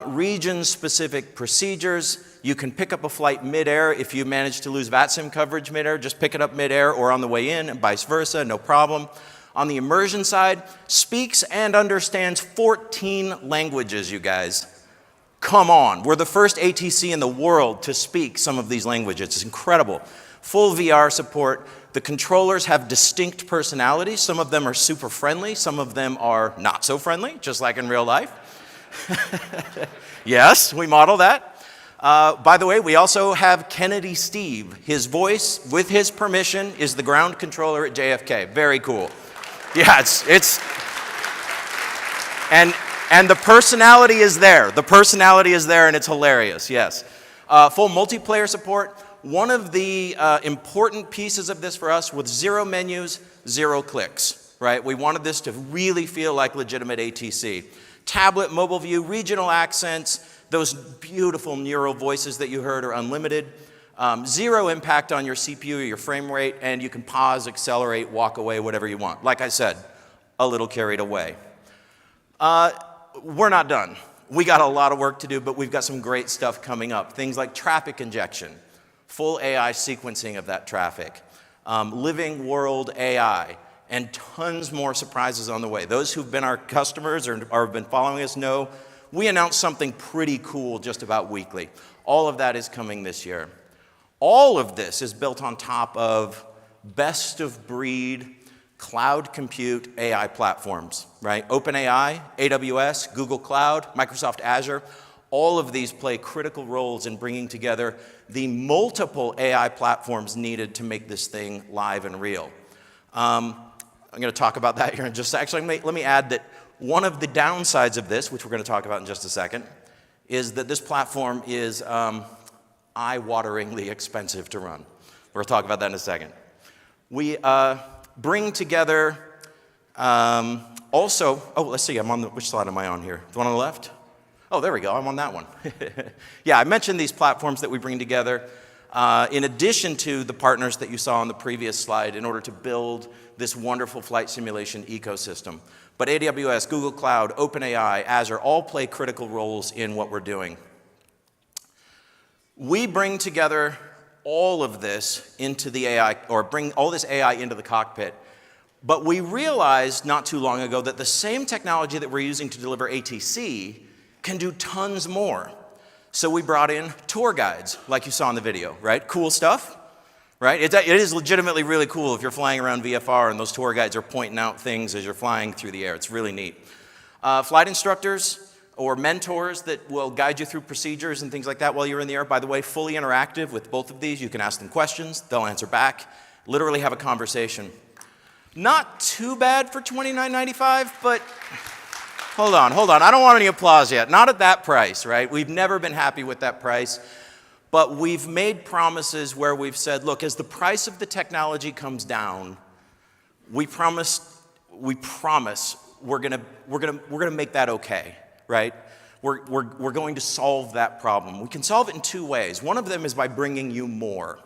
Region-specific procedures. You can pick up a flight midair. If you manage to lose VATSIM coverage midair, just pick it up midair or on the way in and vice versa, no problem. On the immersion side, speaks and understands 14 languages, you guys. Come on, we're the first ATC in the world to speak some of these languages. It's incredible. Full VR support. The controllers have distinct personalities. Some of them are super friendly. Some of them are not so friendly, just like in real life. Yes, we model that. By the way, we also have Kennedy Steve. His voice, with his permission, is the ground controller at JFK. Very cool. Yeah, and the personality is there. The personality is there and it's hilarious, yes. Full multiplayer support. One of the important pieces of this for us was 0 menus, 0 clicks, right? We wanted this to really feel like legitimate ATC. Tablet, mobile view, regional accents, those beautiful neural voices that you heard are unlimited. 0 impact on your CPU or your frame rate, and you can pause, accelerate, walk away, whatever you want. Like I said, a little carried away. We're not done. We got a lot of work to do, but we've got some great stuff coming up. Things like traffic injection, full AI sequencing of that traffic, living world AI, and tons more surprises on the way. Those who've been our customers or have been following us know we announce something pretty cool just about weekly. All of that is coming this year. All of this is built on top of best of breed cloud compute AI platforms, right? OpenAI, AWS, Google Cloud, Microsoft Azure, all of these play critical roles in bringing together the multiple AI platforms needed to make this thing live and real. I'm going to talk about that here in just a second. Let me add that one of the downsides of this, which we're going to talk about in just a second, is that this platform is eye-wateringly expensive to run. We're going to talk about that in a second. We bring together also, let's see, which slide am I on here? The one on the left? Oh, there we go, I'm on that one. Yeah, I mentioned these platforms that we bring together in addition to the partners that you saw on the previous slide in order to build this wonderful flight simulation ecosystem. But AWS, Google Cloud, OpenAI, Azure all play critical roles in what we're doing. We bring together all of this into the AI, or bring all this AI into the cockpit. But we realized not too long ago that the same technology that we're using to deliver ATC can do tons more. So we brought in tour guides, like you saw in the video, right? Cool stuff, right? It is legitimately really cool if you're flying around VFR and those tour guides are pointing out things as you're flying through the air. It's really neat. Flight instructors or mentors that will guide you through procedures and things like that while you're in the air. By the way, fully interactive with both of these. You can ask them questions, they'll answer back, literally have a conversation. Not too bad for $29.95, but hold on. I don't want any applause yet. Not at that price, right? We've never been happy with that price, but we've made promises where we've said, look, as the price of the technology comes down, we promise we're gonna make that okay. Right? We're going to solve that problem. We can solve it in 2 ways. One of them is by bringing you more,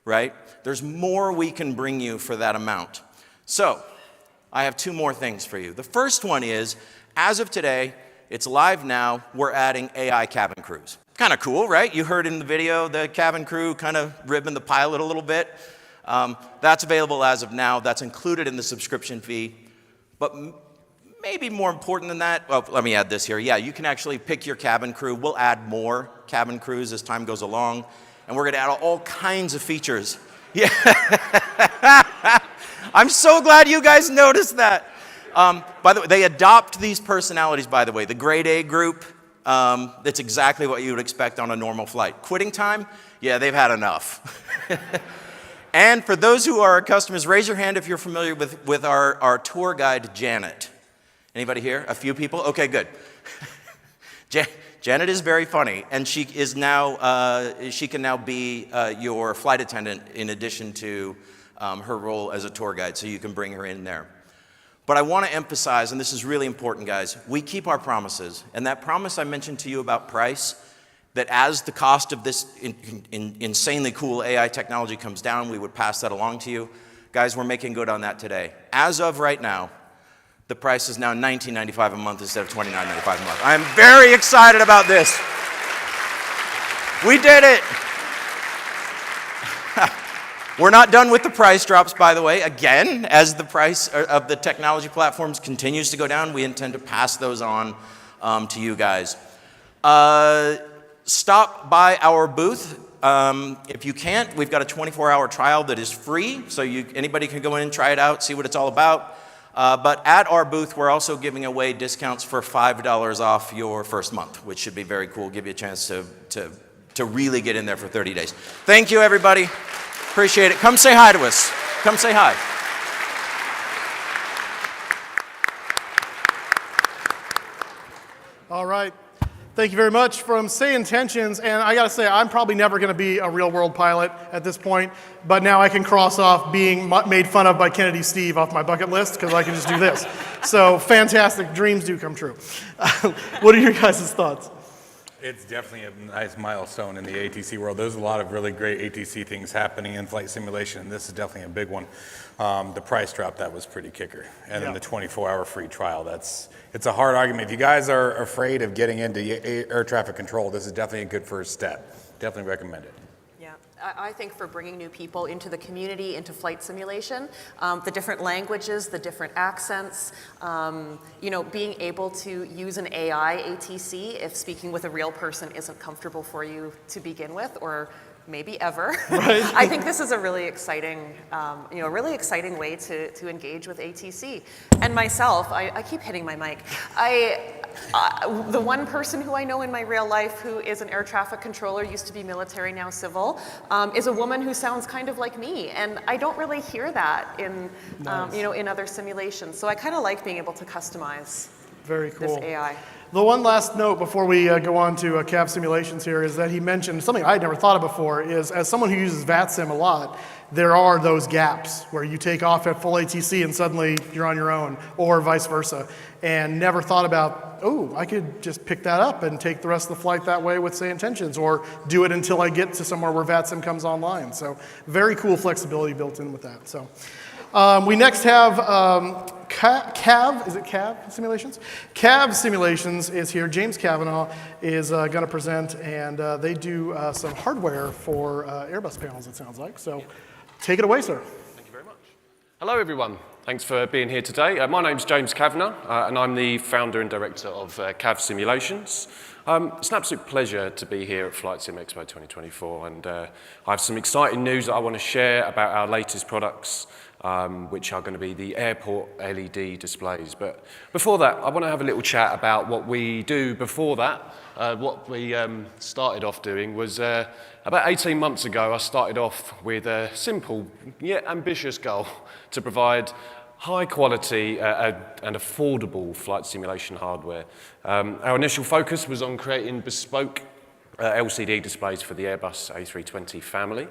right? There's more we can bring you for that amount. So, I have 2 more things for you. The first one is, as of today, it's live now, we're adding AI cabin crews. Kind of cool, right? You heard in the video the cabin crew kind of ribbing the pilot a little bit. That's available as of now. That's included in the subscription fee. But maybe more important than that, let me add this here. Yeah, you can actually pick your cabin crew. We'll add more cabin crews as time goes along, and we're going to add all kinds of features. Yeah, I'm so glad you guys noticed that. By the way, they adopt these personalities, by the way. The grade A group, that's exactly what you would expect on a normal flight. Quitting time, yeah, they've had enough. And for those who are our customers, raise your hand if you're familiar with our tour guide, Janet. Anybody here? A few people? Okay, good. Janet is very funny, and she can now be your flight attendant in addition to her role as a tour guide, so you can bring her in there. But I want to emphasize, and this is really important, guys, we keep our promises, and that promise I mentioned to you about price, that as the cost of this insanely cool AI technology comes down, we would pass that along to you. Guys, we're making good on that today. As of right now, The price is now $19.95 a month instead of $29.95 a month. I'm very excited about this. We did it. We're not done with the price drops, by the way. Again, as the price of the technology platforms continues to go down, we intend to pass those on to you guys. Stop by our booth. If you can't, we've got a 24-hour trial that is free, so anybody can go in and try it out, see what it's all about. But at our booth, we're also giving away discounts for $5 off your first month, which should be very cool, give you a chance to really get in there for 30 days. Thank you, everybody. Appreciate it. Come say hi to us. Come say hi. All right. Thank you very much from Say Intentions. And I got to say, I'm probably never going to be a real-world pilot at this point, but now I can cross off being made fun of by Kennedy Steve off my bucket list because I can just do this. So fantastic. Dreams do come true. What are your guys' thoughts? It's definitely a nice milestone in the ATC world. There's a lot of really great ATC things happening in flight simulation, and this is definitely a big one. The price drop, that was pretty kicker. And then the 24-hour free trial, it's a hard argument. If you guys are afraid of getting into air traffic control, this is definitely a good first step. Definitely recommend it. I think for bringing new people into the community, into flight simulation, the different languages, the different accents, being able to use an AI ATC if speaking with a real person isn't comfortable for you to begin with, or maybe ever. Right. I think this is a really exciting, way to engage with ATC. And myself, I keep hitting my mic. The one person who I know in my real life who is an air traffic controller, used to be military, now civil, is a woman who sounds kind of like me, and I don't really hear that in, in other simulations. So I kind of like being able to customize this AI. The one last note before we go on to CAV Simulations here is that he mentioned something I'd never thought of before is, as someone who uses VATSIM a lot, there are those gaps where you take off at full ATC and suddenly you're on your own, or vice versa. And never thought about, I could just pick that up and take the rest of the flight that way with Say Intentions, or do it until I get to somewhere where VATSIM comes online. So very cool flexibility built in with that. So we next have CAV, is it CAV Simulations? CAV Simulations is here. James Cavanaugh is going to present, and they do some hardware for Airbus panels, it sounds like. So take it away, sir. Thank you very much. Hello, everyone. Thanks for being here today. My name's James Cavanaugh, and I'm the founder and director of CAV Simulations. It's an absolute pleasure to be here at Flight Sim Expo 2024, and I have some exciting news that I want to share about our latest products, which are going to be the airport LED displays. But before that, I want to have a little chat about what we do before that. What we started off doing was, about 18 months ago, I started off with a simple yet ambitious goal to provide high quality and affordable flight simulation hardware. Our initial focus was on creating bespoke LCD displays for the Airbus A320 family.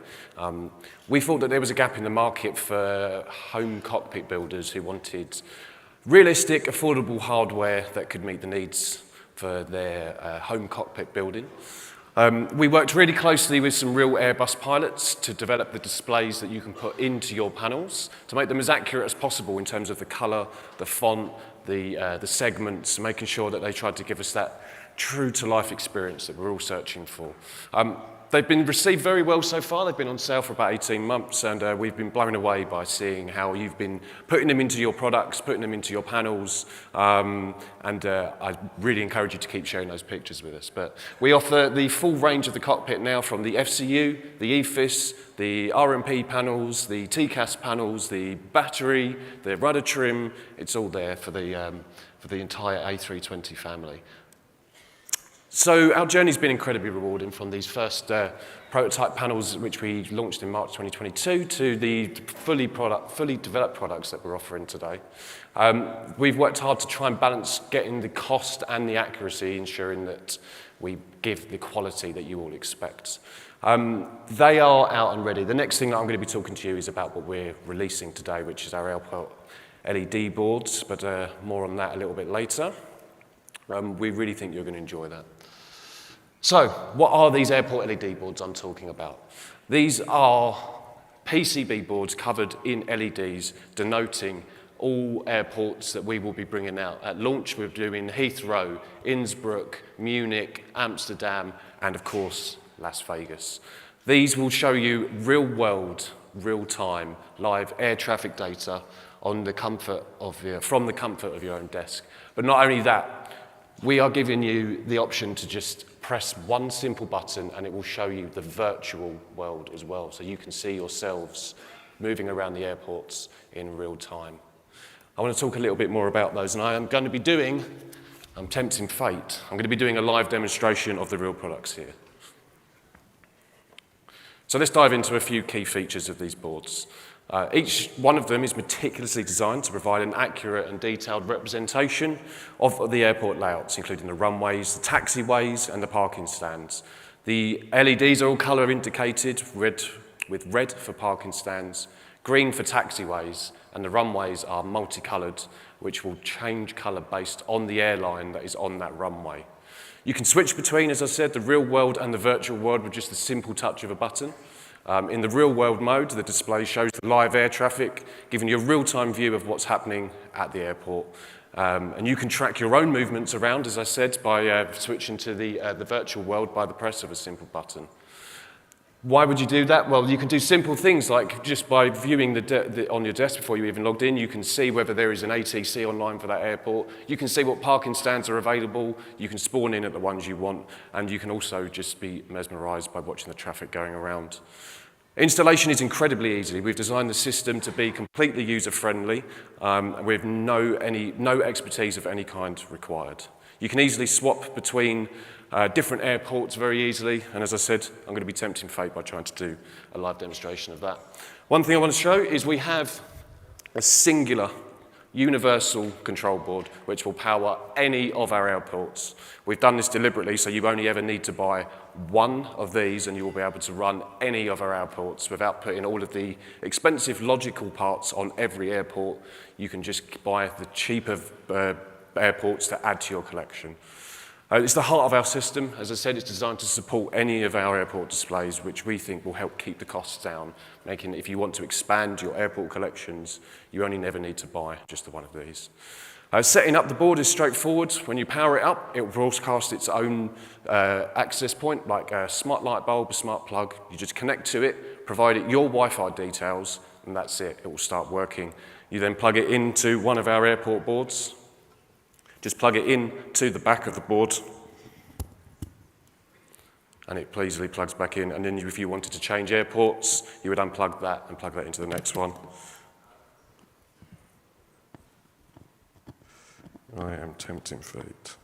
We thought that there was a gap in the market for home cockpit builders who wanted realistic, affordable hardware that could meet the needs for their home cockpit building. We worked really closely with some real Airbus pilots to develop the displays that you can put into your panels to make them as accurate as possible in terms of the color, the font, the segments, making sure that they tried to give us that true-to-life experience that we're all searching for. They've been received very well so far. They've been on sale for about 18 months, and we've been blown away by seeing how you've been putting them into your products, putting them into your panels, and I really encourage you to keep sharing those pictures with us. But we offer the full range of the cockpit now, from the FCU, the EFIS, the RMP panels, the TCAS panels, the battery, the rudder trim. It's all there for the entire A320 family. So our journey's been incredibly rewarding, from these first prototype panels which we launched in March 2022 to the fully developed products that we're offering today. We've worked hard to try and balance getting the cost and the accuracy, ensuring that we give the quality that you all expect. They are out and ready. The next thing that I'm going to be talking to you is about what we're releasing today, which is our airport LED boards, but more on that a little bit later. We really think you're going to enjoy that. So, what are these airport LED boards I'm talking about? These are PCB boards covered in LEDs, denoting all airports that we will be bringing out. At launch, we're doing Heathrow, Innsbruck, Munich, Amsterdam, and of course, Las Vegas. These will show you real-world, real-time, live air traffic data on the comfort of from the comfort of your own desk. But not only that, we are giving you the option to just press one simple button and it will show you the virtual world as well. So you can see yourselves moving around the airports in real time. I want to talk a little bit more about those, and I am going to be doing, I'm tempting fate, I'm going to be doing a live demonstration of the real products here. So let's dive into a few key features of these boards. Each one of them is meticulously designed to provide an accurate and detailed representation of the airport layouts, including the runways, the taxiways, and the parking stands. The LEDs are all colour indicated, with red for parking stands, green for taxiways, and the runways are multicoloured, which will change colour based on the airline that is on that runway. You can switch between, as I said, the real world and the virtual world with just the simple touch of a button. In the real world mode, the display shows the live air traffic, giving you a real-time view of what's happening at the airport. And you can track your own movements around, as I said, by switching to the virtual world by the press of a simple button. Why would you do that? Well, you can do simple things like just by viewing on your desk before you even logged in, you can see whether there is an ATC online for that airport. You can see what parking stands are available. You can spawn in at the ones you want. And you can also just be mesmerised by watching the traffic going around. Installation is incredibly easy. We've designed the system to be completely user-friendly with no expertise of any kind required. You can easily swap between different airports very easily, and as I said, I'm going to be tempting fate by trying to do a live demonstration of that. One thing I want to show is we have a singular universal control board which will power any of our airports. We've done this deliberately so you only ever need to buy one of these and you will be able to run any of our airports without putting all of the expensive logical parts on every airport. You can just buy the cheaper airports to add to your collection. It's the heart of our system. As I said, it's designed to support any of our airport displays, which we think will help keep the costs down, making if you want to expand your airport collections, you only never need to buy just the one of these. Setting up the board is straightforward. When you power it up, it will broadcast its own access point, like a smart light bulb, a smart plug. You just connect to it, provide it your Wi-Fi details, and that's it. It will start working. You then plug it into one of our airport boards. Just plug it in to the back of the board and it easily plugs back in. And then if you wanted to change airports, you would unplug that and plug that into the next one. I am tempting fate.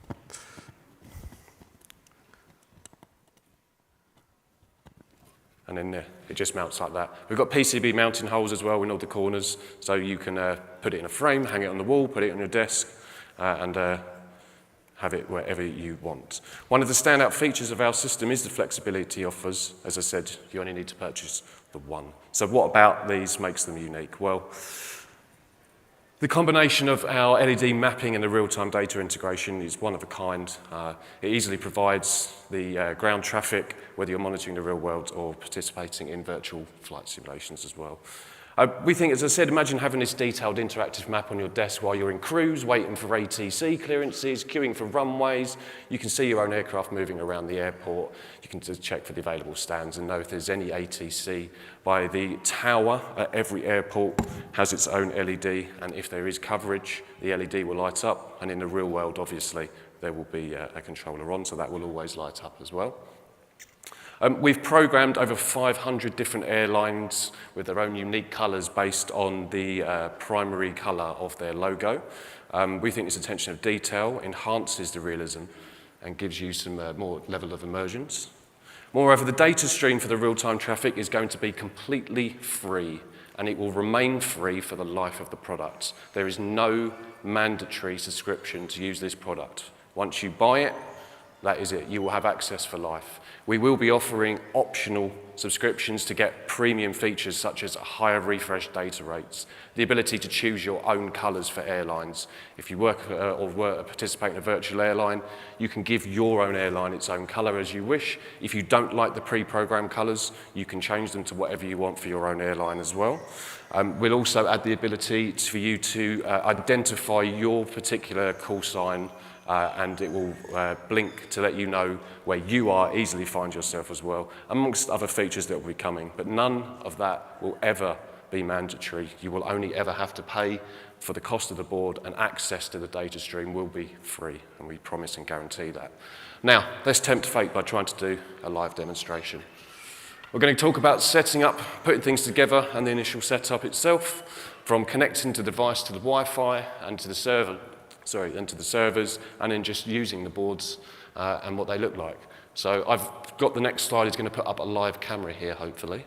And then there, it just mounts like that. We've got PCB mounting holes as well in all the corners, so you can put it in a frame, hang it on the wall, put it on your desk, and have it wherever you want. One of the standout features of our system is the flexibility it offers. As I said, you only need to purchase the one. So what about these makes them unique? Well, the combination of our LED mapping and the real-time data integration is one of a kind. It easily provides the ground traffic, whether you're monitoring the real world or participating in virtual flight simulations as well. We think, as I said, imagine having this detailed interactive map on your desk while you're in cruise, waiting for ATC clearances, queuing for runways. You can see your own aircraft moving around the airport. You can just check for the available stands and know if there's any ATC. By the tower at every airport has its own LED, and if there is coverage, the LED will light up. And in the real world, obviously, there will be a controller on, so that will always light up as well. We've programmed over 500 different airlines with their own unique colours based on the primary colour of their logo. We think this attention of detail enhances the realism and gives you some more level of immersions. Moreover, the data stream for the real-time traffic is going to be completely free, and it will remain free for the life of the product. There is no mandatory subscription to use this product. Once you buy it, that is it. You will have access for life. We will be offering optional subscriptions to get premium features such as higher refresh data rates, the ability to choose your own colours for airlines. If you work or participate in a virtual airline, you can give your own airline its own colour as you wish. If you don't like the pre-programmed colours, you can change them to whatever you want for your own airline as well. We'll also add the ability for you to identify your particular call sign, and it will blink to let you know where you are, easily find yourself as well, amongst other features that will be coming. But none of that will ever be mandatory. You will only ever have to pay for the cost of the board, and access to the data stream will be free, and we promise and guarantee that. Now, let's tempt fate by trying to do a live demonstration. We're going to talk about setting up, putting things together, and the initial setup itself, from connecting the device to the Wi-Fi and to the server, and to the servers, and then just using the boards and what they look like. So I've got the next slide is going to put up a live camera here, hopefully.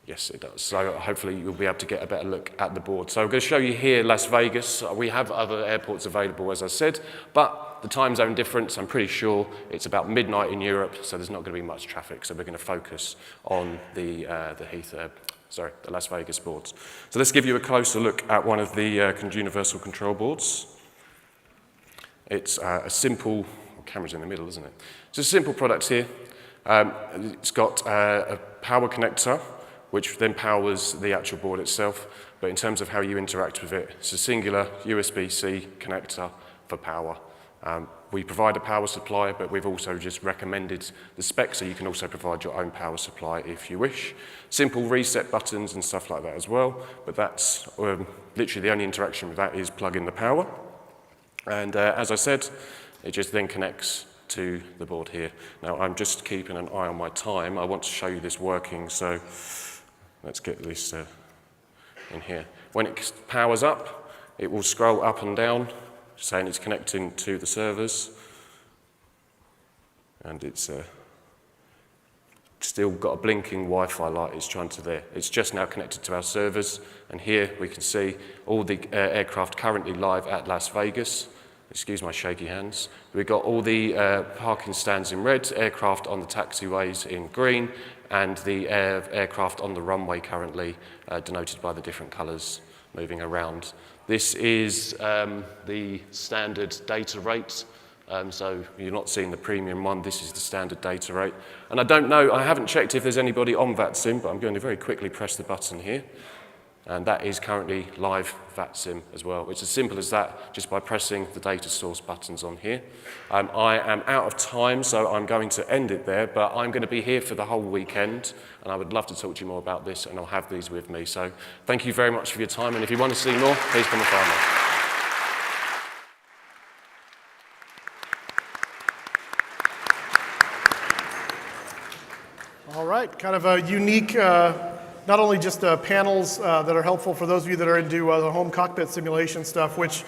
Yes, it does. So hopefully you'll be able to get a better look at the board. So I'm going to show you here Las Vegas. We have other airports available, as I said, but the time zone difference, I'm pretty sure it's about midnight in Europe, so there's not going to be much traffic. So we're going to focus on the Las Vegas boards. So let's give you a closer look at one of the universal control boards. It's a simple, camera's in the middle, isn't it? It's a simple product here. It's got a power connector, which then powers the actual board itself. But in terms of how you interact with it, it's a singular USB-C connector for power. We provide a power supply, but we've also just recommended the specs, so you can also provide your own power supply if you wish. Simple reset buttons and stuff like that as well, but that's literally the only interaction with that is plug in the power. And as I said, it just then connects to the board here. Now, I'm just keeping an eye on my time. I want to show you this working, so let's get this in here. When it powers up, it will scroll up and down, saying it's connecting to the servers. And it's still got a blinking Wi-Fi light. It's trying to there. It's just now connected to our servers. And here we can see all the aircraft currently live at Las Vegas. Excuse my shaky hands. We've got all the parking stands in red, aircraft on the taxiways in green, and the aircraft on the runway currently denoted by the different colours moving around. This is the standard data rate. So you're not seeing the premium one, this is the standard data rate. And I don't know, I haven't checked if there's anybody on VATSIM, but I'm going to very quickly press the button here. And that is currently live VATSIM as well. It's as simple as that, just by pressing the data source buttons on here. I am out of time, so I'm going to end it there, but I'm going to be here for the whole weekend, and I would love to talk to you more about this, and I'll have these with me. So thank you very much for your time, and if you want to see more, please come and find me. All right, kind of a unique, not only just panels that are helpful for those of you that are into the home cockpit simulation stuff, which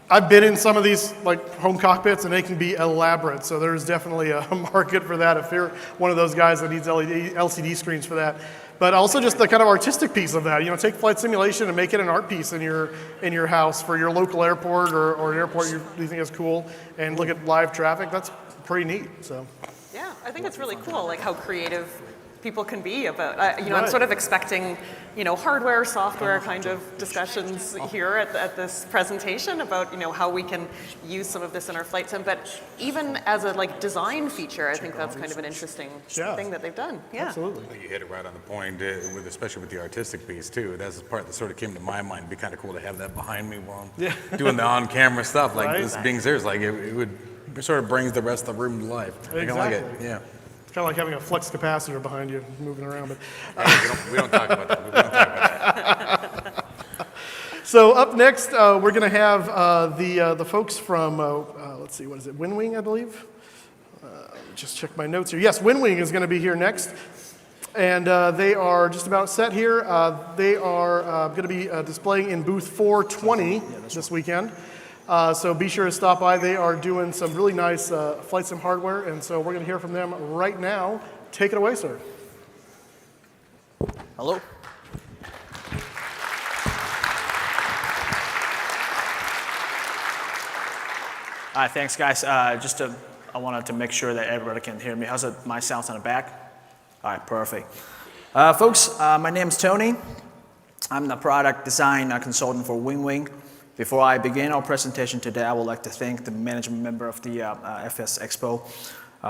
I've been in some of these like home cockpits and they can be elaborate. So there's definitely a market for that if you're one of those guys that needs LCD screens for that. But also just the kind of artistic piece of that. You know, take flight simulation and make it an art piece in your house for your local airport or an airport you think is cool, and look at live traffic. That's pretty neat. So. Yeah, I think it's really cool, like how creative people can be about, you know, I'm sort of expecting, you know, hardware, software kind of discussions here at this presentation about, you know, how we can use some of this in our flight sim, but even as a like design feature, I think that's kind of an interesting thing that they've done. Yeah. Absolutely. You hit it right on the point, especially with the artistic piece too. That's the part that sort of came to my mind. It'd be kind of cool to have that behind me while I'm doing the on-camera stuff. Like this being serious, like it would sort of brings the rest of the room to life. Exactly. I like it. Yeah. It's kind of like having a flux capacitor behind you moving around. But we don't talk about that. We don't talk about that. So up next, we're going to have the folks from, let's see, what is it, WinWing, I believe? Just check my notes here. Yes, WinWing is going to be here next. And they are just about set here. They are going to be displaying in booth 420 this weekend. So be sure to stop by. They are doing some really nice flight sim hardware, and so we're going to hear from them right now. Take it away, sir. Hello. Thanks, guys. Just a I wanted to make sure that everybody can hear me. How's my sound on the back? All right, perfect. Folks, my name is Tony. I'm the product design consultant for WingWing. Before I begin our presentation today, I would like to thank the management member of the FS Expo.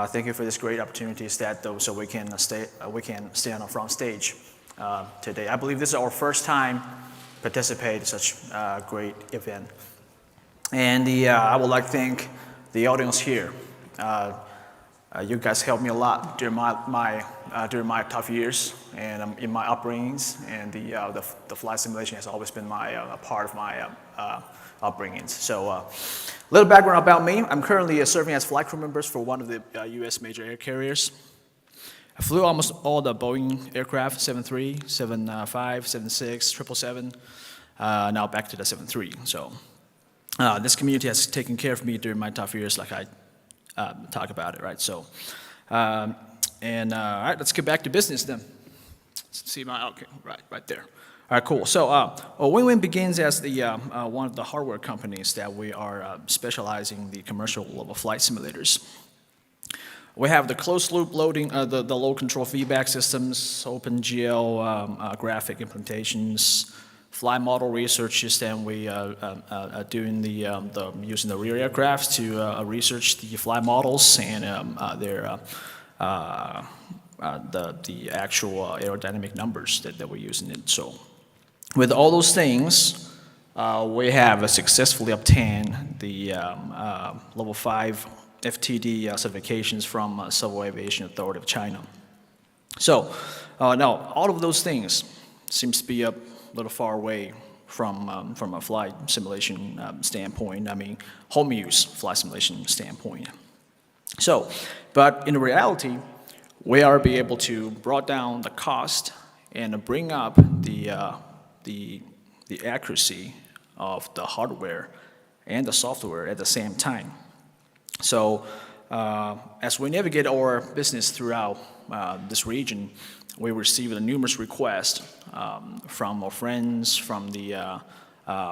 Thank you for this great opportunity so we can stay on the front stage today. I believe this is our first time participate in such a great event. And I would like to thank the audience here. You guys helped me a lot during my tough years and in my upbringings, and the flight simulation has always been a part of my upbringings. So a little background about me. I'm currently serving as flight crew members for one of the U.S. major air carriers. I flew almost all the Boeing aircraft, 73, 75, 76, 777, now back to the 73. So this community has taken care of me during my tough years, like I talk about it, right? So, all right, let's get back to business then. Let's see okay, right there. All right, cool. So, WingWing begins as one of the hardware companies that we are specializing in the commercial level flight simulators. We have the closed loop loading, the load control feedback systems, OpenGL graphic implementations, flight model researches, and we are doing using the rear aircraft to research the flight models and the actual aerodynamic numbers that we're using it. So, with all those things, we have successfully obtained the level 5 FTD certifications from Civil Aviation Authority of China. So, now all of those things seems to be a little far away from a flight simulation standpoint. I mean, home use flight simulation standpoint. So, but in reality, we are be able to bring down the cost and bring up the accuracy of the hardware and the software at the same time. So, as we navigate our business throughout this region, we receive numerous requests from our friends, from the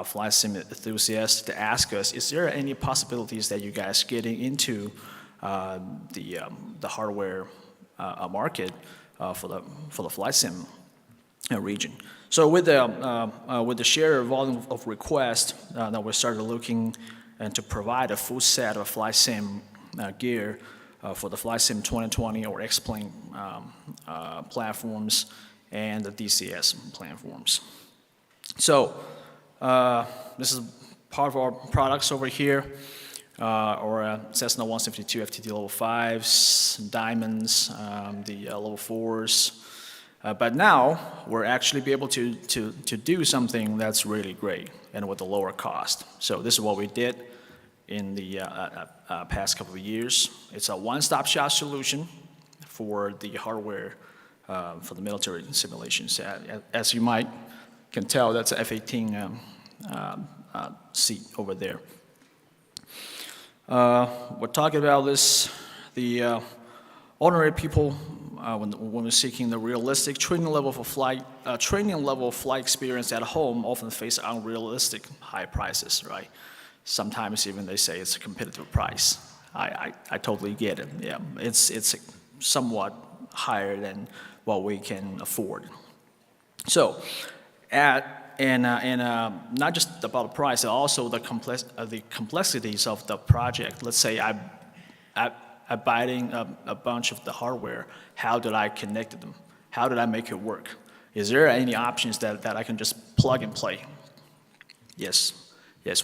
flight sim enthusiasts to ask us, is there any possibilities that you guys getting into the hardware market for the flight sim region? So with the sheer volume of requests that we started looking and to provide a full set of flight sim gear for the Flight Sim 2020 or X-Plane platforms and the DCS platforms. So this is part of our products over here, or Cessna 172 FTD level 5s, Diamonds, the level 4s. But now we're actually be able to do something that's really great and with a lower cost. So this is what we did in the past couple of years. It's a one-stop shop solution for the hardware for the military simulations. As you might can tell, that's an F-18 seat over there. We're talking about this, the ordinary people when we're seeking the realistic training level for flight, flight experience at home often face unrealistic high prices, right? Sometimes even they say it's a competitive price. I totally get it. Yeah, it's somewhat higher than what we can afford. So, not just about the price, also the complexities of the project. Let's say I'm buying a bunch of the hardware. How did I connect them? How did I make it work? Is there any options that I can just plug and play? Yes,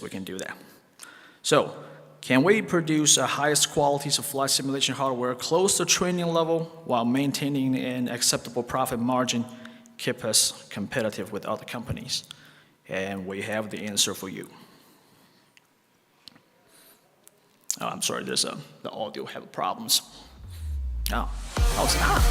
we can do that. So, can we produce the highest qualities of flight simulation hardware close to training level while maintaining an acceptable profit margin, keep us competitive with other companies? And we have the answer for you. Oh, I'm sorry, the audio have problems. Oh, it's not.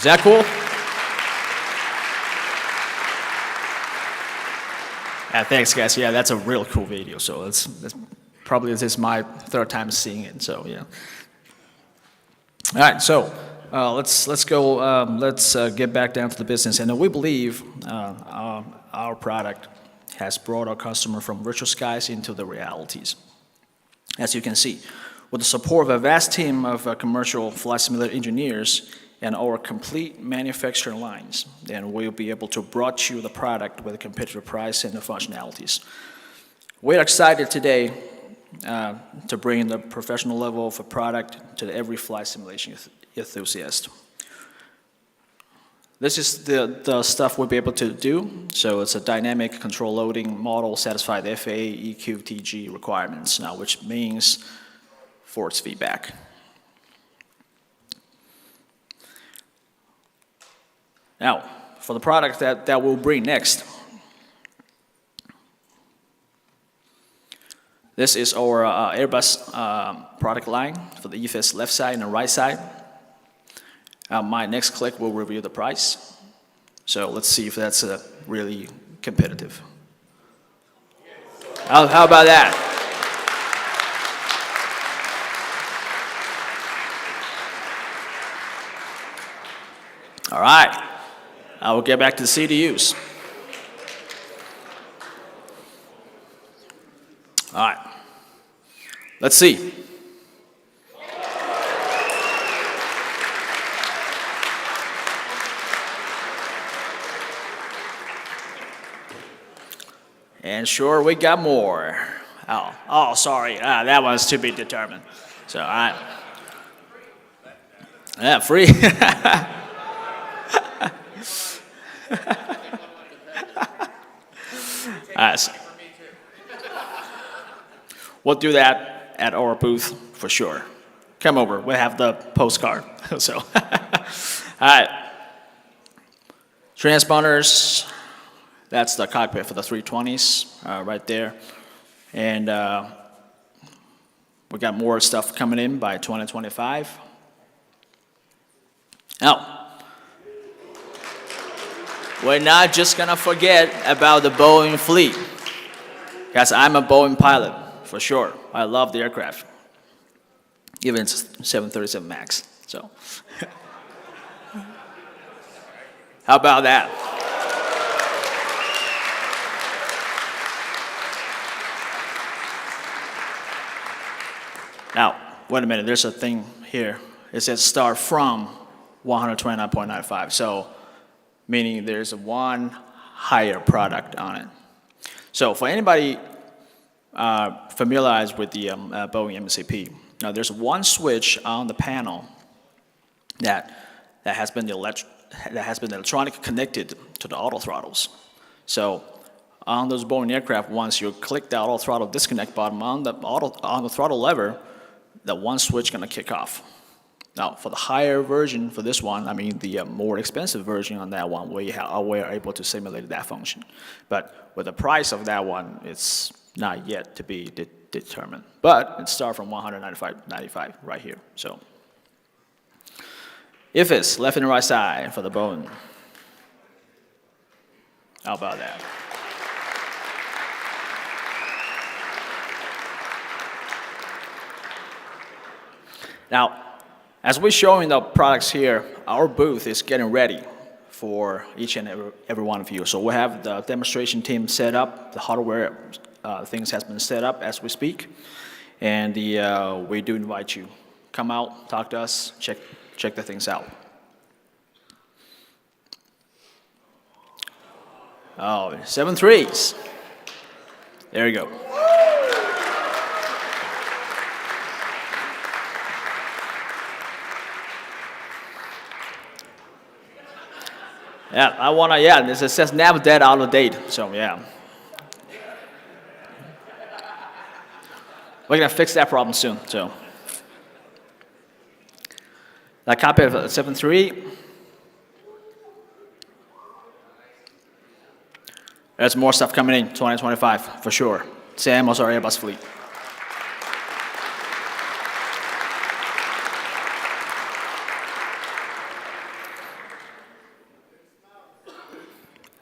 Is that cool? Yeah, thanks, guys. Yeah, that's a real cool video. So that's probably this is my third time seeing it. So yeah. All right. So let's go. Let's get back down to the business. And we believe our product has brought our customer from virtual skies into the realities. As you can see, with the support of a vast team of commercial flight simulator engineers and our complete manufacturing lines, then we'll be able to brought you the product with a competitive price and the functionalities. We're excited today to bring the professional level of a product to every flight simulation enthusiast. This is the stuff we'll be able to do. So it's a dynamic control loading model satisfy the FAA EQTG requirements now, which means force feedback. Now, for the product that we'll bring next, this is our Airbus product line for the EFS left side and the right side. My next click will reveal the price. So let's see if that's really competitive. How about that? All right. I will get back to the CDUs. All right. Let's see. And sure, we got more. Oh, sorry. That one's to be determined. So, all right. Yeah, free. We'll do that at our booth for sure. Come over. We have the postcard. So, all right. Transponders. That's the cockpit for the 320s right there. And we got more stuff coming in by 2025. Now, we're not just gonna forget about the Boeing fleet. Guys, I'm a Boeing pilot, for sure. I love the aircraft. Even it's 737 MAX, so. How about that? Now, wait a minute, there's a thing here. It says start from 129.95, so meaning there's one higher product on it. So for anybody familiarized with the Boeing MCP, now there's one switch on the panel that has been electronically connected to the auto throttles. So on those Boeing aircraft, once you click the auto throttle disconnect button on the throttle lever, that one switch gonna kick off. Now, for the higher version for this one, I mean the more expensive version on that one, we are able to simulate that function. But with the price of that one, it's not yet to be determined. But it starts from 195.95 right here. So, if it's left and right side for the Boeing, how about that? Now, as we're showing the products here, our booth is getting ready for each and every one of you. So we have the demonstration team set up, the hardware things has been set up as we speak, and we do invite you. Come out, talk to us, check the things out. Oh, 7.3s. There you go. Yeah, this says never dead out of date, so yeah. We're gonna fix that problem soon, so. That copy of 7.3. There's more stuff coming in 2025, for sure. Same as our Airbus fleet.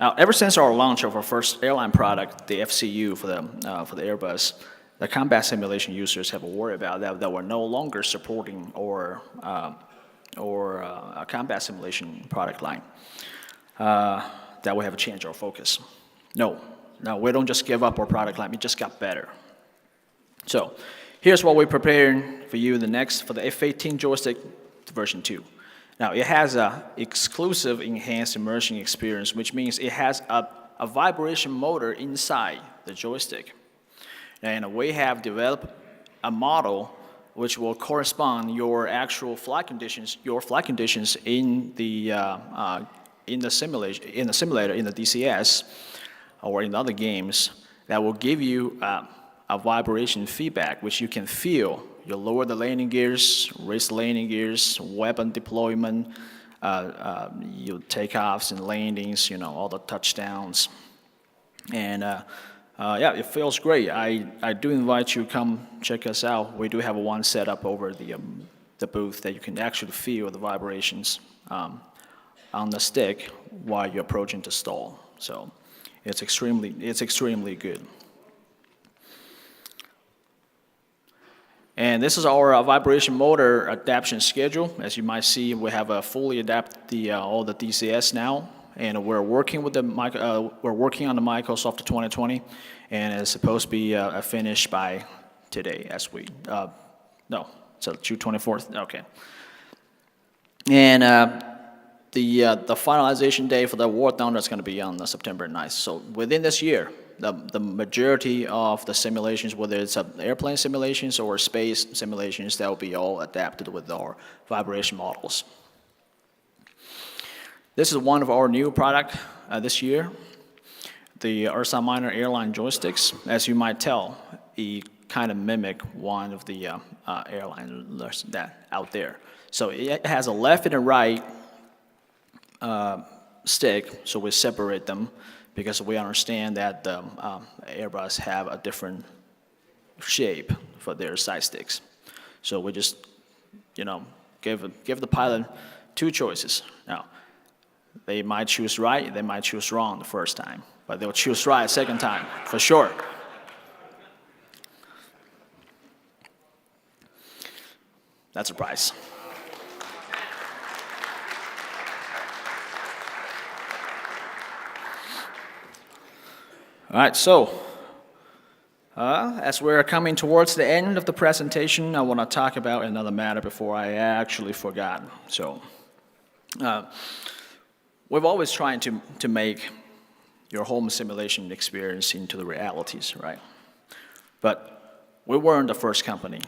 Now, ever since our launch of our first airline product, the FCU for the Airbus, the combat simulation users have a worry about that we're no longer supporting a combat simulation product line. That we have to change our focus. No, we don't just give up our product line, we just got better. So, here's what we're preparing for you for the F-18 joystick version 2. Now, it has an exclusive enhanced immersion experience, which means it has a vibration motor inside the joystick. And we have developed a model which will correspond your actual flight conditions, in the simulator, in the DCS, or in other games, that will give you a vibration feedback, which you can feel. You lower the landing gears, raise the landing gears, weapon deployment, you takeoffs and landings, all the touchdowns. And yeah, it feels great. I do invite you to come check us out. We do have one set up over the booth that you can actually feel the vibrations on the stick while you're approaching the stall. So it's extremely good. And this is our vibration motor adaptation schedule. As you might see, we have fully adapted all the DCS now, and we're working with on the Microsoft 2020, and it's supposed to be finished by today, so June 24th. Okay. And the finalization day for the War Thunder is going to be on September 9th. So within this year, the majority of the simulations, whether it's airplane simulations or space simulations, that will be all adapted with our vibration models. This is one of our new product this year, the Ursa Minor airline joysticks. As you might tell, it kind of mimic one of the airliners that out there. So it has a left and a right stick, so we separate them, because we understand that the Airbus have a different shape for their side sticks. So we just, give the pilot two choices. Now, they might choose right, they might choose wrong the first time, but they'll choose right second time, for sure. That's a prize. All right, so as we're coming towards the end of the presentation, I want to talk about another matter before I actually forgot. So we've always tried to make your home simulation experience into the realities, right? But we weren't the first company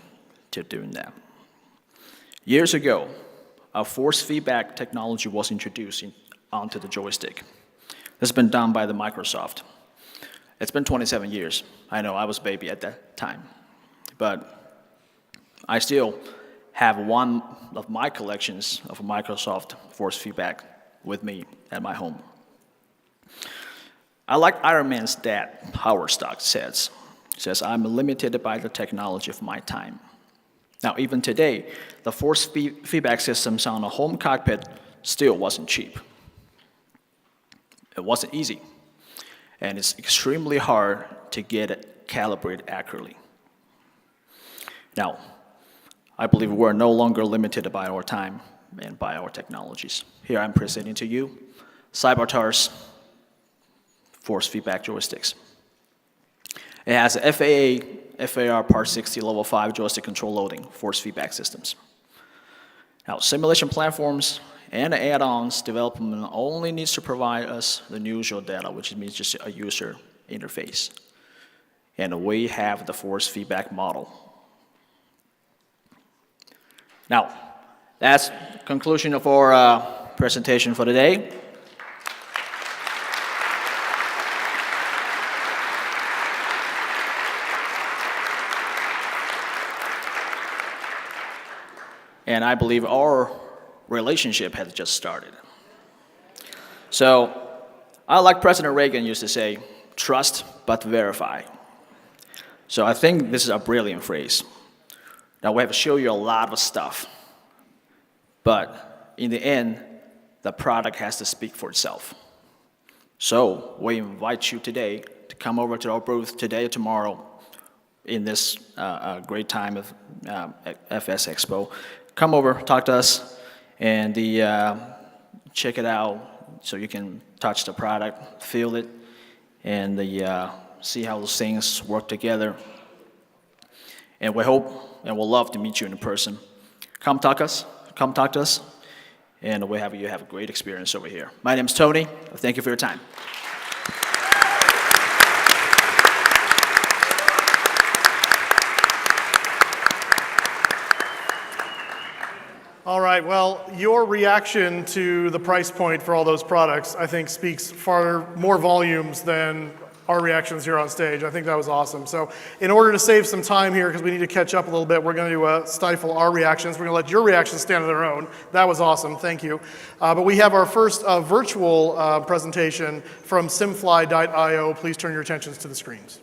to doing that. Years ago, a force feedback technology was introduced onto the joystick. This has been done by the Microsoft. It's been 27 years. I know, I was a baby at that time. But I still have one of my collections of Microsoft force feedback with me at my home. I like Iron Man's dad, Howard Stark, says, I'm limited by the technology of my time. Now, even today, the force feedback systems on a home cockpit still wasn't cheap. It wasn't easy. And it's extremely hard to get it calibrated accurately. Now, I believe we're no longer limited by our time and by our technologies. Here I'm presenting to you Cybertar's force feedback joysticks. It has a FAR Part 60 Level 5 joystick control loading force feedback systems. Now, simulation platforms and add-ons development only needs to provide us the usual data, which means just a user interface. And we have the force feedback model. Now, that's the conclusion of our presentation for today. And I believe our relationship has just started. So, I like President Reagan used to say, trust but verify. So I think this is a brilliant phrase. Now we have to show you a lot of stuff, but in the end, the product has to speak for itself. So we invite you today to come over to our booth today or tomorrow in this great time of FS Expo. Come over, talk to us, and check it out so you can touch the product, feel it, and see how those things work together. And we hope and we'll love to meet you in person. Come talk to us, and you have a great experience over here. My name's Tony. Thank you for your time. All right, well, your reaction to the price point for all those products, I think, speaks far more volumes than our reactions here on stage. I think that was awesome. So in order to save some time here, because we need to catch up a little bit, we're going to stifle our reactions. We're going to let your reactions stand on their own. That was awesome. Thank you. But we have our first virtual presentation from simfly.io. Please turn your attentions to the screens.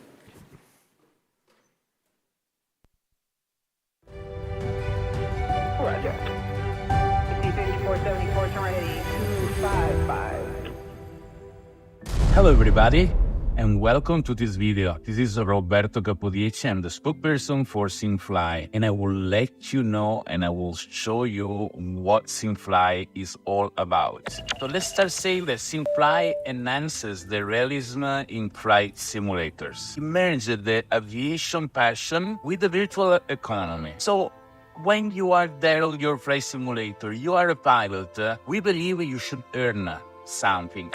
Roger. 5474 Serenity 255. Hello everybody, and welcome to this video. This is Roberto Capodici. I'm the spokesperson for Simfly, and I will let you know and I will show you what Simfly is all about. So let's start saying that Simfly enhances the realism in flight simulators. It merges the aviation passion with the virtual economy. So when you are there on your flight simulator, you are a pilot, we believe you should earn something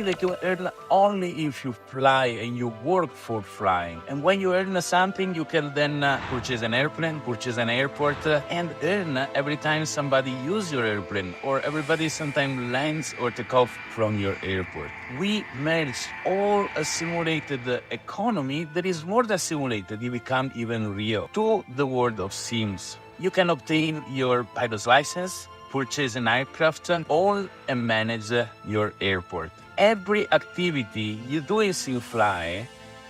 that you earn only if you fly and you work for flying. And when you earn something, you can then purchase an airplane, purchase an airport, and earn every time somebody uses your airplane or everybody sometimes lands or take off from your airport. We merge all a simulated economy that is more than simulated, it becomes even real, to the world of sims. You can obtain your pilot's license, purchase an aircraft, all and manage your airport. Every activity you do in Simfly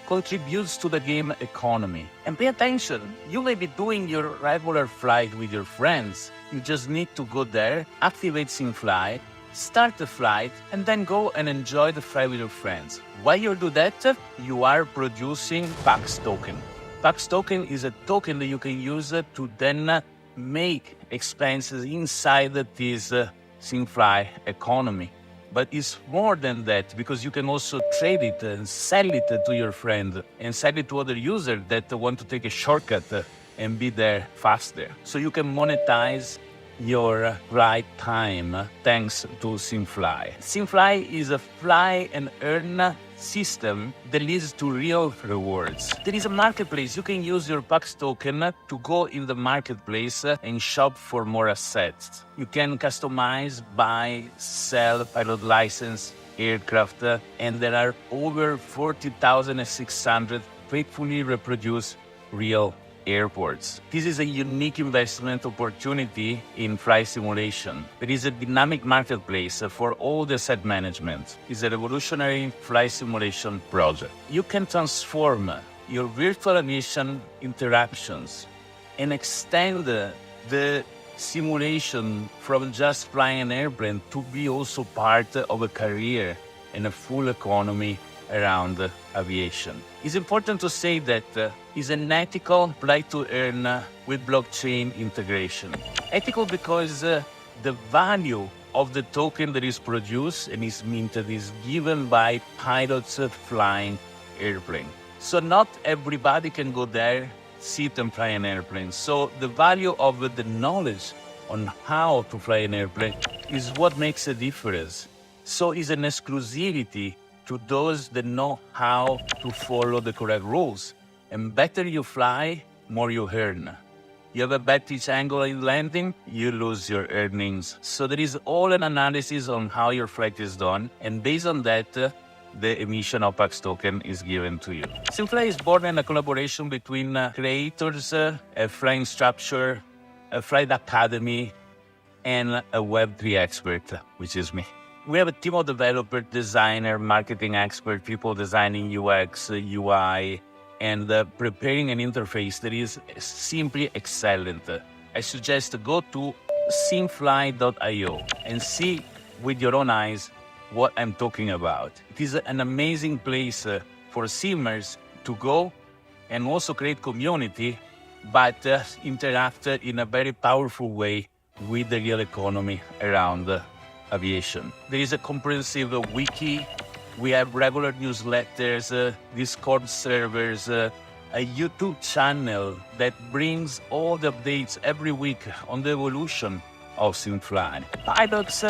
contributes to the game economy. And pay attention, you may be doing your regular flight with your friends. You just need to go there, activate Simfly, start the flight, and then go and enjoy the flight with your friends. While you do that, you are producing PAX token. PAX token is a token that you can use to then make expenses inside this Simfly economy. But it's more than that, because you can also trade it and sell it to your friend and sell it to other users that want to take a shortcut and be there faster. So you can monetize your flight time thanks to Simfly. Simfly is a fly and earn system that leads to real rewards. There is a marketplace. You can use your PAX token to go in the marketplace and shop for more assets. You can customize, buy, sell pilot license, aircraft, and there are over 40,600 faithfully reproduced real airports. This is a unique investment opportunity in flight simulation. There is a dynamic marketplace for all the asset management. It's a revolutionary flight simulation project. You can transform your virtual aviation interactions and extend the simulation from just flying an airplane to be also part of a career and a full economy around aviation. It's important to say that it's an ethical flight to earn with blockchain integration. Ethical because the value of the token that is produced and is minted is given by pilots flying airplane. So not everybody can go there, sit and fly an airplane. So the value of the knowledge on how to fly an airplane is what makes a difference. So it's an exclusivity to those that know how to follow the correct rules. And better you fly, more you earn. You have a bad pitch angle in landing, you lose your earnings. So there is all an analysis on how your flight is done, and based on that, the emission of PAX token is given to you. Simfly is born in a collaboration between creators, a flight instructor, a flight academy, and a Web3 expert, which is me. We have a team of developer, designer, marketing expert, people designing UX, UI, and preparing an interface that is simply excellent. I suggest to go to simfly.io and see with your own eyes what I'm talking about. It is an amazing place for simmers to go and also create community, but interact in a very powerful way with the real economy around aviation. There is a comprehensive wiki. We have regular newsletters, Discord servers, a YouTube channel that brings all the updates every week on the evolution of SimFly. Pilots,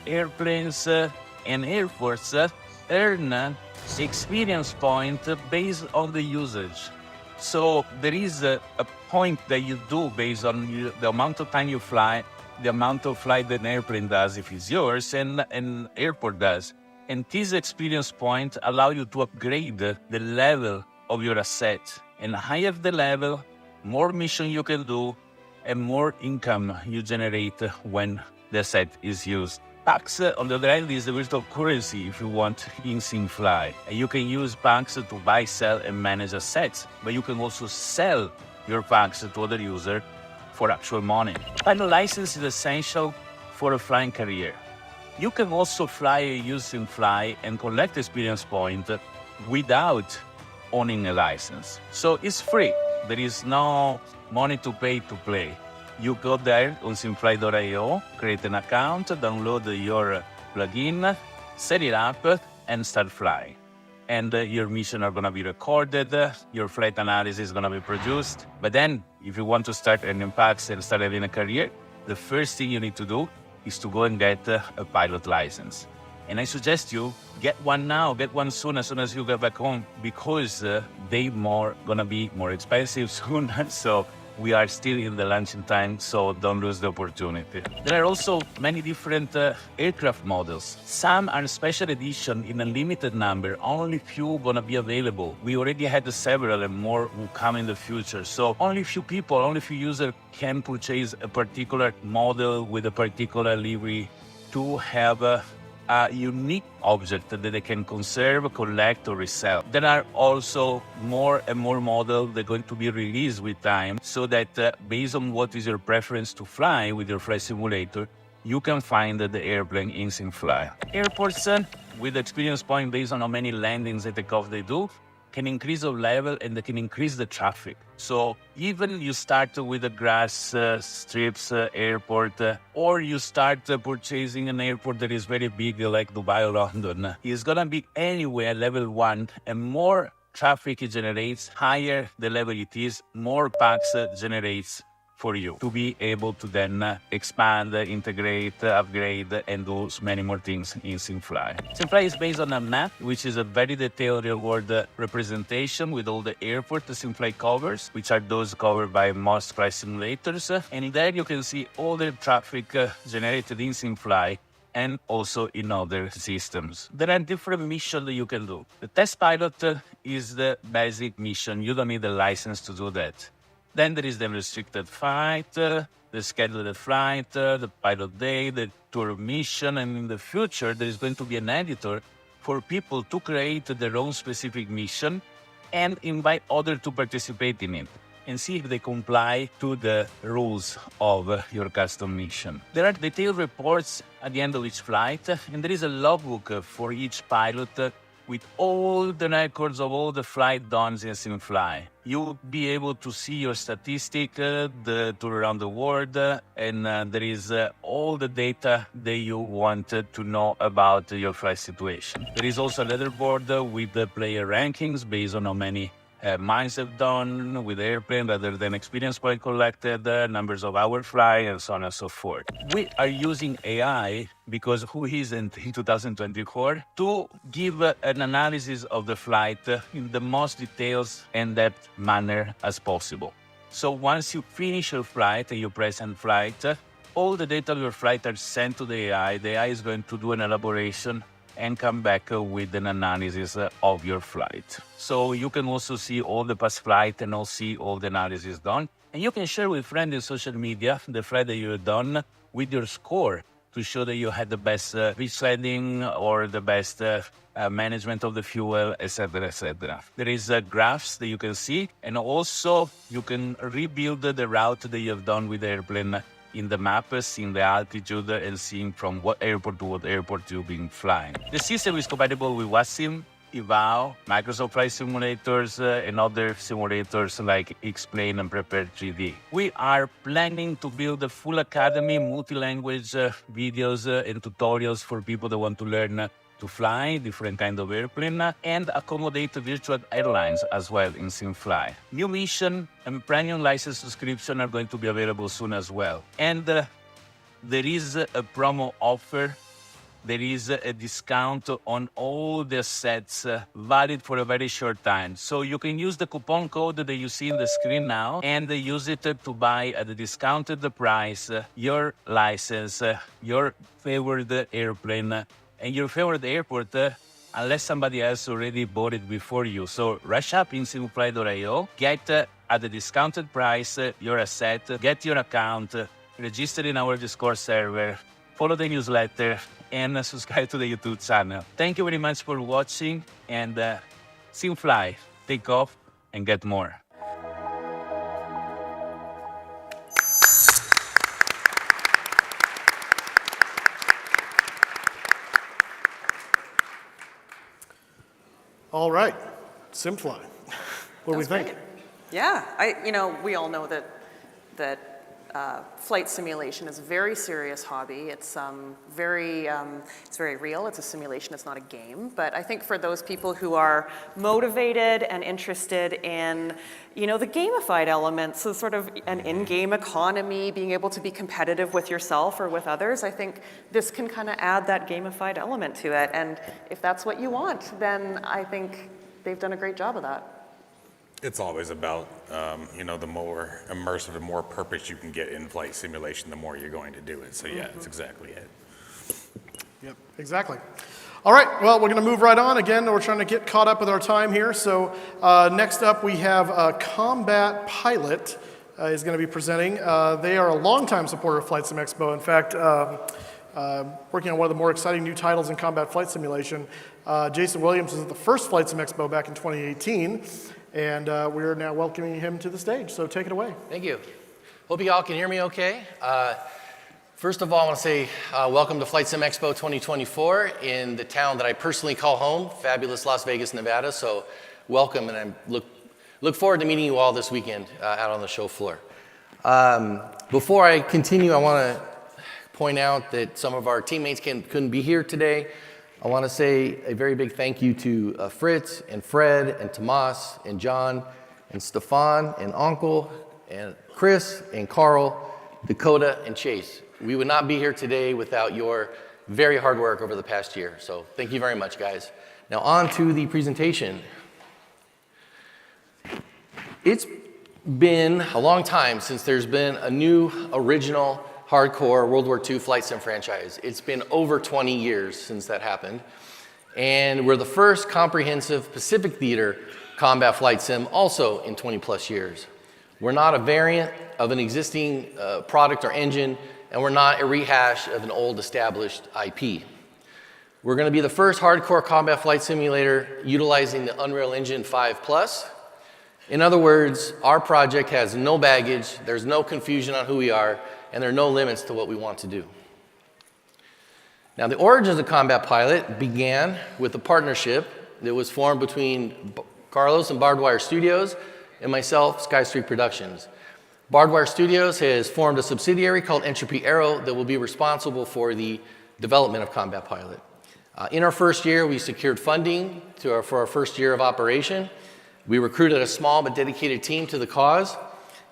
airplanes, and airports earn experience point based on the usage. So there is a point that you do based on the amount of time you fly, the amount of flight that an airplane does if it's yours, and an airport does. And these experience points allow you to upgrade the level of your asset. And higher the level, more mission you can do, and more income you generate when the asset is used. Pax, on the other hand, is the virtual currency if you want in SimFly. And you can use Pax to buy, sell, and manage assets, but you can also sell your Pax to other users for actual money. Pilot license is essential for a flying career. You can also fly use SimFly and collect experience point without owning a license. So it's free. There is no money to pay to play. You go there on simfly.io, create an account, download your plugin, set it up, and start flying. And your mission are going to be recorded, your flight analysis is going to be produced. But then, if you want to start earning packs and start having a career, the first thing you need to do is to go and get a pilot license. And I suggest you get one now, get one soon as you get back home, because they gonna be more expensive soon. So we are still in the launching time, so don't lose the opportunity. There are also many different aircraft models. Some are special edition in a limited number, only few gonna be available. We already had several and more will come in the future. So only few people, only few users can purchase a particular model with a particular livery to have a unique object that they can conserve, collect, or resell. There are also more and more models that are going to be released with time, so that based on what is your preference to fly with your flight simulator, you can find the airplane in SimFly. Airports with experience point based on how many landings and takeoff they do can increase the level and they can increase the traffic. So even you start with a grass strips airport, or you start purchasing an airport that is very big like Dubai or London, it's gonna be anywhere level 1, and more traffic it generates, higher the level it is, more packs generates for you to be able to then expand, integrate, upgrade, and do many more things in SimFly. SimFly is based on a map, which is a very detailed real-world representation with all the airport the SimFly covers, which are those covered by most flight simulators. And there you can see all the traffic generated in SimFly and also in other systems. There are different missions that you can do. The test pilot is the basic mission. You don't need a license to do that. Then there is the restricted flight, the scheduled flight, the pilot day, the tour mission, and in the future there is going to be an editor for people to create their own specific mission and invite others to participate in it and see if they comply to the rules of your custom mission. There are detailed reports at the end of each flight, and there is a logbook for each pilot with all the records of all the flight done in SimFly. You'll be able to see your statistic, the tour around the world, and there is all the data that you wanted to know about your flight situation. There is also a leaderboard with the player rankings based on how many miles have done with the airplane rather than experience point collected, numbers of hours fly, and so on and so forth. We are using AI, because who isn't in 2024, to give an analysis of the flight in the most details and depth manner as possible. So once you finish your flight and you press end flight, all the data of your flight are sent to the AI. The AI is going to do an elaboration and come back with an analysis of your flight. So you can also see all the past flight and also see all the analysis done. And you can share with friends in social media the flight that you've done with your score to show that you had the best pitch landing or the best management of the fuel, etc., etc. There is graphs that you can see, and also you can rebuild the route that you have done with the airplane in the map, seeing the altitude, and seeing from what airport to what airport you've been flying. The system is compatible with Wassim, Eval, Microsoft Flight Simulators, and other simulators like X-Plane and Prepare 3D. We are planning to build a full academy, multi-language videos and tutorials for people that want to learn to fly different kind of airplane and accommodate virtual airlines as well in SimFly. New mission and premium license subscription are going to be available soon as well. And there is a promo offer. There is a discount on all the sets valid for a very short time. So you can use the coupon code that you see on the screen now and use it to buy at the discounted price your license, your favorite airplane, and your favorite airport, unless somebody else already bought it before you. So rush up in simfly.io, get at the discounted price your asset, get your account, register in our Discord server, follow the newsletter, and subscribe to the YouTube channel. Thank you very much for watching, and SimFly, take off and get more. All right, SimFly. What do we think? Great. Yeah, we all know that flight simulation is a very serious hobby. It's very real. It's a simulation. It's not a game. But I think for those people who are motivated and interested in, the gamified elements, so sort of an in-game economy, being able to be competitive with yourself or with others, I think this can kind of add that gamified element to it. And if that's what you want, then I think they've done a great job of that. It's always about, the more immersive and more purpose you can get in flight simulation, the more you're going to do it. So yeah, that's exactly it. Yep, exactly. All right, well, we're going to move right on. Again, we're trying to get caught up with our time here. So next up, we have Combat Pilot is going to be presenting. They are a longtime supporter of Flight Sim Expo. In fact, working on one of the more exciting new titles in combat flight simulation. Jason Williams was at the first Flight Sim Expo back in 2018. And we're now welcoming him to the stage, so take it away. Thank you. Hope you all can hear me okay. First of all, I want to say welcome to Flight Sim Expo 2024 in the town that I personally call home, fabulous Las Vegas, Nevada. So welcome, and I look forward to meeting you all this weekend out on the show floor. Before I continue, I want to point out that some of our teammates couldn't be here today. I want to say a very big thank you to Fritz and Fred and Tomas and John and Stefan and Uncle and Chris and Carl, Dakota and Chase. We would not be here today without your very hard work over the past year. So thank you very much, guys. Now on to the presentation. It's been a long time since there's been a new original hardcore World War II flight sim franchise. It's been over 20 years since that happened. And we're the first comprehensive Pacific Theater combat flight sim also in 20 plus years. We're not a variant of an existing product or engine, and we're not a rehash of an old established IP. We're gonna be the first hardcore combat flight simulator utilizing the Unreal Engine 5+. In other words, our project has no baggage, there's no confusion on who we are, and there are no limits to what we want to do. Now, the origins of Combat Pilot began with a partnership that was formed between Carlos and Barbed Wire Studios and myself, Sky Street Productions. Barbed Wire Studios has formed a subsidiary called Entropy Aero that will be responsible for the development of Combat Pilot. In our first year, we secured funding for our first year of operation. We recruited a small but dedicated team to the cause,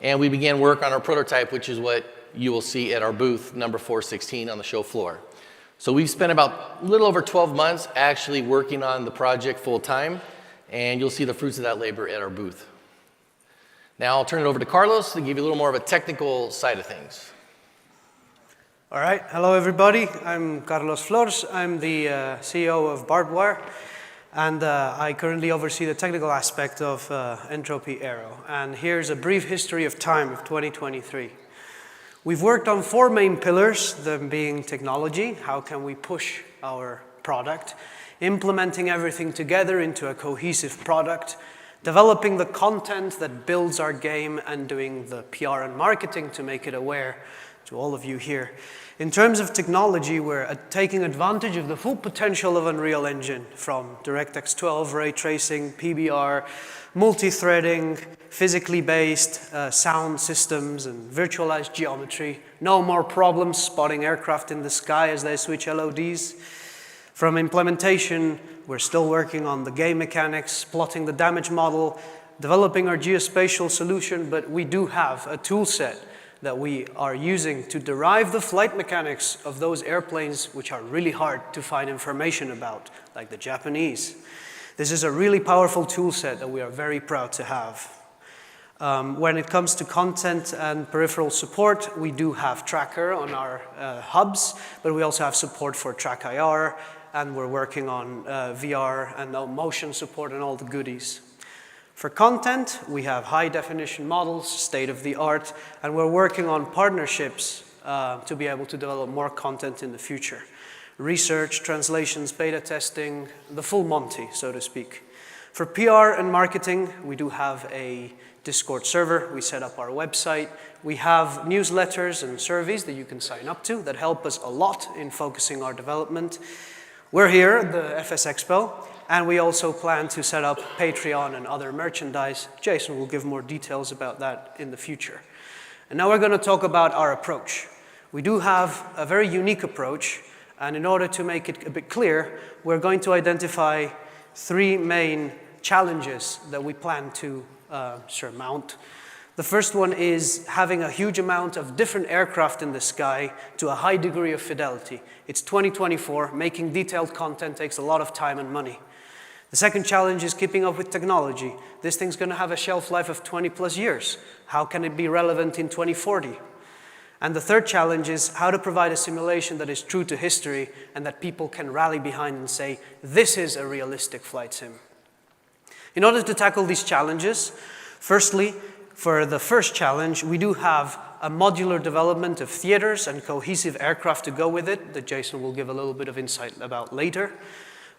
and we began work on our prototype, which is what you will see at our booth number 416 on the show floor. So we've spent about a little over 12 months actually working on the project full time, and you'll see the fruits of that labor at our booth. Now I'll turn it over to Carlos to give you a little more of a technical side of things. All right, hello everybody. I'm Carlos Flores. I'm the CEO of Barbed Wire, and I currently oversee the technical aspect of Entropy Aero. And here's a brief history of time of 2023. We've worked on 4 main pillars, them being technology, how can we push our product, implementing everything together into a cohesive product, developing the content that builds our game, and doing the PR and marketing to make it aware to all of you here. In terms of technology, we're taking advantage of the full potential of Unreal Engine, from DirectX 12, ray tracing, PBR, multi-threading, physically based sound systems, and virtualized geometry. No more problems spotting aircraft in the sky as they switch LODs. From implementation, we're still working on the game mechanics, plotting the damage model, developing our geospatial solution, but we do have a tool set that we are using to derive the flight mechanics of those airplanes which are really hard to find information about, like the Japanese. This is a really powerful tool set that we are very proud to have. When it comes to content and peripheral support, we do have Tracker on our hubs, but we also have support for Track IR, and we're working on VR and motion support and all the goodies. For content, we have high-definition models, state-of-the-art, and we're working on partnerships to be able to develop more content in the future. Research, translations, beta testing, the full Monty, so to speak. For PR and marketing, we do have a Discord server. We set up our website. We have newsletters and surveys that you can sign up to that help us a lot in focusing our development. We're here at the FS Expo, and we also plan to set up Patreon and other merchandise. Jason will give more details about that in the future. And now we're going to talk about our approach. We do have a very unique approach, and in order to make it a bit clear, we're going to identify 3 main challenges that we plan to surmount. The first one is having a huge amount of different aircraft in the sky to a high degree of fidelity. It's 2024. Making detailed content takes a lot of time and money. The second challenge is keeping up with technology. This thing's going to have a shelf life of 20 plus years. How can it be relevant in 2040? And the third challenge is how to provide a simulation that is true to history and that people can rally behind and say, this is a realistic flight sim. In order to tackle these challenges, firstly, for the first challenge, we do have a modular development of theaters and cohesive aircraft to go with it that Jason will give a little bit of insight about later.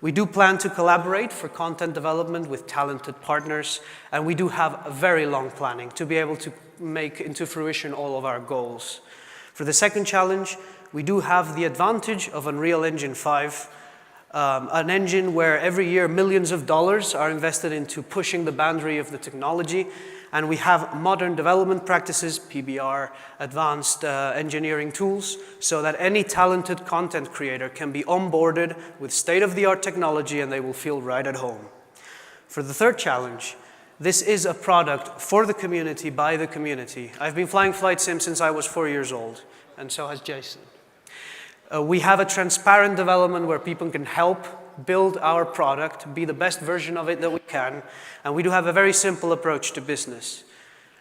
We do plan to collaborate for content development with talented partners, and we do have a very long planning to be able to make into fruition all of our goals. For the second challenge, we do have the advantage of Unreal Engine 5, an engine where every year millions of dollars are invested into pushing the boundary of the technology, and we have modern development practices, PBR, advanced engineering tools, so that any talented content creator can be onboarded with state-of-the-art technology and they will feel right at home. For the third challenge, this is a product for the community, by the community. I've been flying Flight Sim since I was 4 years old, and so has Jason. We have a transparent development where people can help build our product, be the best version of it that we can, and we do have a very simple approach to business.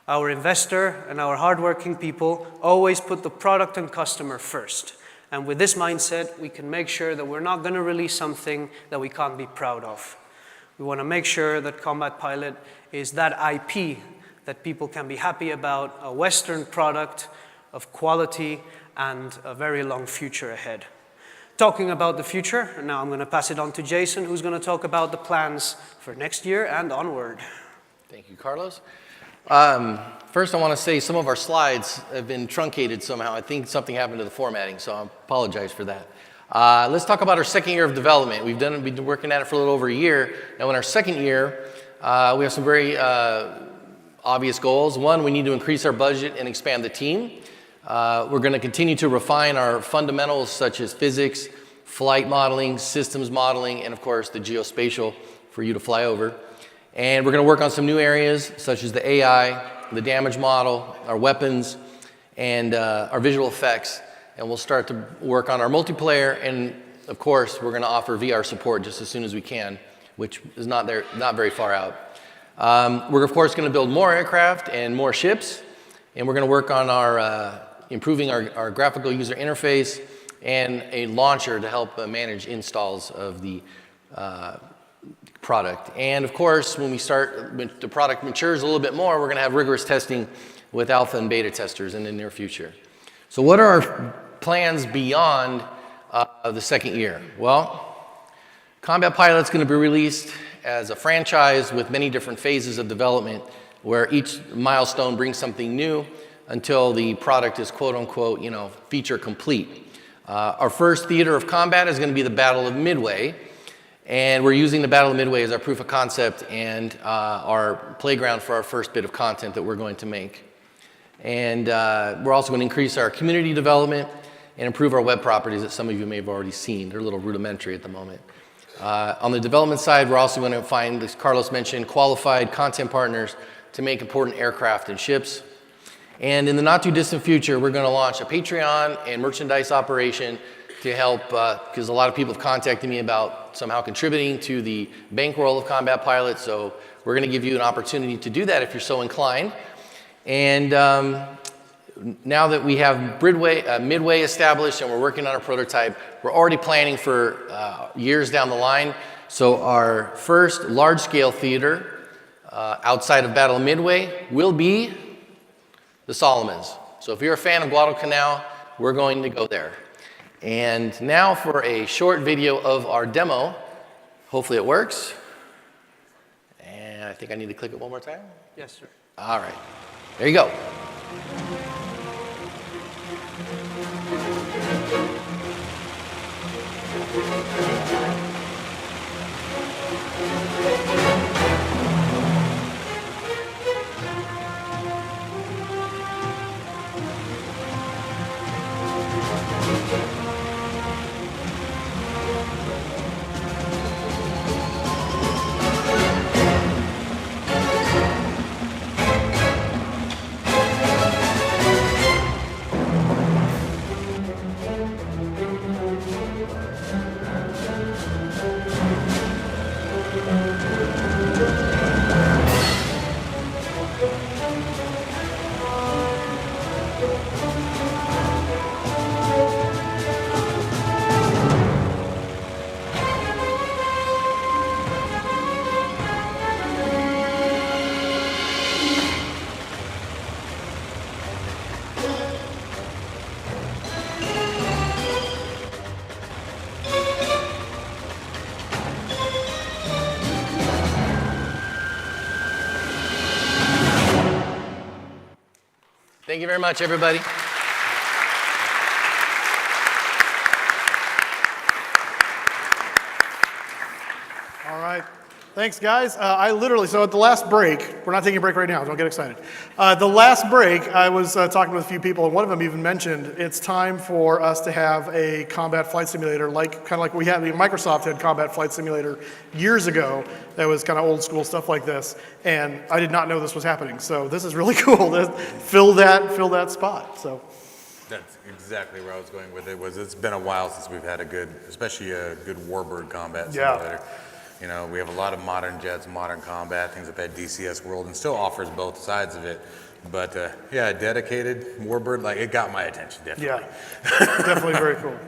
Our investor and our hardworking people always put the product and customer first. And with this mindset, we can make sure that we're not going to release something that we can't be proud of. We want to make sure that Combat Pilot is that IP that people can be happy about, a Western product of quality and a very long future ahead. Talking about the future, now I'm going to pass it on to Jason, who's going to talk about the plans for next year and onward. Thank you, Carlos. First, I want to say some of our slides have been truncated somehow. I think something happened to the formatting, so I apologize for that. Let's talk about our second year of development. We've been working at it for a little over a year. Now, in our second year, we have some very obvious goals. One, we need to increase our budget and expand the team. We're going to continue to refine our fundamentals such as physics, flight modeling, systems modeling, and of course the geospatial for you to fly over. And we're going to work on some new areas such as the AI, the damage model, our weapons, and our visual effects. And we'll start to work on our multiplayer, and of course we're going to offer VR support just as soon as we can, which is not very far out. We're of course going to build more aircraft and more ships, and we're going to work on our improving our graphical user interface and a launcher to help manage installs of the product. And of course, when the product matures a little bit more, we're going to have rigorous testing with alpha and beta testers in the near future. So what are our plans beyond the second year? Well, Combat Pilot's going to be released as a franchise with many different phases of development where each milestone brings something new. until the product is quote unquote, feature complete. Our first theater of combat is going to be the Battle of Midway. And we're using the Battle of Midway as our proof of concept and our playground for our first bit of content that we're going to make. And we're also going to increase our community development and improve our web properties that some of you may have already seen. They're a little rudimentary at the moment. On the development side, we're also going to find, as Carlos mentioned, qualified content partners to make important aircraft and ships. And in the not too distant future, we're going to launch a Patreon and merchandise operation to help, because a lot of people have contacted me about somehow contributing to the bankroll of Combat Pilot. So we're going to give you an opportunity to do that if you're so inclined. And now that we have Midway established and we're working on a prototype, we're already planning for years down the line. So our first large-scale theater outside of Battle of Midway will be the Solomons. So if you're a fan of Guadalcanal, we're going to go there. And now for a short video of our demo. Hopefully it works. And I think I need to click it one more time. Yes, sir. All right. There you go. Thank you very much, everybody. All right. Thanks, guys. So at the last break, we're not taking a break right now, don't get excited. The last break, I was talking with a few people, and one of them even mentioned it's time for us to have a combat flight simulator, kind of like we had, Microsoft had combat flight simulator years ago, that was kind of old school stuff like this, and I did not know this was happening, so this is really cool to fill that spot. So. That's exactly where I was going with it. It's been a while since we've had especially a good warbird combat simulator. We have a lot of modern jets, modern combat, things like that. DCS World, and still offers both sides of it. But yeah, dedicated warbird, it got my attention, definitely. Yeah, definitely very cool.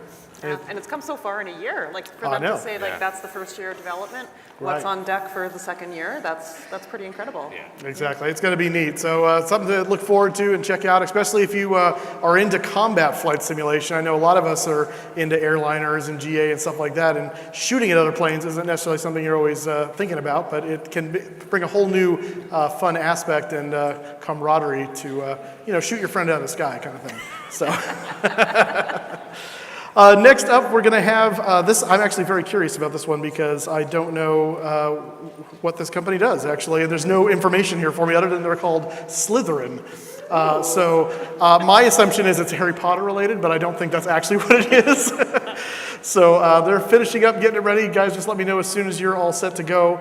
And it's come so far in a year. For them to say that's the first year of development, what's on deck for the second year, that's pretty incredible. Yeah. Exactly. It's going to be neat. So something to look forward to and check out, especially if you are into combat flight simulation. I know a lot of us are into airliners and GA and stuff like that, and shooting at other planes isn't necessarily something you're always thinking about, but it can bring a whole new fun aspect and camaraderie to shoot your friend out of the sky kind of thing. So. Next up, we're going to have this. I'm actually very curious about this one because I don't know what this company does, actually. And there's no information here for me other than they're called Slytherin. My assumption is it's Harry Potter related, but I don't think that's actually what it is. So they're finishing up, getting it ready. Guys, just let me know as soon as you're all set to go.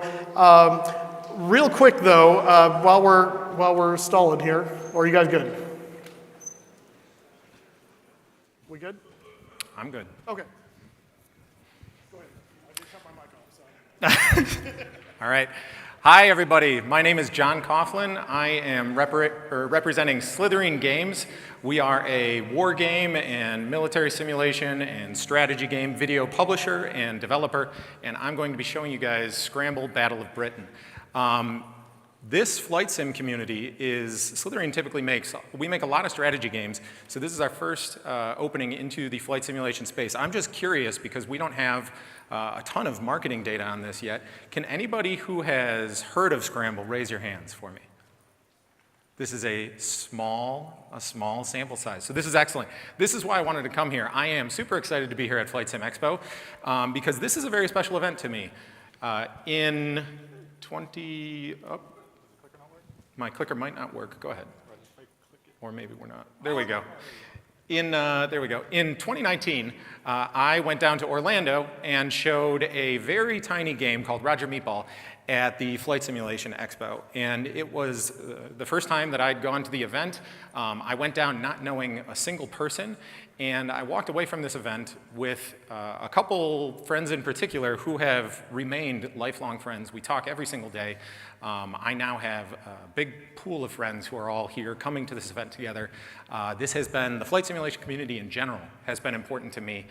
Real quick, though, while we're stalling here, or are you guys good? We good? I'm good. Okay. Go ahead. I just cut my mic off, so. All right. Hi, everybody. My name is John Coughlin. I am representing Slytherin Games. We are a war game and military simulation and strategy game video publisher and developer, and I'm going to be showing you guys Scramble Battle of Britain. This flight sim community Slytherin typically we make a lot of strategy games, so this is our first opening into the flight simulation space. I'm just curious because we don't have a ton of marketing data on this yet. Can anybody who has heard of Scramble raise your hands for me? This is a small sample size. So this is excellent. This is why I wanted to come here. I am super excited to be here at Flight Sim Expo because this is a very special event to me. My clicker might not work. Go ahead. Or maybe we're not. There we go. There we go. In 2019, I went down to Orlando and showed a very tiny game called Roger Meatball at the Flight Simulation Expo. And it was the first time that I'd gone to the event. I went down not knowing a single person, and I walked away from this event with a couple friends in particular who have remained lifelong friends. We talk every single day. I now have a big pool of friends who are all here coming to this event together. This has been, the flight simulation community in general has been important to me.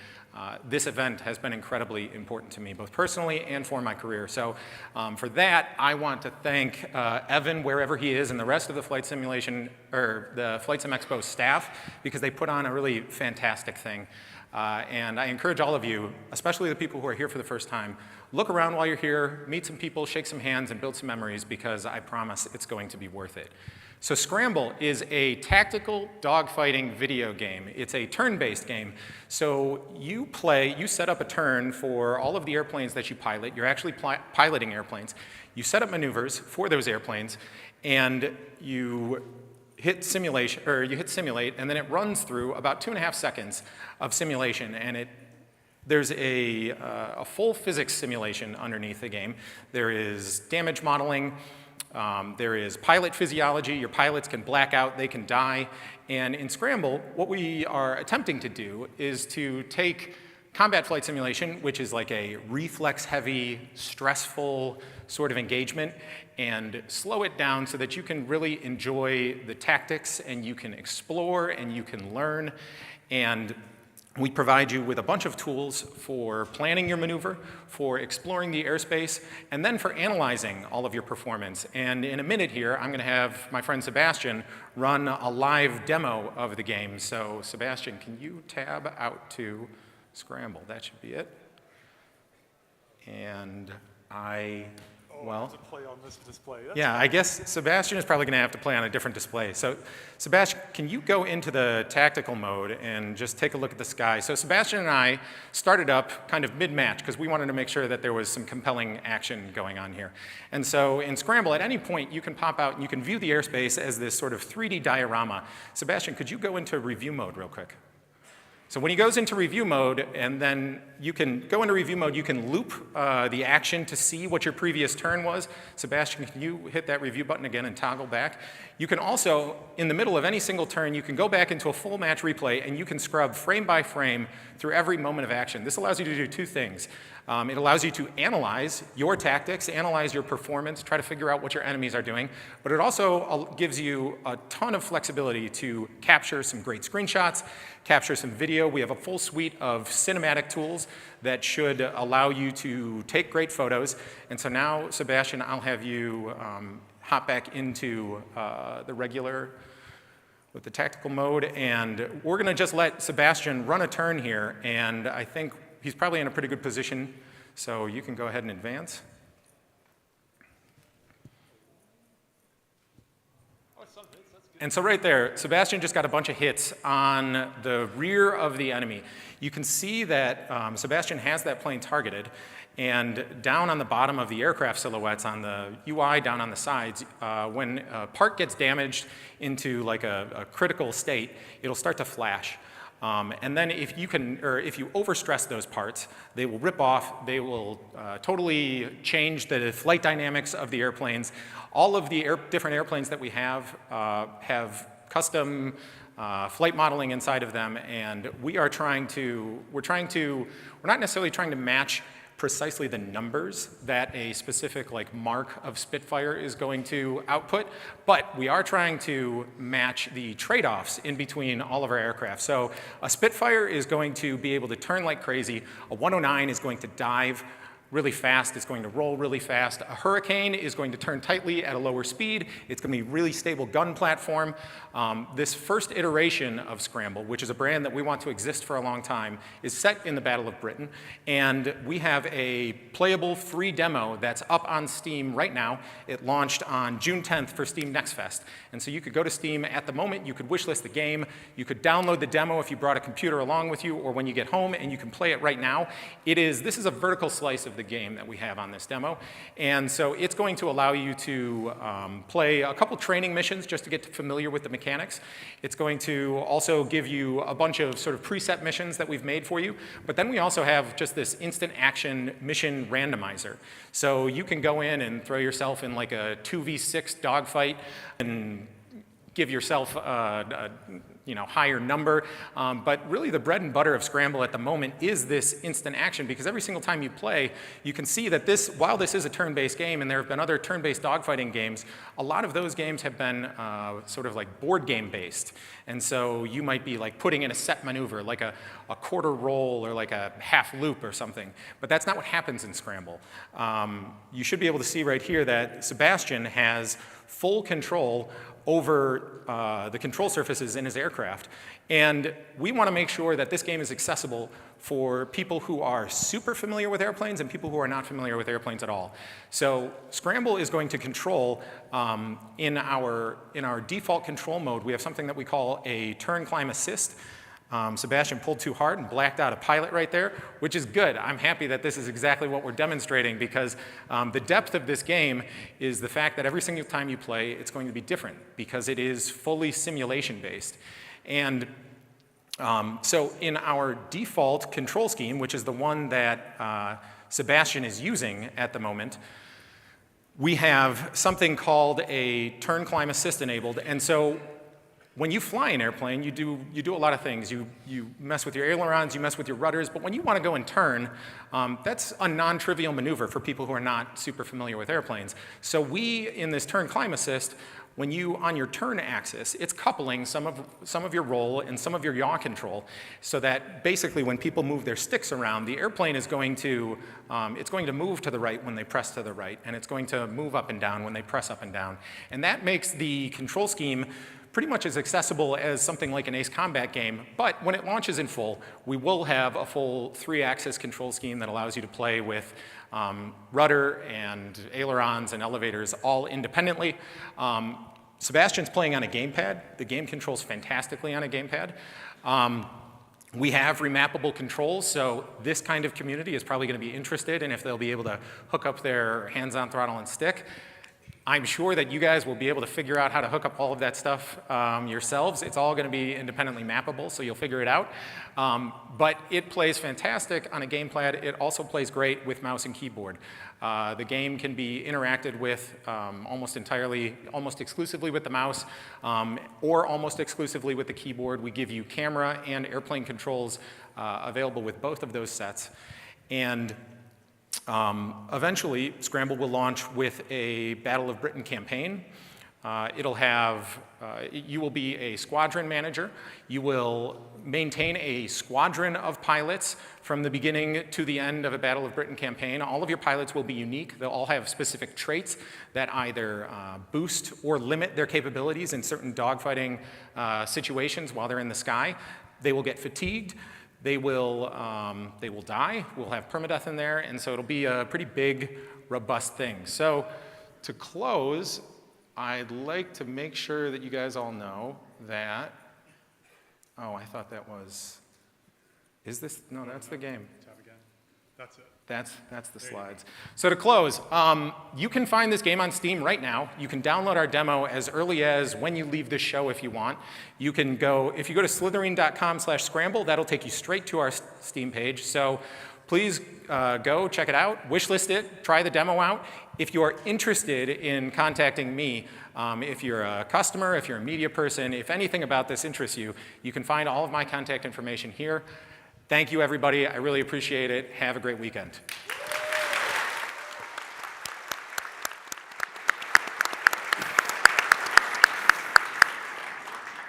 This event has been incredibly important to me, both personally and for my career. So for that, I want to thank Evan, wherever he is, and the rest of the Flight Simulation, or the Flight Sim Expo staff, because they put on a really fantastic thing. And I encourage all of you, especially the people who are here for the first time, look around while you're here, meet some people, shake some hands, and build some memories, because I promise it's going to be worth it. So Scramble is a tactical dogfighting video game. It's a turn-based game. So you set up a turn for all of the airplanes that you pilot. You're actually piloting airplanes. You set up maneuvers for those airplanes, and you hit simulate, and then it runs through about 2.5 seconds of simulation, and there's a full physics simulation underneath the game. There is damage modeling. There is pilot physiology. Your pilots can black out, they can die. And in Scramble, what we are attempting to do is to take combat flight simulation, which is like a reflex-heavy, stressful sort of engagement, and slow it down so that you can really enjoy the tactics, and you can explore, and you can learn. And we provide you with a bunch of tools for planning your maneuver, for exploring the airspace, and then for analyzing all of your performance. And in a minute here, I'm going to have my friend Sebastian run a live demo of the game. So Sebastian, can you tab out to Scramble? That should be it. And well, to play on this display. Yeah, I guess Sebastian is probably going to have to play on a different display. So Sebastian, can you go into the tactical mode and just take a look at the sky? So Sebastian and I started up kind of mid-match because we wanted to make sure that there was some compelling action going on here. And so in Scramble, at any point, you can pop out and you can view the airspace as this sort of 3D diorama. Sebastian, could you go into review mode real quick? So when he goes into review mode, and then you can go into review mode, you can loop the action to see what your previous turn was. Sebastian, can you hit that review button again and toggle back? You can also, in the middle of any single turn, you can go back into a full match replay, and you can scrub frame by frame through every moment of action. This allows you to do two things. It allows you to analyze your tactics, analyze your performance, try to figure out what your enemies are doing, but it also gives you a ton of flexibility to capture some great screenshots, capture some video. We have a full suite of cinematic tools that should allow you to take great photos. And so now, Sebastian, I'll have you hop back into the regular with the tactical mode, and we're going to just let Sebastian run a turn here, and I think he's probably in a pretty good position, so you can go ahead and advance. And so right there, Sebastian just got a bunch of hits on the rear of the enemy. You can see that Sebastian has that plane targeted, and down on the bottom of the aircraft silhouettes on the UI, down on the sides, when a part gets damaged into like a critical state, it'll start to flash. And then if you overstress those parts, they will rip off, they will totally change the flight dynamics of the airplanes. All of the different airplanes that we have custom flight modeling inside of them, and we're not necessarily trying to match precisely the numbers that a specific mark of Spitfire is going to output, but we are trying to match the trade-offs in between all of our aircraft. So a Spitfire is going to be able to turn like crazy. A 109 is going to dive really fast. It's going to roll really fast. A Hurricane is going to turn tightly at a lower speed. It's going to be a really stable gun platform. This first iteration of Scramble, which is a brand that we want to exist for a long time, is set in the Battle of Britain. And we have a playable free demo that's up on Steam right now. It launched on June 10th for Steam Next Fest. And so you could go to Steam at the moment. You could wishlist the game. You could download the demo if you brought a computer along with you or when you get home, and you can play it right now. This is a vertical slice of the game that we have on this demo. And so it's going to allow you to play a couple training missions just to get familiar with the mechanics. It's going to also give you a bunch of sort of preset missions that we've made for you. But then we also have just this instant action mission randomizer. So you can go in and throw yourself in like a 2v6 dogfight and give yourself a higher number. But really the bread and butter of Scramble at the moment is this instant action, because every single time you play, you can see that while this is a turn-based game, and there have been other turn-based dogfighting games, a lot of those games have been sort of like board game based. And so you might be like putting in a set maneuver, like a quarter roll or like a half loop or something. But that's not what happens in Scramble. You should be able to see right here that Sebastian has full control over the control surfaces in his aircraft. And we want to make sure that this game is accessible for people who are super familiar with airplanes and people who are not familiar with airplanes at all. So Scramble is going to control, in our default control mode, we have something that we call a turn climb assist. Sebastian pulled too hard and blacked out a pilot right there, which is good. I'm happy that this is exactly what we're demonstrating, because the depth of this game is the fact that every single time you play, it's going to be different, because it is fully simulation based. And so in our default control scheme, which is the one that Sebastian is using at the moment, we have something called a turn climb assist enabled. And so when you fly an airplane, you do a lot of things. You mess with your ailerons, you mess with your rudders, but when you want to go and turn, that's a non-trivial maneuver for people who are not super familiar with airplanes. So we, in this turn climb assist, when you, on your turn axis, it's coupling some of your roll and some of your yaw control, so that basically when people move their sticks around, the airplane is going to, it's going to move to the right when they press to the right, and it's going to move up and down when they press up and down. And that makes the control scheme pretty much as accessible as something like an Ace Combat game, but when it launches in full, we will have a full 3-axis control scheme that allows you to play with rudder and ailerons and elevators all independently. Sebastian's playing on a gamepad. The game controls fantastically on a gamepad. We have remappable controls, so this kind of community is probably going to be interested in if they'll be able to hook up their hands-on throttle and stick. I'm sure that you guys will be able to figure out how to hook up all of that stuff yourselves. It's all going to be independently mappable, so you'll figure it out. But it plays fantastic on a gamepad. It also plays great with mouse and keyboard. The game can be interacted with almost exclusively with the mouse, or almost exclusively with the keyboard. We give you camera and airplane controls available with both of those sets. And eventually, Scramble will launch with a Battle of Britain campaign. It'll have, you will be a squadron manager. You will maintain a squadron of pilots from the beginning to the end of a Battle of Britain campaign. All of your pilots will be unique. They'll all have specific traits that either boost or limit their capabilities in certain dogfighting situations while they're in the sky. They will get fatigued. They will die. We'll have permadeath in there, and so it'll be a pretty big, robust thing. So to close, I'd like to make sure that you guys all know that, oh, I thought that was, is this, no, that's the game. Tab again. That's it. That's the slides. So to close, you can find this game on Steam right now. You can download our demo as early as when you leave this show if you want. You can go, if you go to slithering.com/scramble, that'll take you straight to our Steam page. So please go check it out, wishlist it, try the demo out. If you are interested in contacting me, if you're a customer, if you're a media person, if anything about this interests you, you can find all of my contact information here. Thank you, everybody. I really appreciate it. Have a great weekend.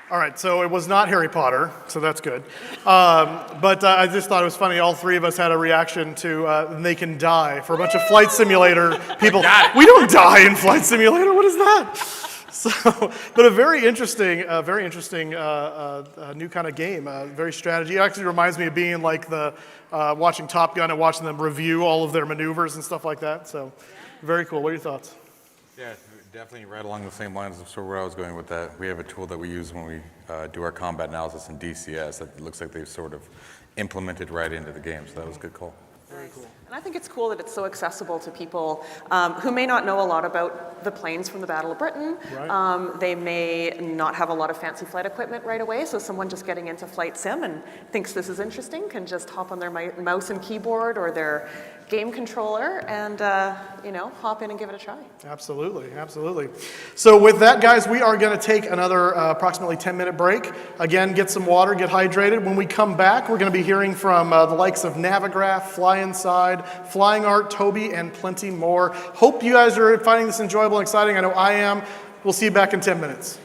All right, so it was not Harry Potter, so that's good. But I just thought it was funny. All three of us had a reaction to "They Can Die" for a bunch of Flight Simulator people. We don't die in Flight Simulator. What is that? So, but a very interesting new kind of game. Very strategy. It actually reminds me of being like watching Top Gun and watching them review all of their maneuvers and stuff like that. So, very cool. What are your thoughts? Yeah, definitely right along the same lines of sort of where I was going with that. We have a tool that we use when we do our combat analysis in DCS that looks like they've sort of implemented right into the game, so that was a good call. Very cool. And I think it's cool that it's so accessible to people who may not know a lot about the planes from the Battle of Britain. Right. They may not have a lot of fancy flight equipment right away, so someone just getting into Flight Sim and thinks this is interesting can just hop on their mouse and keyboard or their game controller and hop in and give it a try. Absolutely, absolutely. So with that, guys, we are going to take another approximately 10-minute break. Again, get some water, get hydrated. When we come back, we're going to be hearing from the likes of Navigraph, Fly Inside, Flying Art, Toby, and plenty more. Hope you guys are finding this enjoyable and exciting. I know I am. We'll see you back in 10 minutes.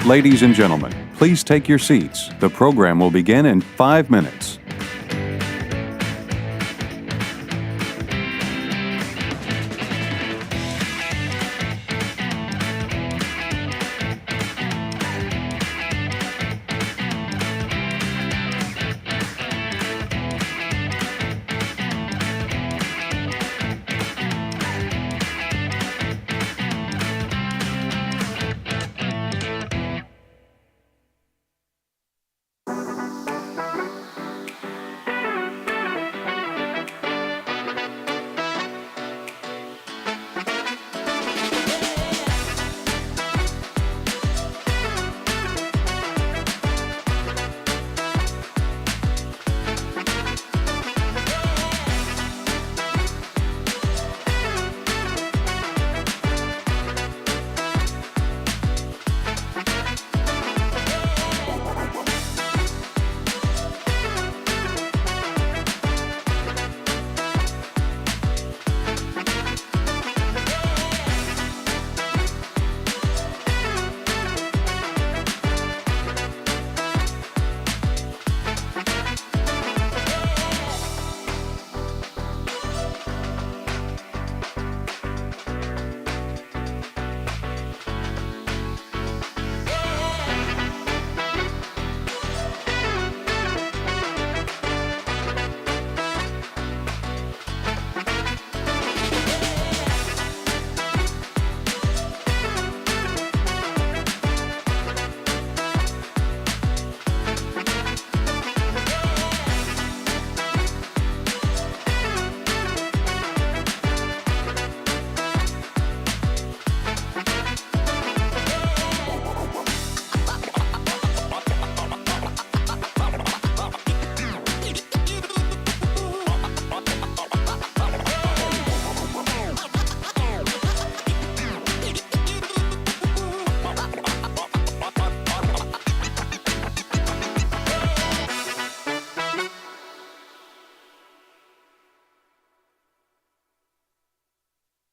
Ladies and gentlemen, please take your seats. The program will begin in 5 minutes.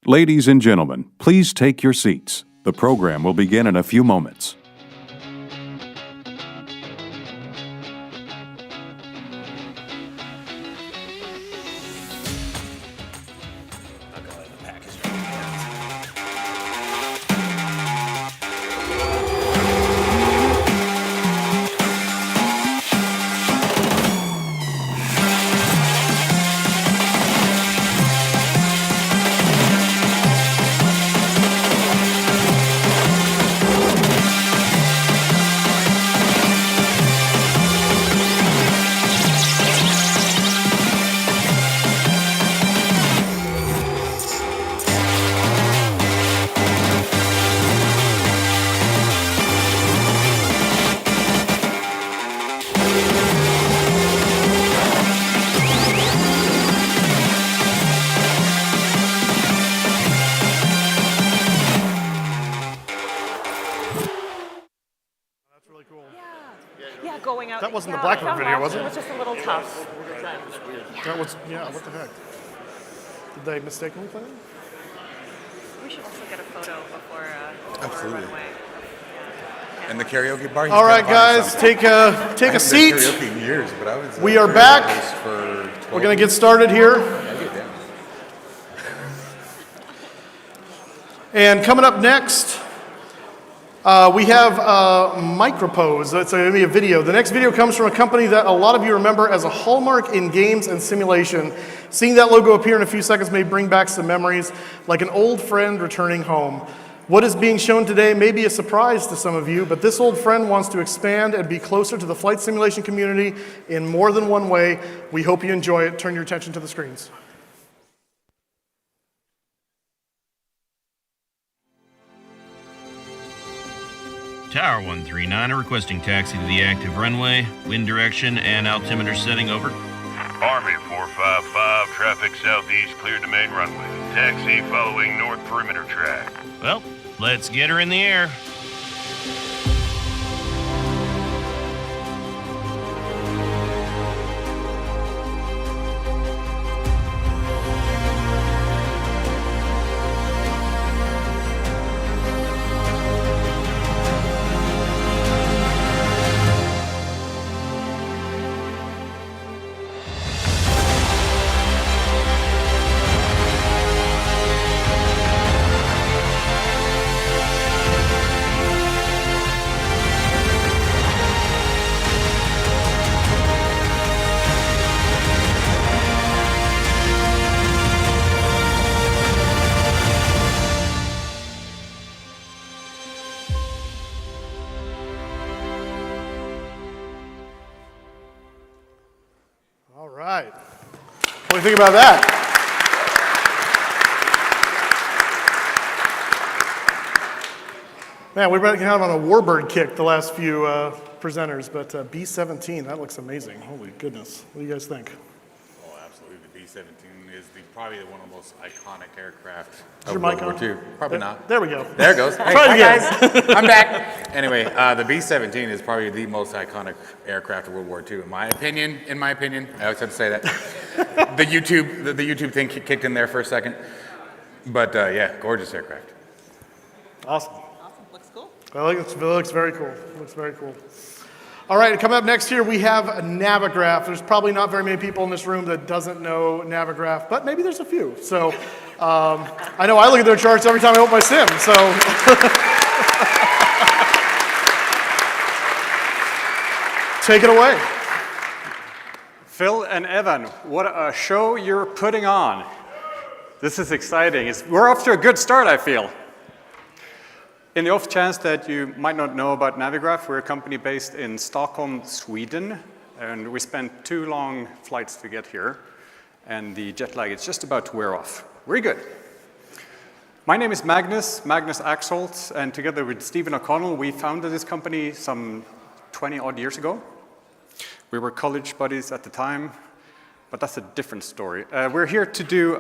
Ladies and gentlemen, please take your seats. The program will begin in a few moments. Going out. That wasn't the Blackbird video, was it? It was just a little tough. That was, yeah, what the heck? Did they mistakenly play it? We should also get a photo before Absolutely. we run away. And the karaoke bar. All right, guys, take a seat. Karaoke in years, but I was, We are back. We're going to get started here. And coming up next, we have Micropose. It's going to be a video. The next video comes from a company that a lot of you remember as a hallmark in games and simulation. Seeing that logo appear in a few seconds may bring back some memories, like an old friend returning home. What is being shown today may be a surprise to some of you, but this old friend wants to expand and be closer to the flight simulation community in more than one way. We hope you enjoy it. Turn your attention to the screens. Tower 139 requesting taxi to the active runway, wind direction, and altimeter setting, over. Army 455, traffic southeast, cleared to main runway. Taxi following north perimeter track. Well, let's get her in the air. think about that? Man, we've been kind of on a warbird kick the last few presenters, but B-17, that looks amazing. Holy goodness. What do you guys think? Oh, absolutely. The B-17 is probably one of the most iconic aircraft Is of your World mic War on? II. Probably not. There we go. There it goes. Hey, Try it hi, again. guys. I'm back. Anyway, the B-17 is probably the most iconic aircraft of World War II, in my opinion. I always have to say that. the YouTube thing kicked in there for a second. But yeah, gorgeous aircraft. Awesome. Looks cool. It looks very cool. It looks very cool. All right, coming up next here, we have a Navigraph. There's probably not very many people in this room that doesn't know Navigraph, but maybe there's a few. So I know I look at their charts every time I open my sim, so. Take it away. Phil and Evan, what a show you're putting on. This is exciting. We're off to a good start, I feel. In the off chance that you might not know about Navigraph, we're a company based in Stockholm, Sweden, and we spent 2 long flights to get here, and the jet lag is just about to wear off. We're good. My name is Magnus Axholt, and together with Stephen O'Connell, we founded this company some 20 odd years ago. We were college buddies at the time, but that's a different story. We're here to do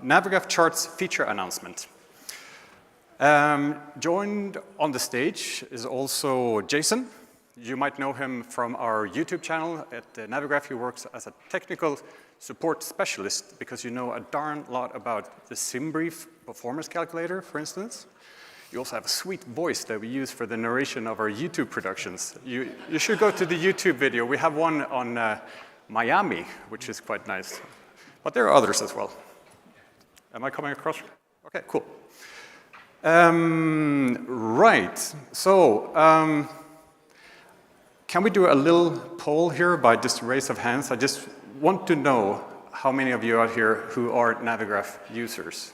Navigraph Charts feature announcement. Joined on the stage is also Jason. You might know him from our YouTube channel. At Navigraph, he works as a technical support specialist because you know a darn lot about the SimBrief performance calculator, for instance. You also have a sweet voice that we use for the narration of our YouTube productions. You should go to the YouTube video. We have one on Miami, which is quite nice. But there are others as well. Am I coming across? Okay, cool. Right, so can we do a little poll here by just raise of hands? I just want to know how many of you out here who are Navigraph users.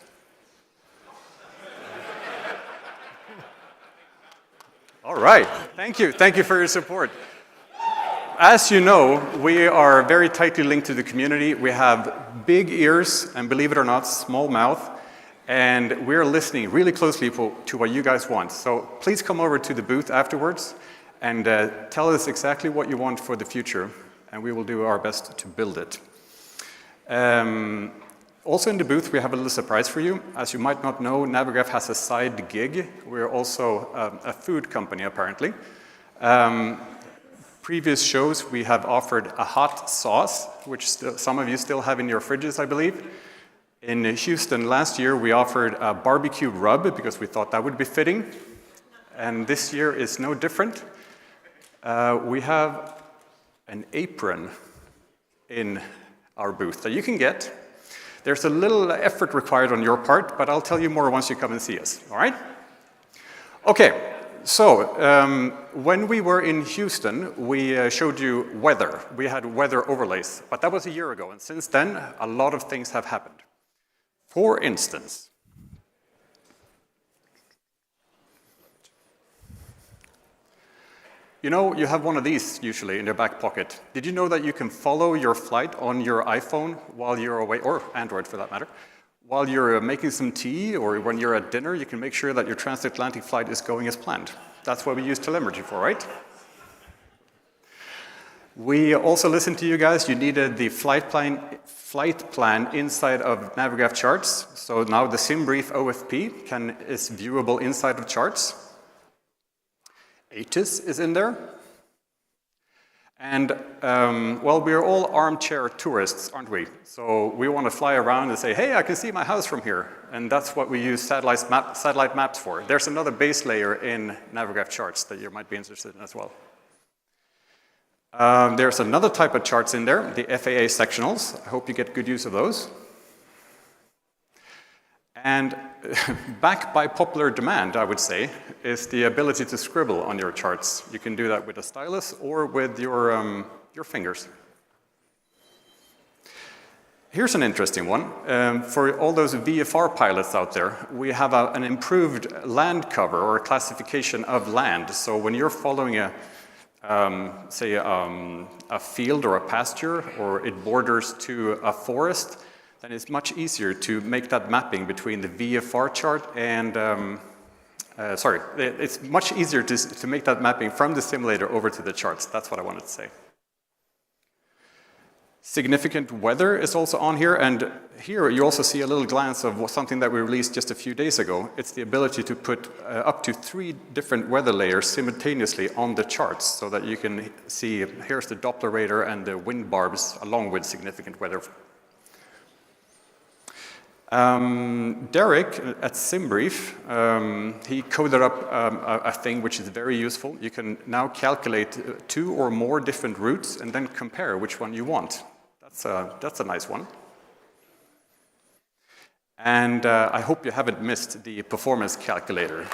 All right, thank you for your support. As you know, we are very tightly linked to the community. We have big ears and, believe it or not, small mouth. And we're listening really closely to what you guys want. So please come over to the booth afterwards and tell us exactly what you want for the future, and we will do our best to build it. Also in the booth, we have a little surprise for you. As you might not know, Navigraph has a side gig. We're also a food company, apparently. Previous shows, we have offered a hot sauce, which some of you still have in your fridges, I believe. In Houston last year, we offered a barbecue rub because we thought that would be fitting. And this year is no different. We have an apron in our booth that you can get. There's a little effort required on your part, but I'll tell you more once you come and see us, all right? Okay, so when we were in Houston, we showed you weather. We had weather overlays, but that was a year ago, and since then, a lot of things have happened. For instance, you know, you have one of these usually in your back pocket. Did you know that you can follow your flight on your iPhone while you're away, or Android for that matter, while you're making some tea or when you're at dinner, you can make sure that your transatlantic flight is going as planned. That's what we use telemetry for, right? We also listened to you guys. You needed the flight plan inside of Navigraph charts. So now the SimBrief OFP is viewable inside of charts. ATIS is in there. And, well, we're all armchair tourists, aren't we? So we want to fly around and say, hey, I can see my house from here. And that's what we use satellite maps for. There's another base layer in Navigraph charts that you might be interested in as well. There's another type of charts in there, the FAA sectionals. I hope you get good use of those. And back by popular demand, I would say, is the ability to scribble on your charts. You can do that with a stylus or with your fingers. Here's an interesting one. For all those VFR pilots out there, we have an improved land cover or a classification of land. So when you're following a say, a field or a pasture, or it borders to a forest, then it's much easier to make that mapping between the VFR chart and, it's much easier to make that mapping from the simulator over to the charts. That's what I wanted to say. Significant weather is also on here, and here you also see a little glance of something that we released just a few days ago. It's the ability to put up to 3 different weather layers simultaneously on the charts, so that you can see, here's the Doppler radar and the wind barbs along with significant weather. Derek at SimBrief, he coded up a thing which is very useful. You can now calculate 2 or more different routes and then compare which one you want. That's a nice one. And I hope you haven't missed the performance calculator.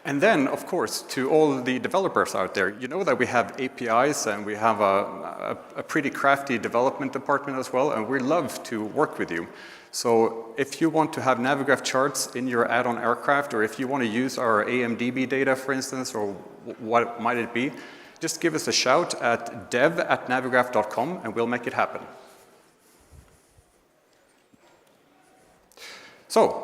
And then, of course, to all the developers out there, you know that we have APIs and we have a pretty crafty development department as well, and we love to work with you. So if you want to have Navigraph charts in your add-on aircraft, or if you want to use our AMDB data, for instance, or what might it be, just give us a shout at dev@navigraph.com and we'll make it happen. So,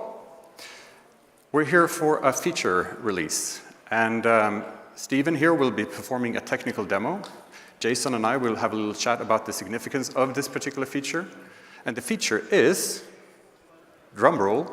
we're here for a feature release, and Stephen here will be performing a technical demo. Jason and I will have a little chat about the significance of this particular feature, and the feature is, drum roll,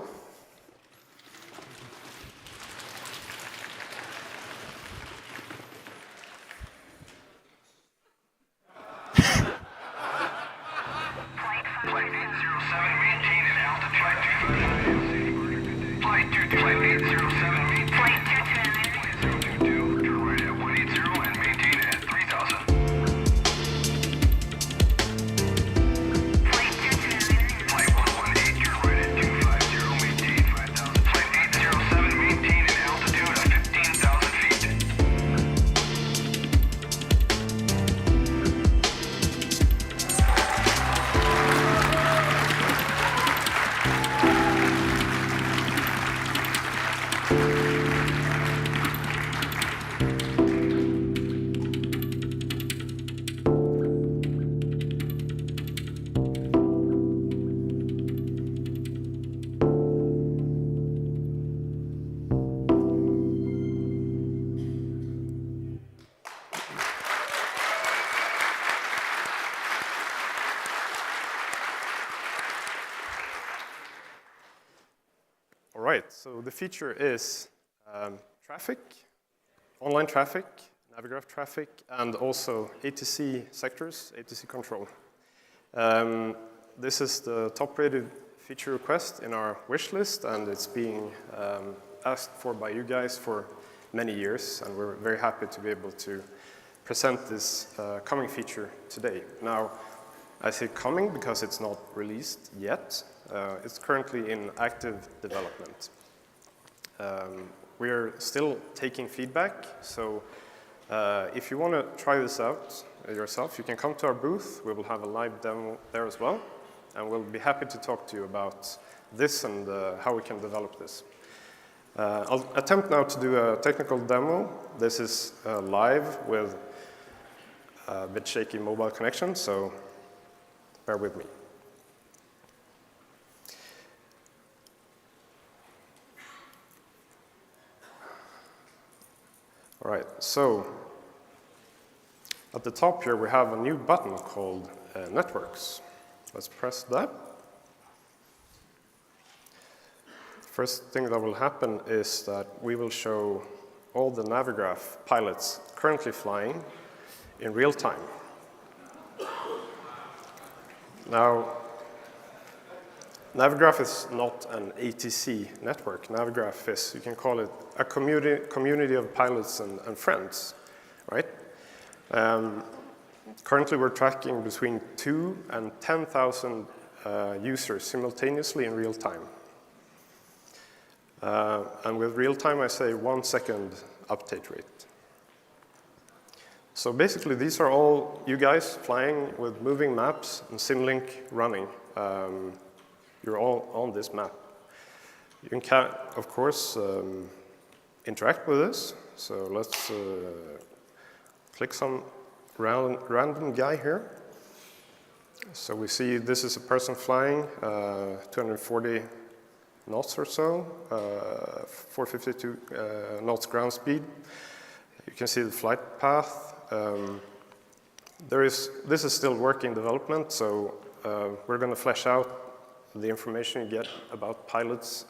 So the feature is traffic, online traffic, Navigraph traffic, and also ATC sectors, ATC control. This is the top-rated feature request in our wish list, and it's being asked for by you guys for many years, and we're very happy to be able to present this coming feature today. Now, I say coming because it's not released yet. It's currently in active development. We're still taking feedback, so if you want to try this out yourself, you can come to our booth. We will have a live demo there as well, and we'll be happy to talk to you about this and how we can develop this. I'll attempt now to do a technical demo. This is live with a bit shaky mobile connection, so bear with me. All right, so at the top here we have a new button called Networks. Let's press that. First thing that will happen is that we will show all the Navigraph pilots currently flying in real time. Now, Navigraph is not an ATC network. Navigraph is, you can call it a community of pilots and friends, right? Currently, we're tracking between 2,000 and 10,000 users simultaneously in real time. And with real time, I say 1 second update rate. So basically, these are all you guys flying with moving maps and Simlink running. you're all on this map. You can, of course, interact with this. So let's click some random guy here. So we see this is a person flying 240 knots or so, 452 knots ground speed. You can see the flight path. This is still work in development, so we're going to flesh out the information you get about pilots.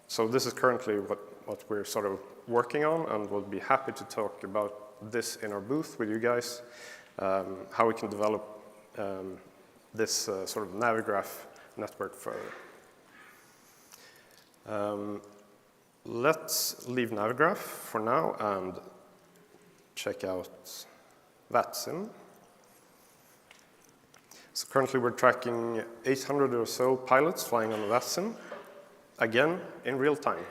So this is currently what we're sort of working on, and we'll be happy to talk about this in our booth with you guys, how we can develop this sort of Navigraph network further. Let's leave Navigraph for now and check out VATSIM. So currently we're tracking 800 or so pilots flying on VATSIM, again in real time.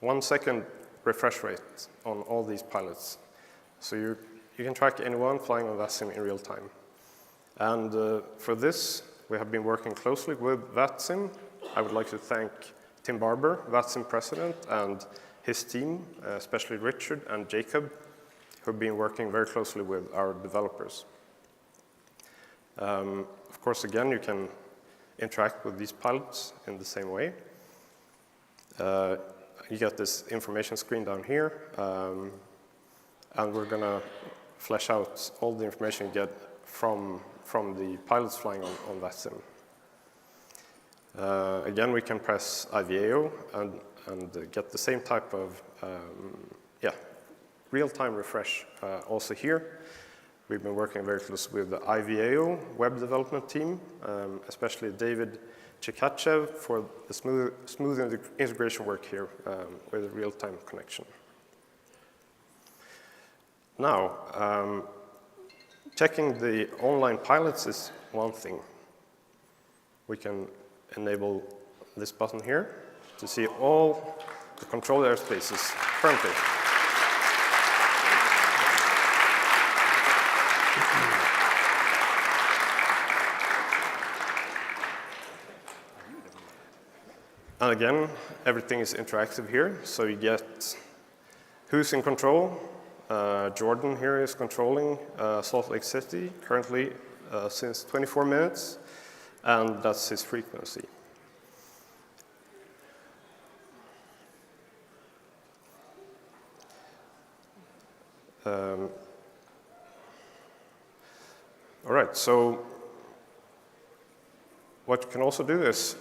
1 second refresh rate on all these pilots. So you can track anyone flying on VATSIM in real time. And for this, we have been working closely with VATSIM. I would like to thank Tim Barber, VATSIM president, and his team, especially Richard and Jacob, who have been working very closely with our developers. Of course, again, you can interact with these pilots in the same way. You get this information screen down here, and we're going to flesh out all the information you get from the pilots flying on VATSIM. Again, we can press IVAO and get the same type of real-time refresh also here. We've been working very closely with the IVAO web development team, especially David Chikachev for the smooth integration work here with a real-time connection. Now, checking the online pilots is one thing. We can enable this button here to see all the controlled airspaces currently. And again, everything is interactive here, so you get who's in control. Jordan here is controlling Salt Lake City currently since 24 minutes, and that's his frequency. All right, so what you can also do is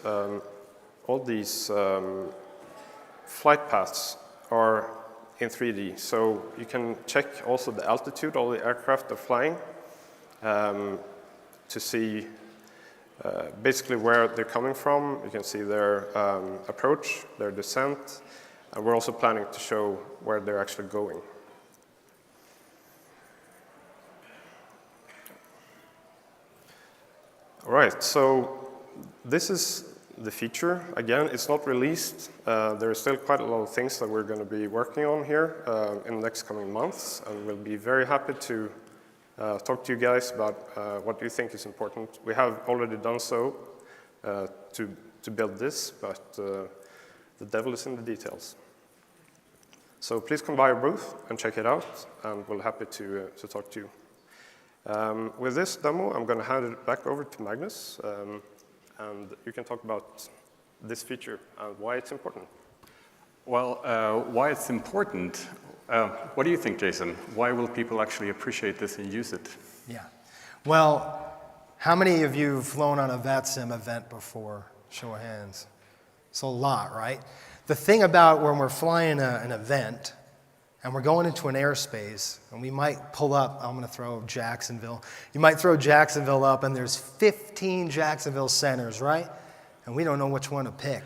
all these flight paths are in 3D, so you can check also the altitude all the aircraft are flying to see basically where they're coming from. You can see their approach, their descent, and we're also planning to show where they're actually going. All right, so this is the feature. Again, it's not released. There are still quite a lot of things that we're going to be working on here in the next coming months, and we'll be very happy to talk to you guys about what you think is important. We have already done so to build this, but the devil is in the details. So please come by our booth and check it out, and we're happy to talk to you. With this demo, I'm going to hand it back over to Magnus, and you can talk about this feature and why it's important. Well, why it's important, what do you think, Jason? Why will people actually appreciate this and use it? Yeah. Well, how many of you have flown on a VATSIM event before? Show of hands. It's a lot, right? The thing about when we're flying an event and we're going into an airspace, and we might pull up, I'm going to throw Jacksonville. You might throw Jacksonville up, and there's 15 Jacksonville centers, right? And we don't know which one to pick.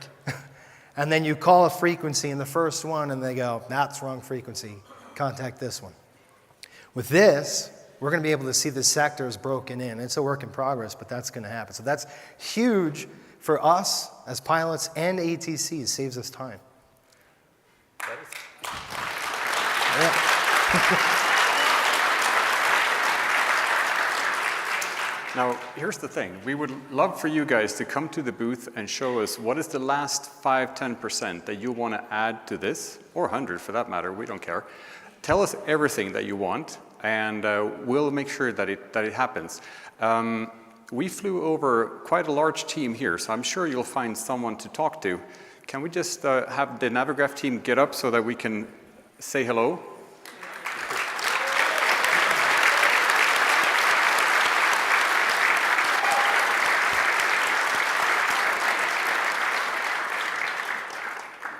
And then you call a frequency in the first one, and they go, that's wrong frequency. Contact this one. With this, we're going to be able to see the sectors broken in. It's a work in progress, but that's going to happen. So that's huge for us as pilots and ATC. It saves us time. Yeah. Now, here's the thing. We would love for you guys to come to the booth and show us what is the last 5–10% that you want to add to this, or 100 for that matter, we don't care. Tell us everything that you want, and we'll make sure that it happens. We flew over quite a large team here, so I'm sure you'll find someone to talk to. Can we just have the Navigraph team get up so that we can say hello?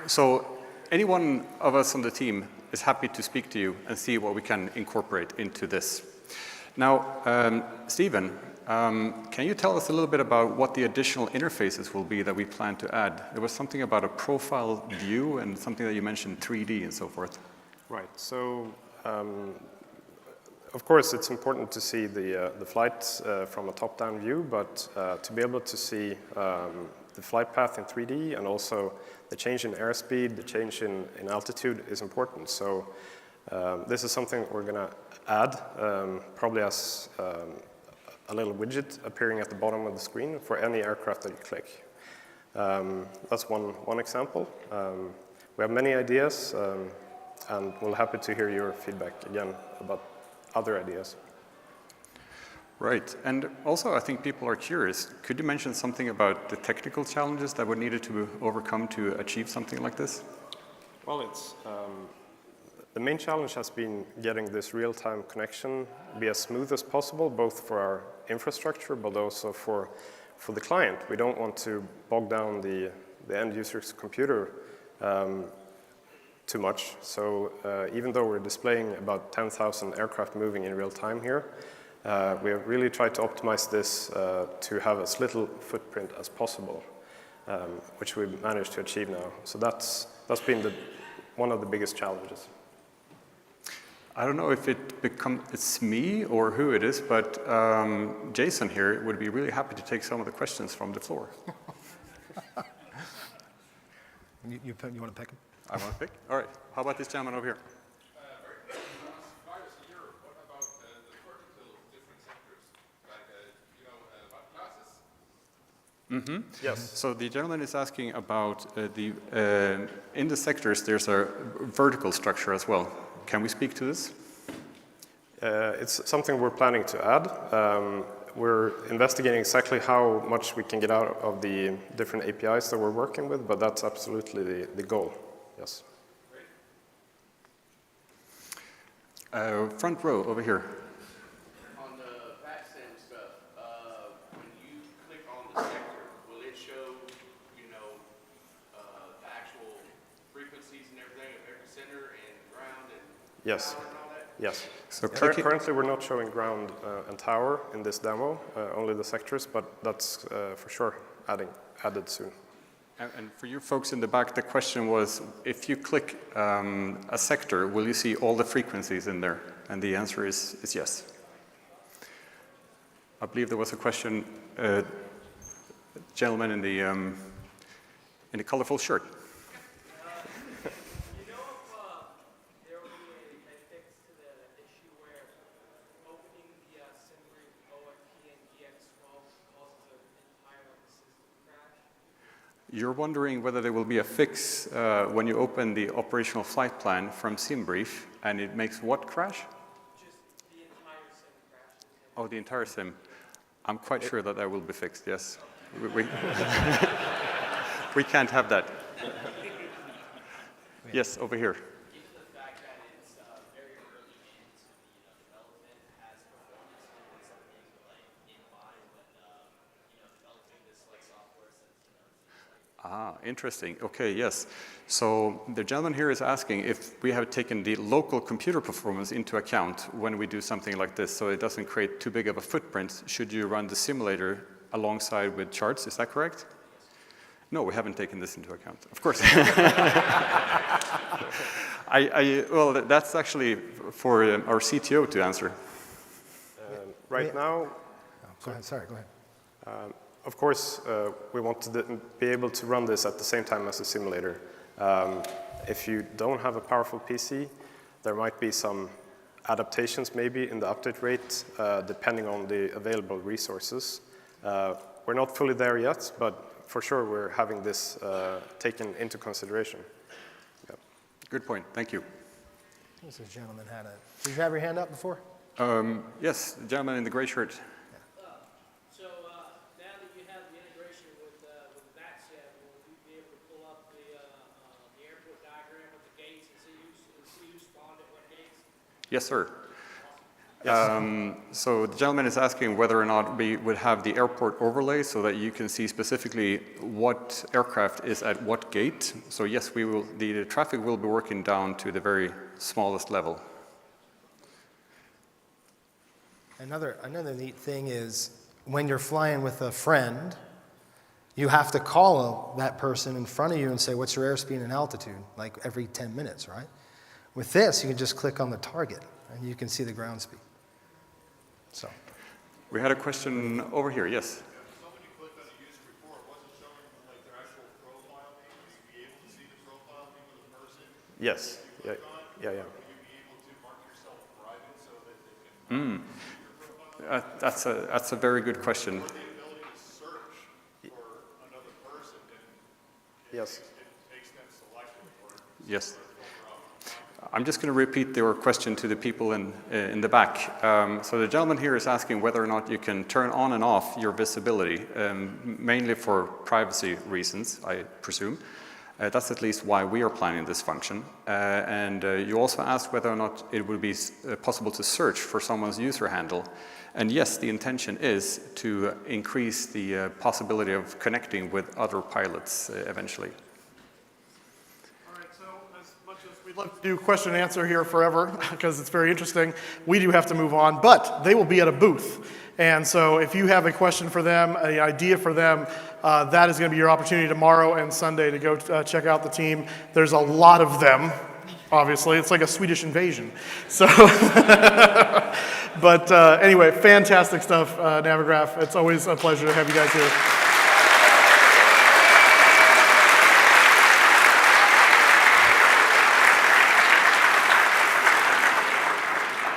So any one of us on the team is happy to speak to you and see what we can incorporate into this. Now, Stephen, can you tell us a little bit about what the additional interfaces will be that we plan to add? There was something about a profile view and something that you mentioned 3D and so forth. Right. So, of course, it's important to see the flight from a top-down view, but to be able to see the flight path in 3D and also the change in airspeed, the change in altitude is important. So this is something we're going to add, probably as a little widget appearing at the bottom of the screen for any aircraft that you click. That's one example. We have many ideas, and we're happy to hear your feedback again about other ideas. Right, and also I think people are curious. Could you mention something about the technical challenges that were needed to overcome to achieve something like this? Well, it's the main challenge has been getting this real-time connection be as smooth as possible, both for our infrastructure, but also for the client. We don't want to bog down the end user's computer too much. So even though we're displaying about 10,000 aircraft moving in real time here, we have really tried to optimize this to have as little footprint as possible, which we've managed to achieve now. So that's been one of the biggest challenges. I don't know if it's me or who it is, but Jason here would be really happy to take some of the questions from the floor. You want to pick them? I want to pick? All right. How about this gentleman over here? Mm-hmm. Yes. So the gentleman is asking about in the sectors there's a vertical structure as well. Can we speak to this? It's something we're planning to add. We're investigating exactly how much we can get out of the different APIs that we're working with, but that's absolutely the goal, yes. Front row over here. On the VATSIM stuff, when you click on the sector, will it show, the actual frequencies and everything of every center and ground and Yes. tower and all that? Yes. So currently we're not showing ground and tower in this demo, only the sectors, but that's for sure added soon. And for you folks in the back, the question was, if you click a sector, will you see all the frequencies in there? And the answer is yes. I believe there was a question, gentleman in the colorful shirt. You're wondering whether there will be a fix when you open the operational flight plan from SimBrief, and it makes what crash? Just the entire sim crash. Oh, the entire sim. I'm quite sure that that will be fixed, yes. We can't have that. Yes, over here. Ah, interesting. Okay, yes. So the gentleman here is asking if we have taken the local computer performance into account when we do something like this, so it doesn't create too big of a footprint should you run the simulator alongside with charts. Is that correct? No, we haven't taken this into account. Of course. Well, that's actually for our CTO to answer. Right now... Go ahead, sorry, go ahead. Of course, we want to be able to run this at the same time as the simulator. If you don't have a powerful PC, there might be some adaptations maybe in the update rate, depending on the available resources. We're not fully there yet, but for sure we're having this taken into consideration. Yeah. Good point. Thank you. This gentleman had a. Did you have your hand up before? Yes, the gentleman in the gray shirt. So now that you have the integration with VATSIM, will you be able to pull up the airport diagram with the gates and see who spawned at what gates? Yes, sir. So the gentleman is asking whether or not we would have the airport overlay so that you can see specifically what aircraft is at what gate. So yes, we will. The traffic will be working down to the very smallest level. Another neat thing is when you're flying with a friend, you have to call that person in front of you and say, what's your airspeed and altitude, like every 10 minutes, right? With this, you can just click on the target and you can see the ground speed. So, we had a question over here, yes. Somebody clicked on a user before, it wasn't showing like their actual profile name. Would you be able to see the profile name of the person? Yes. Yeah. Would you be able to mark yourself private so that they can That's a very good question. the ability to search for another person, and yes. it makes them selected for Yes. I'm just going to repeat your question to the people in the back. So the gentleman here is asking whether or not you can turn on and off your visibility, mainly for privacy reasons, I presume. That's at least why we are planning this function. And you also asked whether or not it would be possible to search for someone's user handle. And yes, the intention is to increase the possibility of connecting with other pilots eventually. We'd love to do question and answer here forever because it's very interesting. We do have to move on, but they will be at a booth. And so if you have a question for them, an idea for them, that is going to be your opportunity tomorrow and Sunday to go check out the team. There's a lot of them, obviously. It's like a Swedish invasion. So, but anyway, fantastic stuff, Navigraph. It's always a pleasure to have you guys here.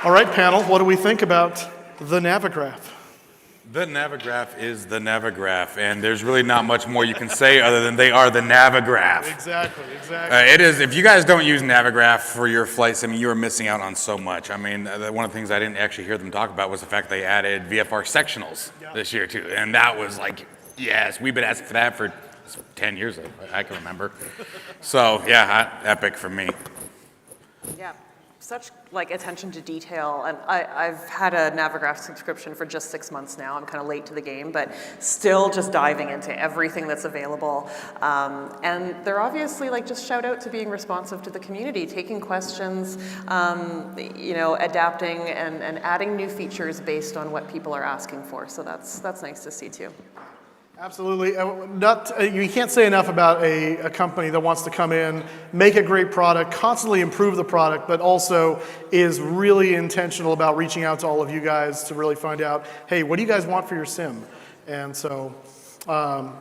All right, panel, what do we think about the Navigraph? The Navigraph is the Navigraph, and there's really not much more you can say other than they are the Navigraph. Exactly. It is. If you guys don't use Navigraph for your flights, I mean, you are missing out on so much. I mean, one of the things I didn't actually hear them talk about was the fact they added VFR sectionals this year too, and that was like, yes, we've been asking for that for 10 years. I can remember. So yeah, epic for me. Yeah. Such like attention to detail, and I've had a Navigraph subscription for just 6 months now. I'm kind of late to the game, but still just diving into everything that's available. And they're obviously like just shout out to being responsive to the community, taking questions, you know, adapting and adding new features based on what people are asking for. So that's nice to see too. Absolutely. You can't say enough about a company that wants to come in, make a great product, constantly improve the product, but also is really intentional about reaching out to all of you guys to really find out, hey, what do you guys want for your sim? And so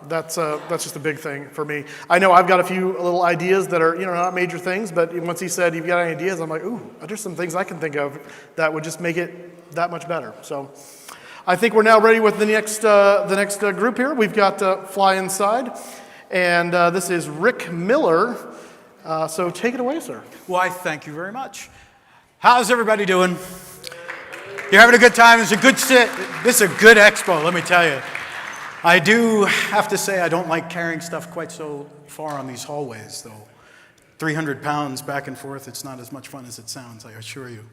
that's just a big thing for me. I know I've got a few little ideas that are, you know, not major things, but once he said, you've got any ideas, I'm like, ooh, there's some things I can think of that would just make it that much better. So I think we're now ready with the next group here. We've got Fly Inside, and this is Rick Miller. So take it away, sir. Why, thank you very much. How's everybody doing? You're having a good time? This is a good expo, let me tell you. I do have to say I don't like carrying stuff quite so far on these hallways, though. 300 pounds back and forth, it's not as much fun as it sounds, I assure you.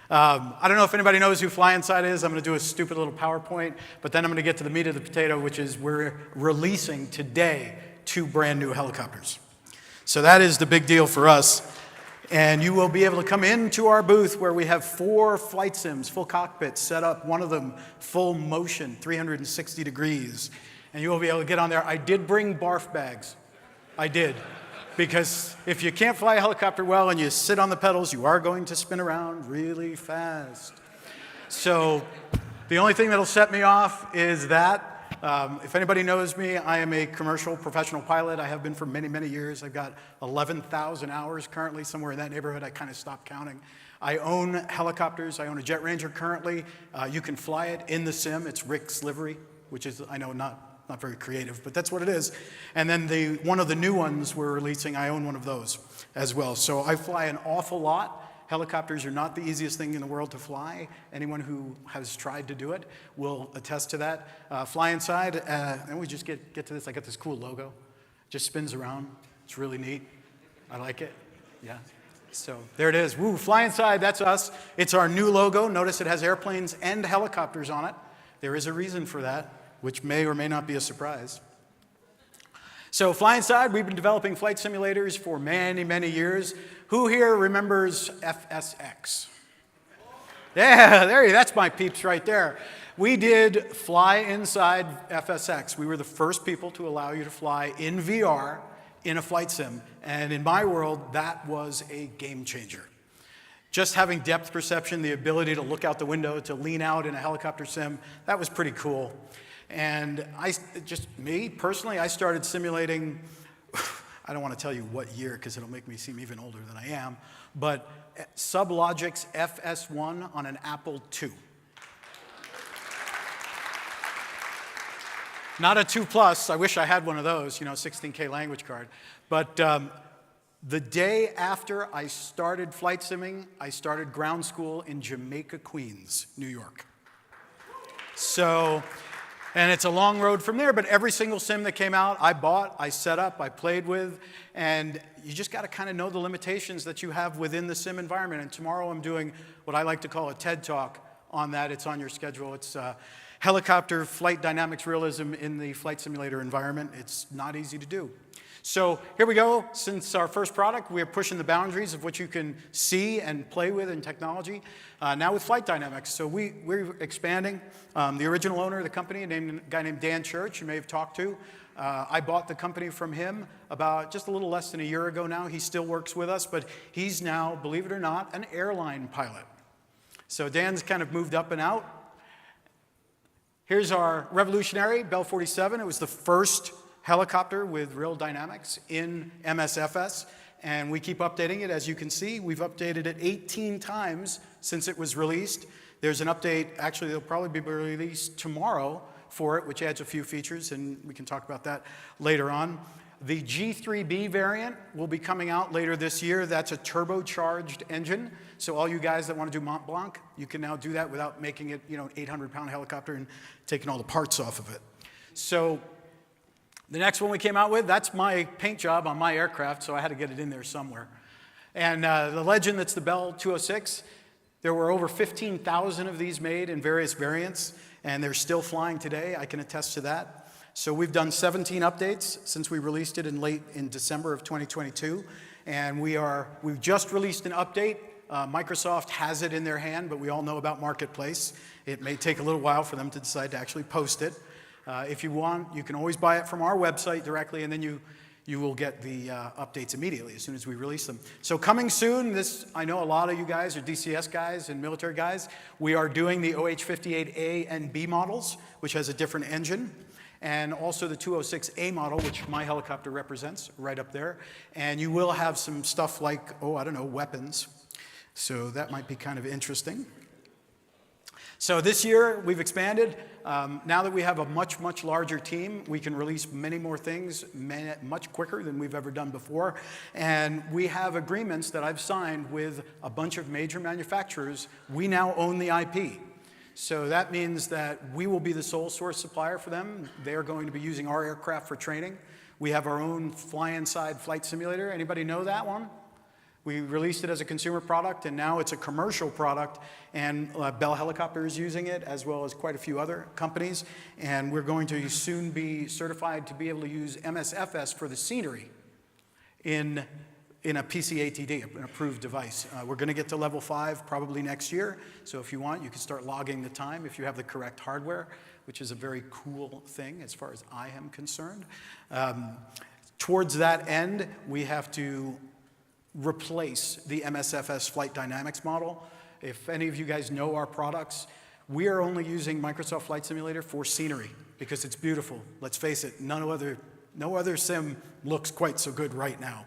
I don't know if anybody knows who Fly Inside is. I'm going to do a stupid little PowerPoint, but then I'm going to get to the meat of the potato, which is we're releasing today 2 brand new helicopters. So that is the big deal for us. And you will be able to come into our booth where we have 4 flight sims, full cockpits set up, one of them full motion, 360 degrees. And you will be able to get on there. I did bring barf bags. I did. Because if you can't fly a helicopter well and you sit on the pedals, you are going to spin around really fast. So the only thing that'll set me off is that. If anybody knows me, I am a commercial professional pilot. I have been for many, many years. I've got 11,000 hours currently, somewhere in that neighborhood. I kind of stopped counting. I own helicopters. I own a Jet Ranger currently. You can fly it in the sim. It's Rick's livery, which is, I know, not very creative, but that's what it is. And then one of the new ones we're releasing, I own one of those as well. So I fly an awful lot. Helicopters are not the easiest thing in the world to fly. Anyone who has tried to do it will attest to that. Fly inside, and we just get to this. I got this cool logo. Just spins around. It's really neat. I like it. Yeah. So there it is. Woo, fly inside, that's us. It's our new logo. Notice it has airplanes and helicopters on it. There is a reason for that, which may or may not be a surprise. So fly inside, we've been developing flight simulators for many, many years. Who here remembers FSX? Yeah, that's my peeps right there. We did fly inside FSX. We were the first people to allow you to fly in VR in a flight sim. And in my world, that was a game changer. Just having depth perception, the ability to look out the window, to lean out in a helicopter sim, that was pretty cool. And me personally, I started simulating, I don't want to tell you what year because it'll make me seem even older than I am, but Sublogic's FS1 on an Apple II. Not a 2 Plus, I wish I had one of those, 16K language card. But the day after I started flight simming, I started ground school in Jamaica, Queens, New York. And it's a long road from there, but every single sim that came out, I bought, I set up, I played with, and you just got to kind of know the limitations that you have within the sim environment. And tomorrow I'm doing what I like to call a TED Talk on that. It's on your schedule. It's helicopter flight dynamics realism in the flight simulator environment. It's not easy to do. So here we go. Since our first product, we are pushing the boundaries of what you can see and play with in technology. Now with flight dynamics. So we're expanding. The original owner of the company, a guy named Dan Church, you may have talked to. I bought the company from him about just a little less than a year ago now. He still works with us, but he's now, believe it or not, an airline pilot. So Dan's kind of moved up and out. Here's our revolutionary Bell 47. It was the first helicopter with real dynamics in MSFS, and we keep updating it. As you can see, we've updated it 18 times since it was released. There's an update, actually it'll probably be released tomorrow for it, which adds a few features, and we can talk about that later on. The G3B variant will be coming out later this year. That's a turbocharged engine. So all you guys that want to do Mont Blanc, you can now do that without making it, an 800-pound helicopter and taking all the parts off of it. So the next one we came out with, that's my paint job on my aircraft, so I had to get it in there somewhere. And the Legend, that's the Bell 206, there were over 15,000 of these made in various variants, and they're still flying today. I can attest to that. So we've done 17 updates since we released it in December of 2022, and we've just released an update. Microsoft has it in their hand, but we all know about Marketplace. It may take a little while for them to decide to actually post it. If you want, you can always buy it from our website directly, and then you will get the updates immediately as soon as we release them. So coming soon, I know a lot of you guys are DCS guys and military guys. We are doing the OH-58A and B models, which has a different engine, and also the 206A model, which my helicopter represents right up there. And you will have some stuff like, weapons. So that might be kind of interesting. So this year, we've expanded. Now that we have a much, much larger team, we can release many more things much quicker than we've ever done before. And we have agreements that I've signed with a bunch of major manufacturers. We now own the IP. So that means that we will be the sole source supplier for them. They're going to be using our aircraft for training. We have our own fly-inside flight simulator. Anybody know that one? We released it as a consumer product, and now it's a commercial product, and Bell Helicopter is using it, as well as quite a few other companies. And we're going to soon be certified to be able to use MSFS for the scenery in a PCATD, an approved device. We're going to get to level 5 probably next year, so if you want, you can start logging the time if you have the correct hardware, which is a very cool thing as far as I am concerned. Towards that end, we have to replace the MSFS flight dynamics model. If any of you guys know our products, We are only using Microsoft Flight Simulator for scenery because it's beautiful. Let's face it, no other sim looks quite so good right now.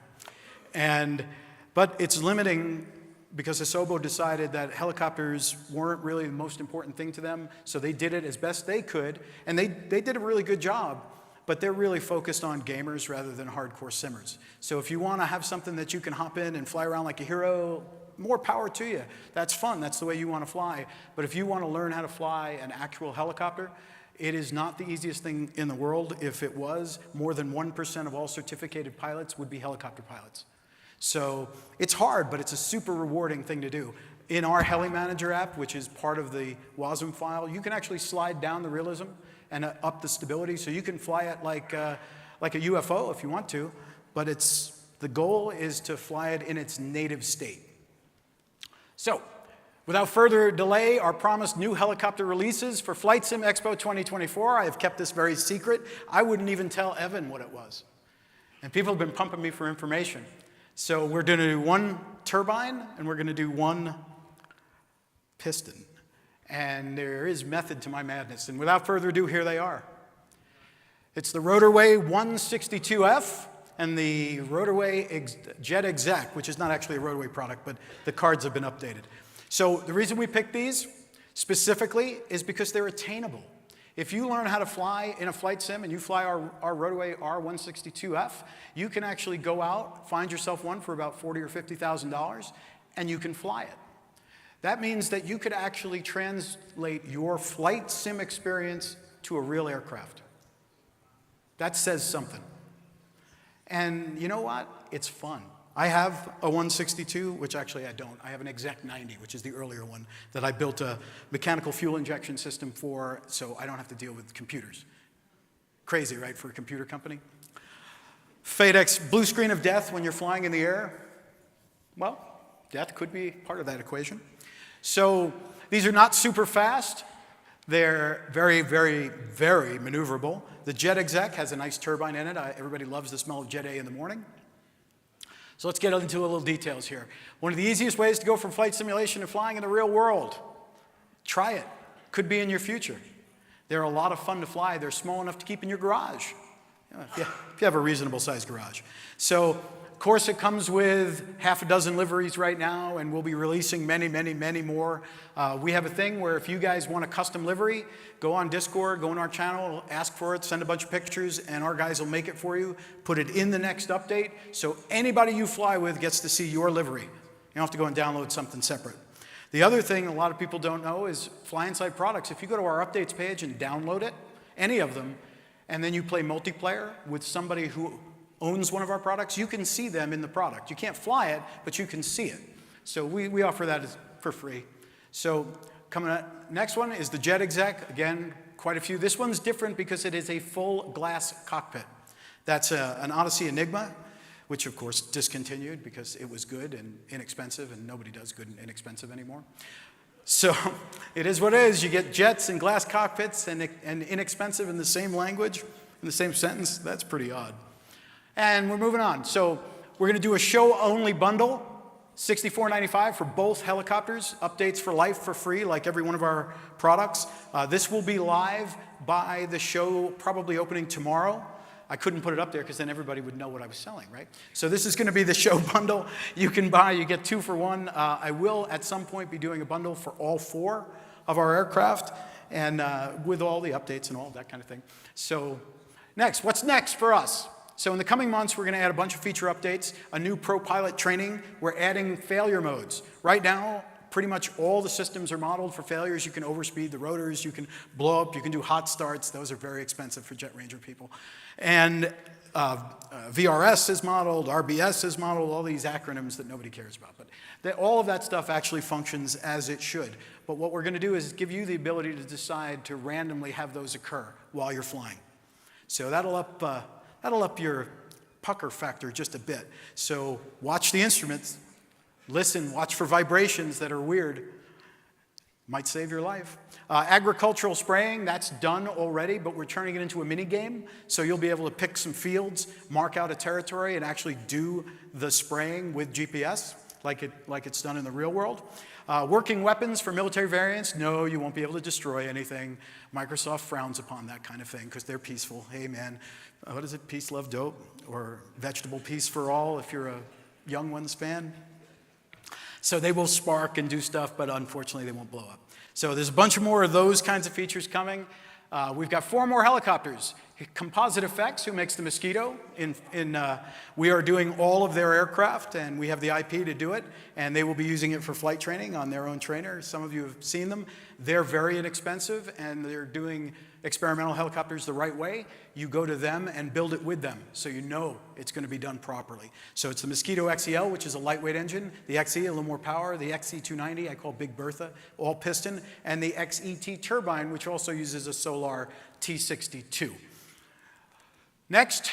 But it's limiting because Asobo decided that helicopters weren't really the most important thing to them, so they did it as best they could, and they did a really good job, but they're really focused on gamers rather than hardcore simmers. So if you want to have something that you can hop in and fly around like a hero, more power to you. That's fun, that's the way you want to fly. But if you want to learn how to fly an actual helicopter, it is not the easiest thing in the world. If it was, more than 1% of all certificated pilots would be helicopter pilots. So it's hard, but it's a super rewarding thing to do. In our Heli Manager app, which is part of the WASM file, you can actually slide down the realism and up the stability, so you can fly it like a UFO if you want to, but the goal is to fly it in its native state. So, without further delay, our promised new helicopter releases for Flight Sim Expo 2024. I have kept this very secret. I wouldn't even tell Evan what it was. And people have been pumping me for information. So we're going to do one turbine, and we're going to do one piston. And there is method to my madness. And without further ado, here they are. It's the Rotorway 162F and the Rotorway Jet Exec, which is not actually a Rotorway product, but the cards have been updated. So the reason we picked these specifically is because they're attainable. If you learn how to fly in a flight sim and you fly our Rotorway R162F, you can actually go out, find yourself one for about $40,000 or $50,000, and you can fly it. That means that you could actually translate your flight sim experience to a real aircraft. That says something. And you know what? It's fun. I have a 162, which actually I don't. I have an Exec 90, which is the earlier one that I built a mechanical fuel injection system for, so I don't have to deal with computers. Crazy, right, for a computer company? FADEX blue screen of death when you're flying in the air. Well, death could be part of that equation. So these are not super fast. They're very, very, very maneuverable. The Jet Exec has a nice turbine in it. Everybody loves the smell of Jet A in the morning. So let's get into a little details here. One of the easiest ways to go from flight simulation to flying in the real world. Try it. Could be in your future. They're a lot of fun to fly. They're small enough to keep in your garage. If you have a reasonable sized garage. So, of course, it comes with half a dozen liveries right now, and we'll be releasing many, many, many more. We have a thing where if you guys want a custom livery, go on Discord, go on our channel, ask for it, send a bunch of pictures, and our guys will make it for you, put it in the next update, so anybody you fly with gets to see your livery. You don't have to go and download something separate. The other thing a lot of people don't know is Fly Inside products. If you go to our updates page and download it, any of them, and then you play multiplayer with somebody who owns one of our products, you can see them in the product. You can't fly it, but you can see it. So we offer that for free. So coming up, next one is the Jet Exec. Again, quite a few. This one's different because it is a full glass cockpit. That's an Odyssey Enigma, which of course discontinued because it was good and inexpensive, and nobody does good and inexpensive anymore. So it is what it is. You get jets and glass cockpits and inexpensive in the same language, in the same sentence. That's pretty odd. And we're moving on. So we're going to do a show-only bundle, $64.95 for both helicopters, updates for life for free, like every one of our products. This will be live by the show probably opening tomorrow. I couldn't put it up there because then everybody would know what I was selling, right? So this is going to be the show bundle. You can buy, you get 2 for 1. I will at some point be doing a bundle for all 4 of our aircraft, and with all the updates and all that kind of thing. So next, what's next for us? So in the coming months, we're going to add a bunch of feature updates, a new pro pilot training. We're adding failure modes. Right now, pretty much all the systems are modeled for failures. You can overspeed the rotors, you can blow up, you can do hot starts. Those are very expensive for Jet Ranger people. And VRS is modeled, RBS is modeled, all these acronyms that nobody cares about. But all of that stuff actually functions as it should. But what we're going to do is give you the ability to decide to randomly have those occur while you're flying. So that'll up your pucker factor just a bit. So watch the instruments, listen, watch for vibrations that are weird. Might save your life. Agricultural spraying, that's done already, but we're turning it into a mini game. So you'll be able to pick some fields, mark out a territory, and actually do the spraying with GPS. like it's done in the real world. Working weapons for military variants, no, you won't be able to destroy anything. Microsoft frowns upon that kind of thing because they're peaceful. Hey man, what is it, peace, love, dope? Or vegetable peace for all if you're a Young Ones fan. So they will spark and do stuff, but unfortunately they won't blow up. So there's a bunch more of those kinds of features coming. We've got 4 more helicopters. Composite Effects, who makes the Mosquito, we are doing all of their aircraft, and we have the IP to do it, and they will be using it for flight training on their own trainer. Some of you have seen them. They're very inexpensive, and they're doing experimental helicopters the right way. You go to them and build it with them, so you know it's going to be done properly. So it's the Mosquito XEL, which is a lightweight engine, the XE, a little more power, the XE290, I call Big Bertha, all piston, and the XET turbine, which also uses a Solar T62. Next,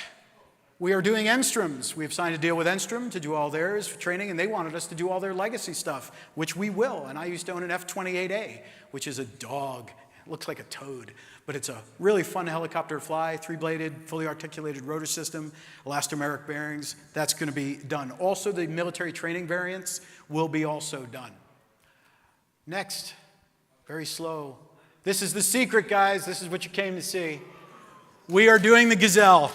we are doing Enstroms. We've signed a deal with Enstrom to do all theirs for training, and they wanted us to do all their legacy stuff, which we will. And I used to own an F-28A, which is a dog. It looks like a toad, but it's a really fun helicopter to fly, 3-bladed, fully articulated rotor system, elastomeric bearings. That's going to be done. Also, the military training variants will be also done. Next, very slow. This is the secret, guys. This is what you came to see. We are doing the Gazelle.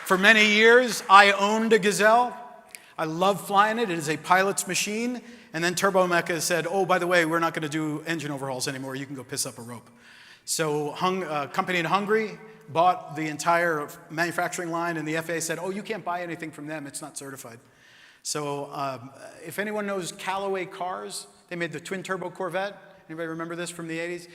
For many years, I owned a Gazelle. I love flying it. It is a pilot's machine. And then Turbomeca said, oh, by the way, we're not going to do engine overhauls anymore. You can go piss up a rope. So a company in Hungary bought the entire manufacturing line, and the FAA said, oh, you can't buy anything from them. It's not certified. So if anyone knows Callaway Cars, they made the twin-turbo Corvette. Anybody remember this from the 80s?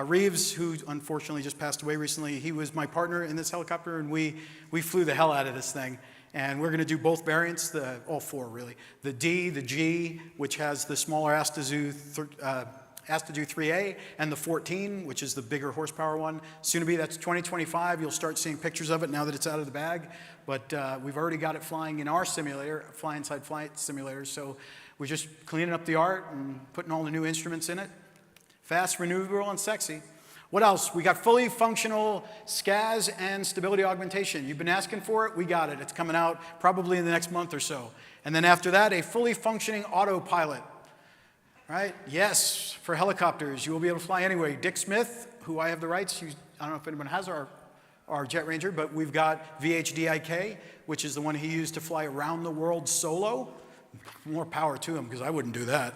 Reeves, who unfortunately just passed away recently, he was my partner in this helicopter, and we flew the hell out of this thing. And we're going to do both variants, all 4 really. The D, the G, which has the smaller Astazoo 3A, and the 14, which is the bigger horsepower one. Soon to be, that's 2025. You'll start seeing pictures of it now that it's out of the bag. But we've already got it flying in our simulator, Fly Inside Flight simulator. So we're just cleaning up the art and putting all the new instruments in it. Fast, maneuverable, and sexy. What else? We got fully functional SCAS and stability augmentation. You've been asking for it, we got it. It's coming out probably in the next month or so. And then after that, a fully functioning autopilot. Right? Yes, for helicopters, you will be able to fly anyway. Dick Smith, who I have the rights, I don't know if anyone has our Jet Ranger, but we've got VHDIK, which is the one he used to fly around the world solo. More power to him, because I wouldn't do that.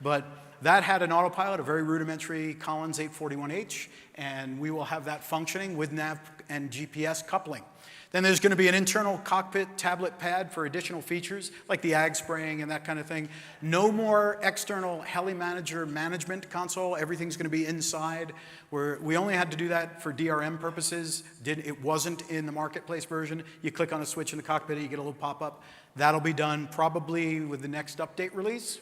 But that had an autopilot, a very rudimentary Collins 841H, and we will have that functioning with nav and GPS coupling. Then there's going to be an internal cockpit tablet pad for additional features, like the ag spraying and that kind of thing. No more external heli manager management console. Everything's going to be inside. We only had to do that for DRM purposes. It wasn't in the marketplace version. You click on a switch in the cockpit, you get a little pop-up. That'll be done probably with the next update release.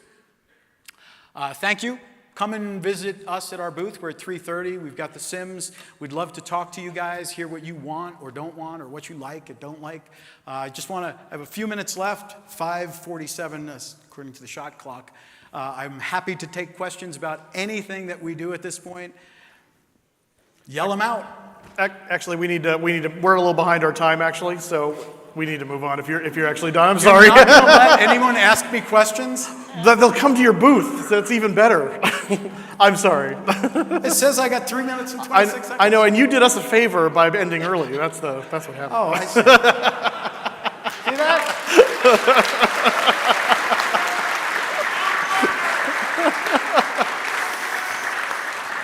Thank you. Come and visit us at our booth. We're at 3:30. We've got the Sims. We'd love to talk to you guys, hear what you want or don't want, or what you like and don't like. I just want to have a few minutes left, 5:47 according to the shot clock. I'm happy to take questions about anything that we do at this point. Yell them out. Actually, we're a little behind our time, actually, so we need to move on if you're actually done. I'm sorry. You're not going to let anyone ask me questions? They'll come to your booth, so it's even better. I'm sorry. It says I got 3 minutes and 26 seconds. I know, and you did us a favor by ending early. That's what happened. Oh, I see. See that?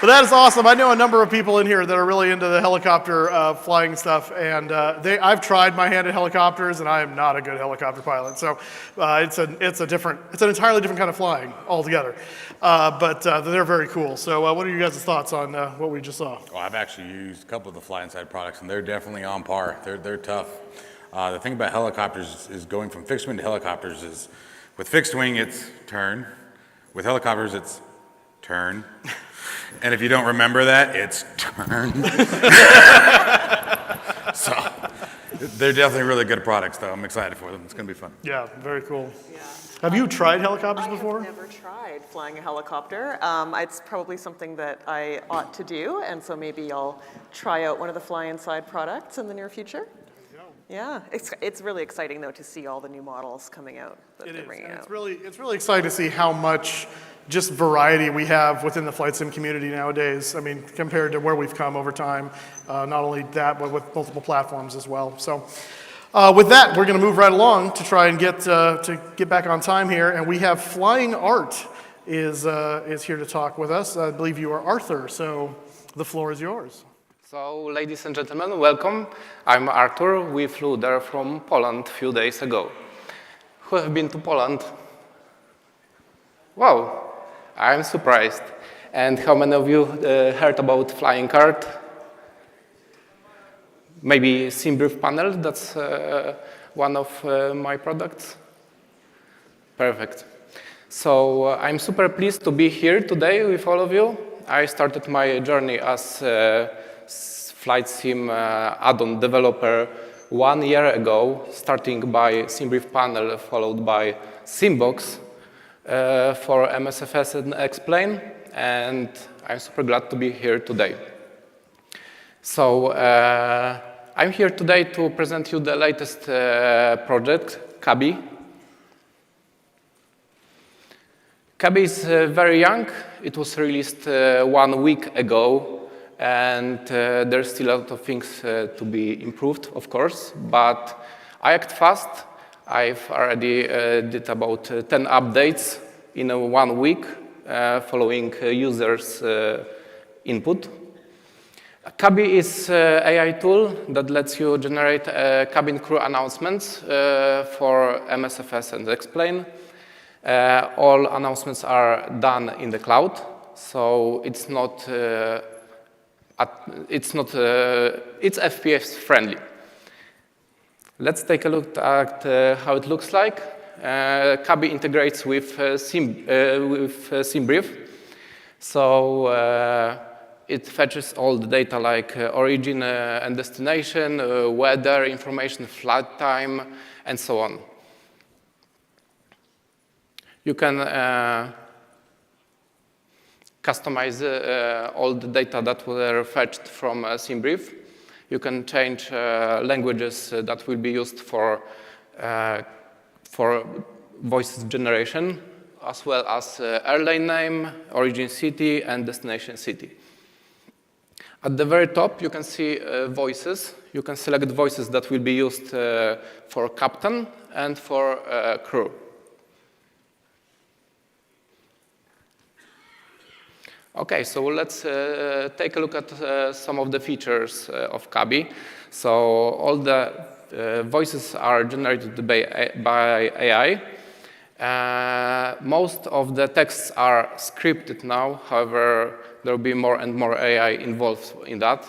But that is awesome. I know a number of people in here that are really into the helicopter flying stuff, and I've tried my hand at helicopters, and I am not a good helicopter pilot. So it's an entirely different kind of flying altogether. But they're very cool. So what are you guys' thoughts on what we just saw? Well, I've actually used a couple of the Fly Inside products, and they're definitely on par. They're tough. The thing about helicopters is going from fixed wing to helicopters is, with fixed wing, it's turn. With helicopters, it's turn. And if you don't remember that, it's turn. So they're definitely really good products, though. I'm excited for them. It's going to be fun. Yeah, very cool. Yeah. Have you tried helicopters before? I've never tried flying a helicopter. It's probably something that I ought to do, and so maybe I'll try out one of the Fly Inside products in the near future. Yeah, it's really exciting though to see all the new models coming out that they're bringing out. It's really exciting to see how much just variety we have within the flight sim community nowadays. I mean, compared to where we've come over time, not only that, but with multiple platforms as well. So with that, we're going to move right along to try and get back on time here. And we have Flying Art is here to talk with us. I believe you are Arthur, so the floor is yours. So, ladies and gentlemen, welcome. I'm Arthur. We flew there from Poland a few days ago. Who have been to Poland? Wow, I'm surprised. And how many of you heard about Flying Art? Maybe SimBrief panel, that's one of my products. Perfect. So I'm super pleased to be here today with all of you. I started my journey as Flight Sim add-on developer 1 year ago, starting by SimBrief panel, followed by Simbox for MSFS and Explain, and I'm super glad to be here today. So I'm here today to present you the latest project, Kabi. Kabi is very young. It was released 1 week ago, and there's still a lot of things to be improved, of course, but I act fast. I've already did about 10 updates in 1 week following users' input. Kabi is an AI tool that lets you generate cabin crew announcements for MSFS and Explain. All announcements are done in the cloud, so it's FPS friendly. Let's take a look at how it looks like. Kabi integrates with SimBrief, so it fetches all the data like origin and destination, weather information, flight time, and so on. You can customize all the data that were fetched from SimBrief. You can change languages that will be used for voice generation, as well as airline name, origin city, and destination city. At the very top, you can see voices. You can select voices that will be used for captain and for crew. Okay, so let's take a look at some of the features of Kabi. So all the voices are generated by AI. Most of the texts are scripted now. However, there will be more and more AI involved in that.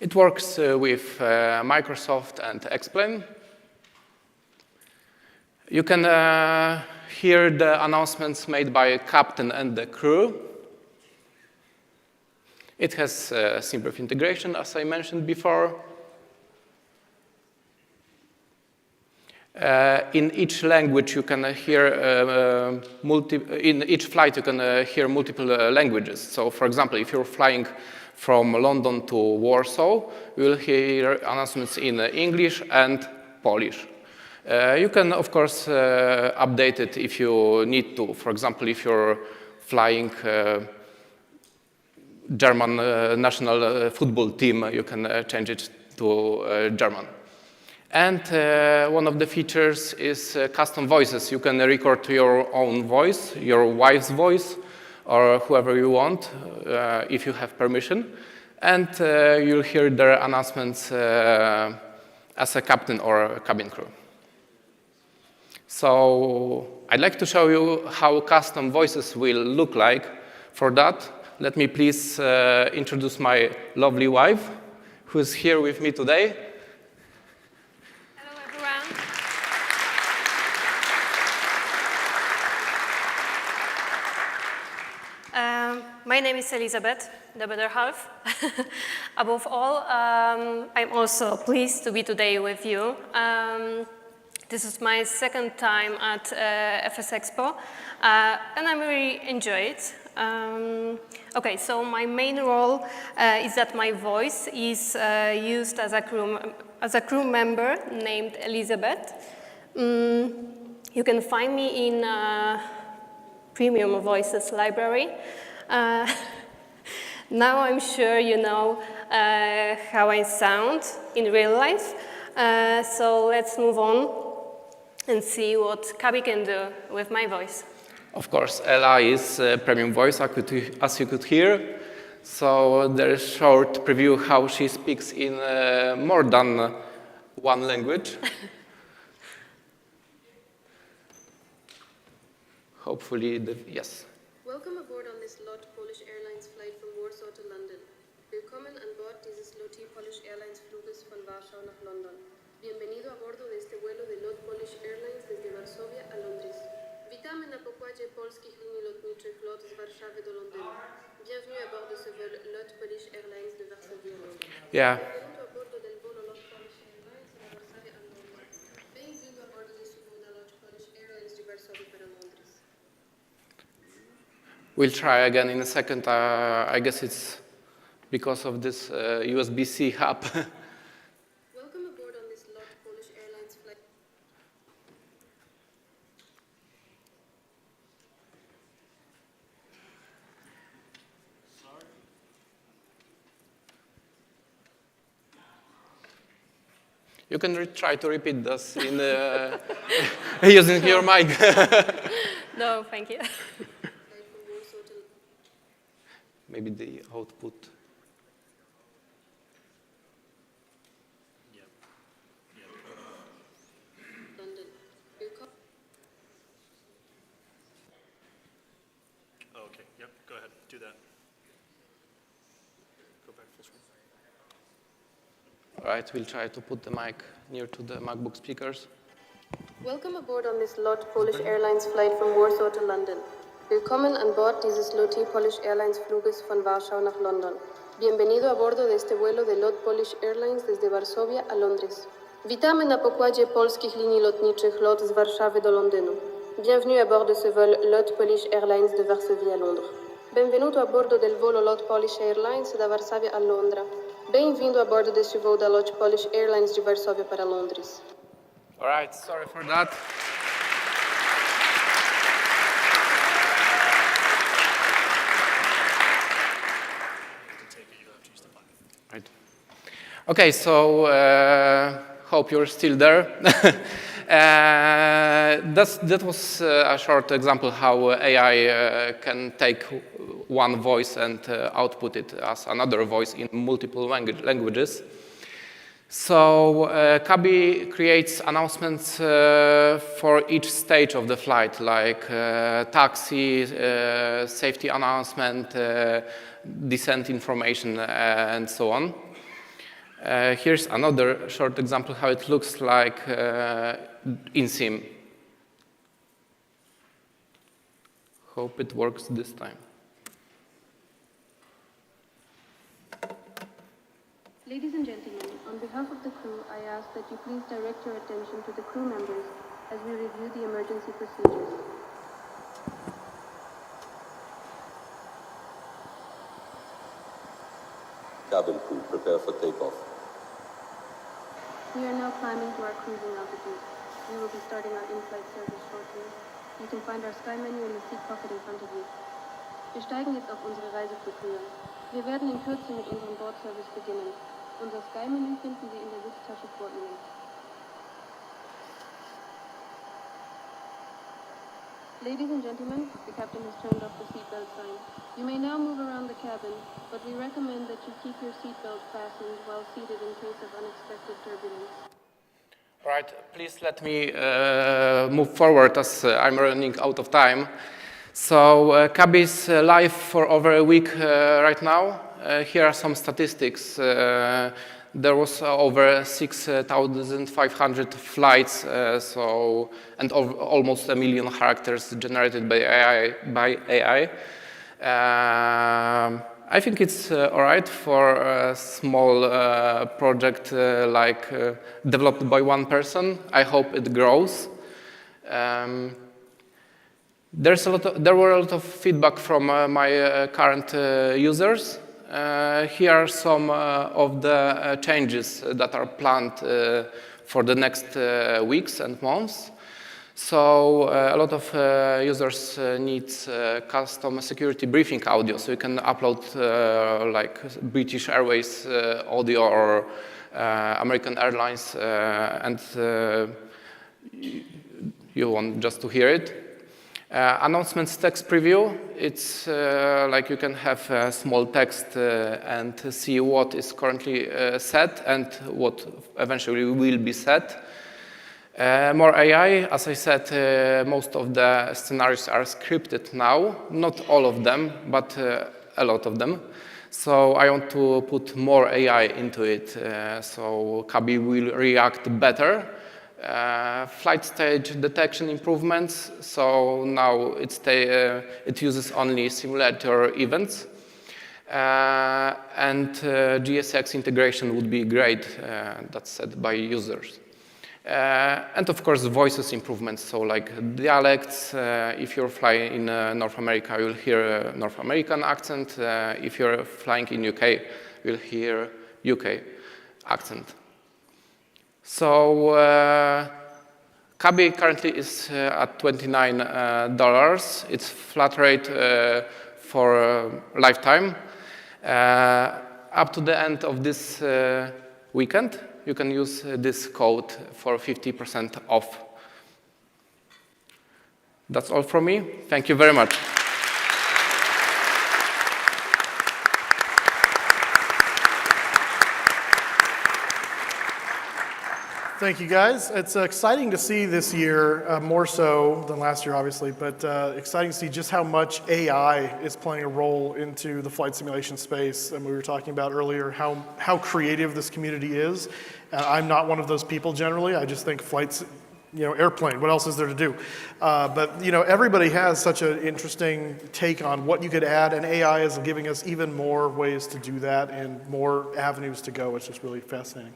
It works with Microsoft and Explain. You can hear the announcements made by captain and the crew. It has SimBrief integration, as I mentioned before. In each language, you can hear in each flight, you can hear multiple languages. So, for example, if you're flying from London to Warsaw, you will hear announcements in English and Polish. You can, of course, update it if you need to. For example, if you're flying German national football team, you can change it to German. And one of the features is custom voices. You can record your own voice, your wife's voice, or whoever you want, if you have permission. And you'll hear their announcements as a captain or a cabin crew. So I'd like to show you how custom voices will look like. For that, let me please introduce my lovely wife, who's here with me today. Hello, everyone. My name is Elizabeth, the better half. Above all, I'm also pleased to be today with you. This is my second time at FS Expo, and I really enjoy it. Okay, so my main role is that my voice is used as a crew member named Elizabeth. You can find me in Premium Voices library. Now I'm sure you know how I sound in real life. So let's move on and see what Kabi can do with my voice. Of course, Ella is premium voice, as you could hear. So there is a short preview how she speaks in more than one language. Hopefully, yes. Welcome aboard on this LOT Polish Airlines flight from Warsaw to London. Willkommen an Bord dieses LOT Polish Airlines Fluges von Warschau nach London. Bienvenido a bordo de este vuelo de LOT Polish Airlines desde Varsovia a Londres. Witamy na pokładzie polskich linii lotniczych LOT z Warszawy do Londynu. Bienvenue à bord de ce vol LOT Polish Airlines de Varsovie à Londres. Yeah. Benvenuto a bordo del volo LOT Polish Airlines da Varsavia a Londres. Bem-vindo a bordo desse voo da LOT Polish Airlines de Varsovia para Londres. We'll try again in a second. I guess it's because of this USB-C hub. Welcome aboard on this LOT Polish Airlines flight. You can try to repeat this in using your mic. No, thank you. Maybe the output. London. Oh, okay, yep, go ahead, do that. Go back full screen. All right, we'll try to put the mic near to the MacBook speakers. Welcome aboard on this LOT Polish Airlines flight from Warsaw to London. Willkommen an Bord dieses LOT Polish Airlines Fluges von Warschau nach London. Bienvenido a bordo de este vuelo de LOT Polish Airlines desde Varsovia a Londres. Witamy na pokładzie polskich linii lotniczych LOT z Warszawy do Londynu. Bienvenue à bord de ce vol LOT Polish Airlines de Varsovie à Londres. Benvenuto a bordo del volo LOT Polish Airlines da Varsavia a Londra. Bem-vindo a bordo desse voo da LOT Polish Airlines de Varsóvia para Londres. All right, sorry for that. Right. Okay, so hope you're still there. That was a short example how AI can take one voice and output it as another voice in multiple languages. So Kabi creates announcements for each stage of the flight, like taxi, safety announcement, descent information, and so on. Here's another short example how it looks like in Sim. Hope it works this time. Ladies and gentlemen, on behalf of the crew, I ask that you please direct your attention to the crew members as we review the emergency procedures. Cabin crew, prepare for takeoff. We are now climbing to our cruising altitude. We will be starting our in-flight service shortly. You can find our sky menu in the seat pocket in front of you. Wir steigen jetzt auf unsere Reiseflughöhe. Wir werden in Kürze mit unserem Bordservice beginnen. Unser Sky-Menü finden Sie in der Sitztasche vor Ihnen. Ladies and gentlemen, the captain has turned off the seatbelt sign. You may now move around the cabin, but we recommend that you keep your seatbelt fastened while seated in case of unexpected turbulence. All right, please let me move forward as I'm running out of time. So Kabi is live for over a week right now. Here are some statistics. There was over 6,500 flights, and almost 1 million characters generated by AI. I think it's all right for a small project developed by one person. I hope it grows. There were a lot of feedback from my current users. Here are some of the changes that are planned for the next weeks and months. So a lot of users need custom security briefing audio, so you can upload like British Airways audio or American Airlines, and you want just to hear it. Announcements text preview, it's like you can have small text and see what is currently set and what eventually will be set. More AI, as I said, most of the scenarios are scripted now. Not all of them, but a lot of them. So I want to put more AI into it, so Kabi will react better. Flight stage detection improvements, so now it uses only simulator events. And GSX integration would be great, that's said by users. And of course, voices improvements, so like dialects. If you're flying in North America, you'll hear a North American accent. If you're flying in UK, you'll hear UK accent. So Kabi currently is at $29. It's flat rate for lifetime. Up to the end of this weekend, you can use this code for 50% off. That's all from me. Thank you very much. Thank you, guys. It's exciting to see this year, more so than last year, obviously, but exciting to see just how much AI is playing a role into the flight simulation space. And we were talking about earlier how creative this community is. I'm not one of those people generally. I just think flights, airplane, what else is there to do? But everybody has such an interesting take on what you could add, and AI is giving us even more ways to do that and more avenues to go. It's just really fascinating.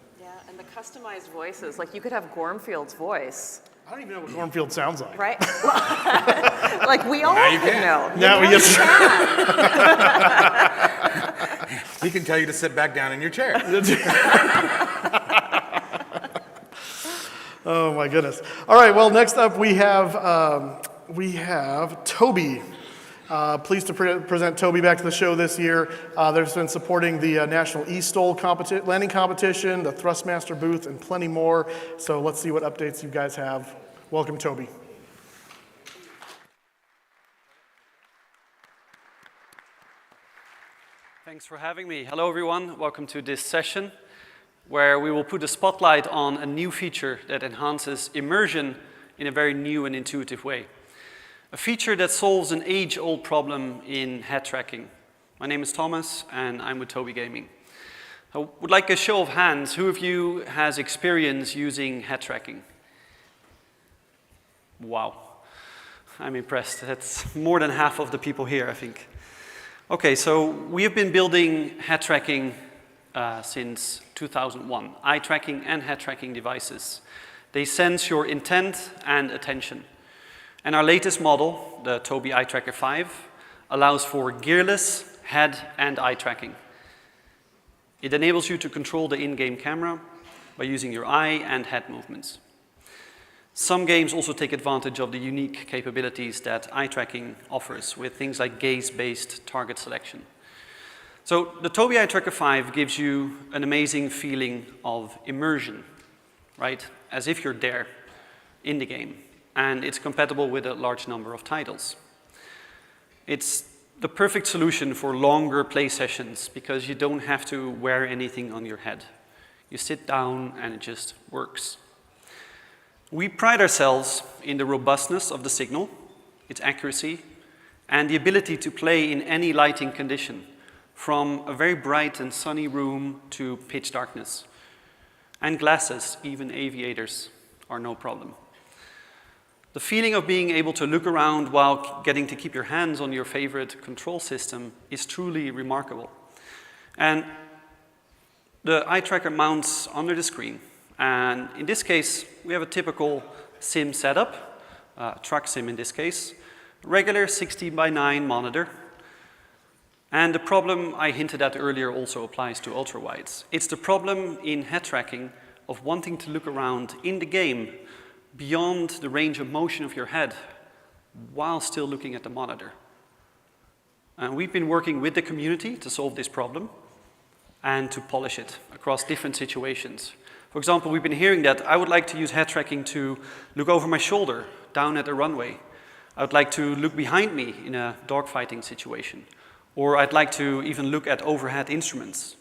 Customized voices, like you could have Gormfield's voice. I don't even know what Gormfield sounds like. Right? Like we all can know. Now we just He can tell you to sit back down in your chair. Oh my goodness. All right, well, next up we have Toby. Pleased to present Toby back to the show this year. There's been supporting the National eSTOL landing competition, the Thrustmaster booth, and plenty more. So let's see what updates you guys have. Welcome, Toby. Thanks for having me. Hello, everyone. Welcome to this session where we will put a spotlight on a new feature that enhances immersion in a very new and intuitive way. A feature that solves an age-old problem in head tracking. My name is Thomas, and I'm with Toby Gaming. I would like a show of hands. Who of you has experience using head tracking? Wow. I'm impressed. That's more than half of the people here, I think. Okay, so we have been building head tracking since 2001. Eye tracking and head tracking devices. They sense your intent and attention. And our latest model, the Tobii Eye Tracker 5, allows for gearless head and eye tracking. It enables you to control the in-game camera by using your eye and head movements. Some games also take advantage of the unique capabilities that eye tracking offers with things like gaze-based target selection. So the Tobii Eye Tracker 5 gives you an amazing feeling of immersion, right? As if you're there in the game. And it's compatible with a large number of titles. It's the perfect solution for longer play sessions because you don't have to wear anything on your head. You sit down and it just works. We pride ourselves in the robustness of the signal, its accuracy, and the ability to play in any lighting condition, from a very bright and sunny room to pitch darkness. And glasses, even aviators, are no problem. The feeling of being able to look around while getting to keep your hands on your favorite control system is truly remarkable. And the eye tracker mounts under the screen. And in this case, we have a typical sim setup, truck sim in this case, regular 16:9 monitor. And the problem I hinted at earlier also applies to ultra-wides. It's the problem in head tracking of wanting to look around in the game beyond the range of motion of your head while still looking at the monitor. And we've been working with the community to solve this problem and to polish it across different situations. For example, we've been hearing that I would like to use head tracking to look over my shoulder down at the runway. I would like to look behind me in a dogfighting situation. Or I'd like to even look at overhead instruments.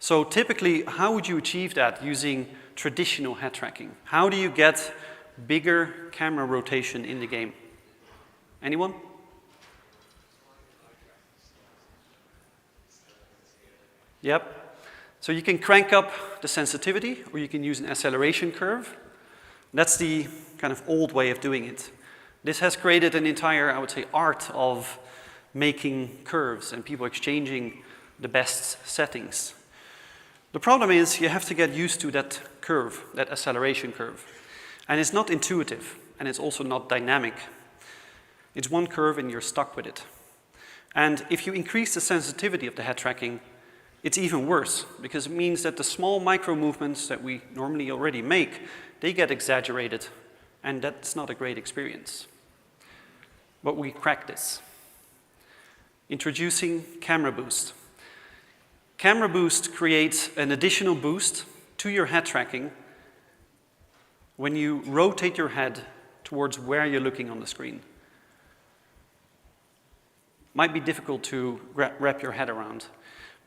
So typically, how would you achieve that using traditional head tracking? How do you get bigger camera rotation in the game? Anyone? Yep. So you can crank up the sensitivity, or you can use an acceleration curve. That's the kind of old way of doing it. This has created an entire, I would say, art of making curves and people exchanging the best settings. The problem is you have to get used to that curve, that acceleration curve. And it's not intuitive, and it's also not dynamic. It's one curve and you're stuck with it. And if you increase the sensitivity of the head tracking, it's even worse, because it means that the small micro movements that we normally already make, they get exaggerated, and that's not a great experience. But we crack this. Introducing Camera Boost. Camera Boost creates an additional boost to your head tracking when you rotate your head towards where you're looking on the screen. Might be difficult to wrap your head around,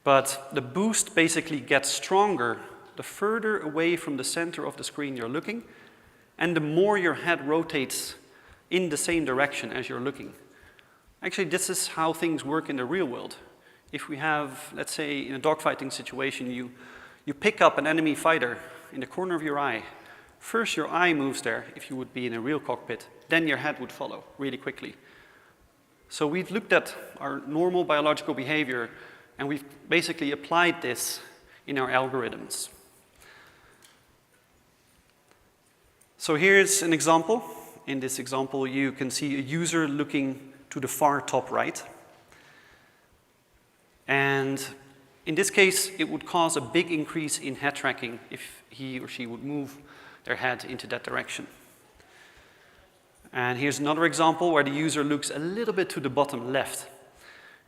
but the boost basically gets stronger the further away from the center of the screen you're looking, and the more your head rotates in the same direction as you're looking. Actually, this is how things work in the real world. If we have, let's say, in a dogfighting situation, you pick up an enemy fighter in the corner of your eye. First, your eye moves there, if you would be in a real cockpit. Then your head would follow really quickly. So we've looked at our normal biological behavior, and we've basically applied this in our algorithms. So here's an example. In this example, you can see a user looking to the far top right. And in this case, it would cause a big increase in head tracking if he or she would move their head into that direction. And here's another example where the user looks a little bit to the bottom left.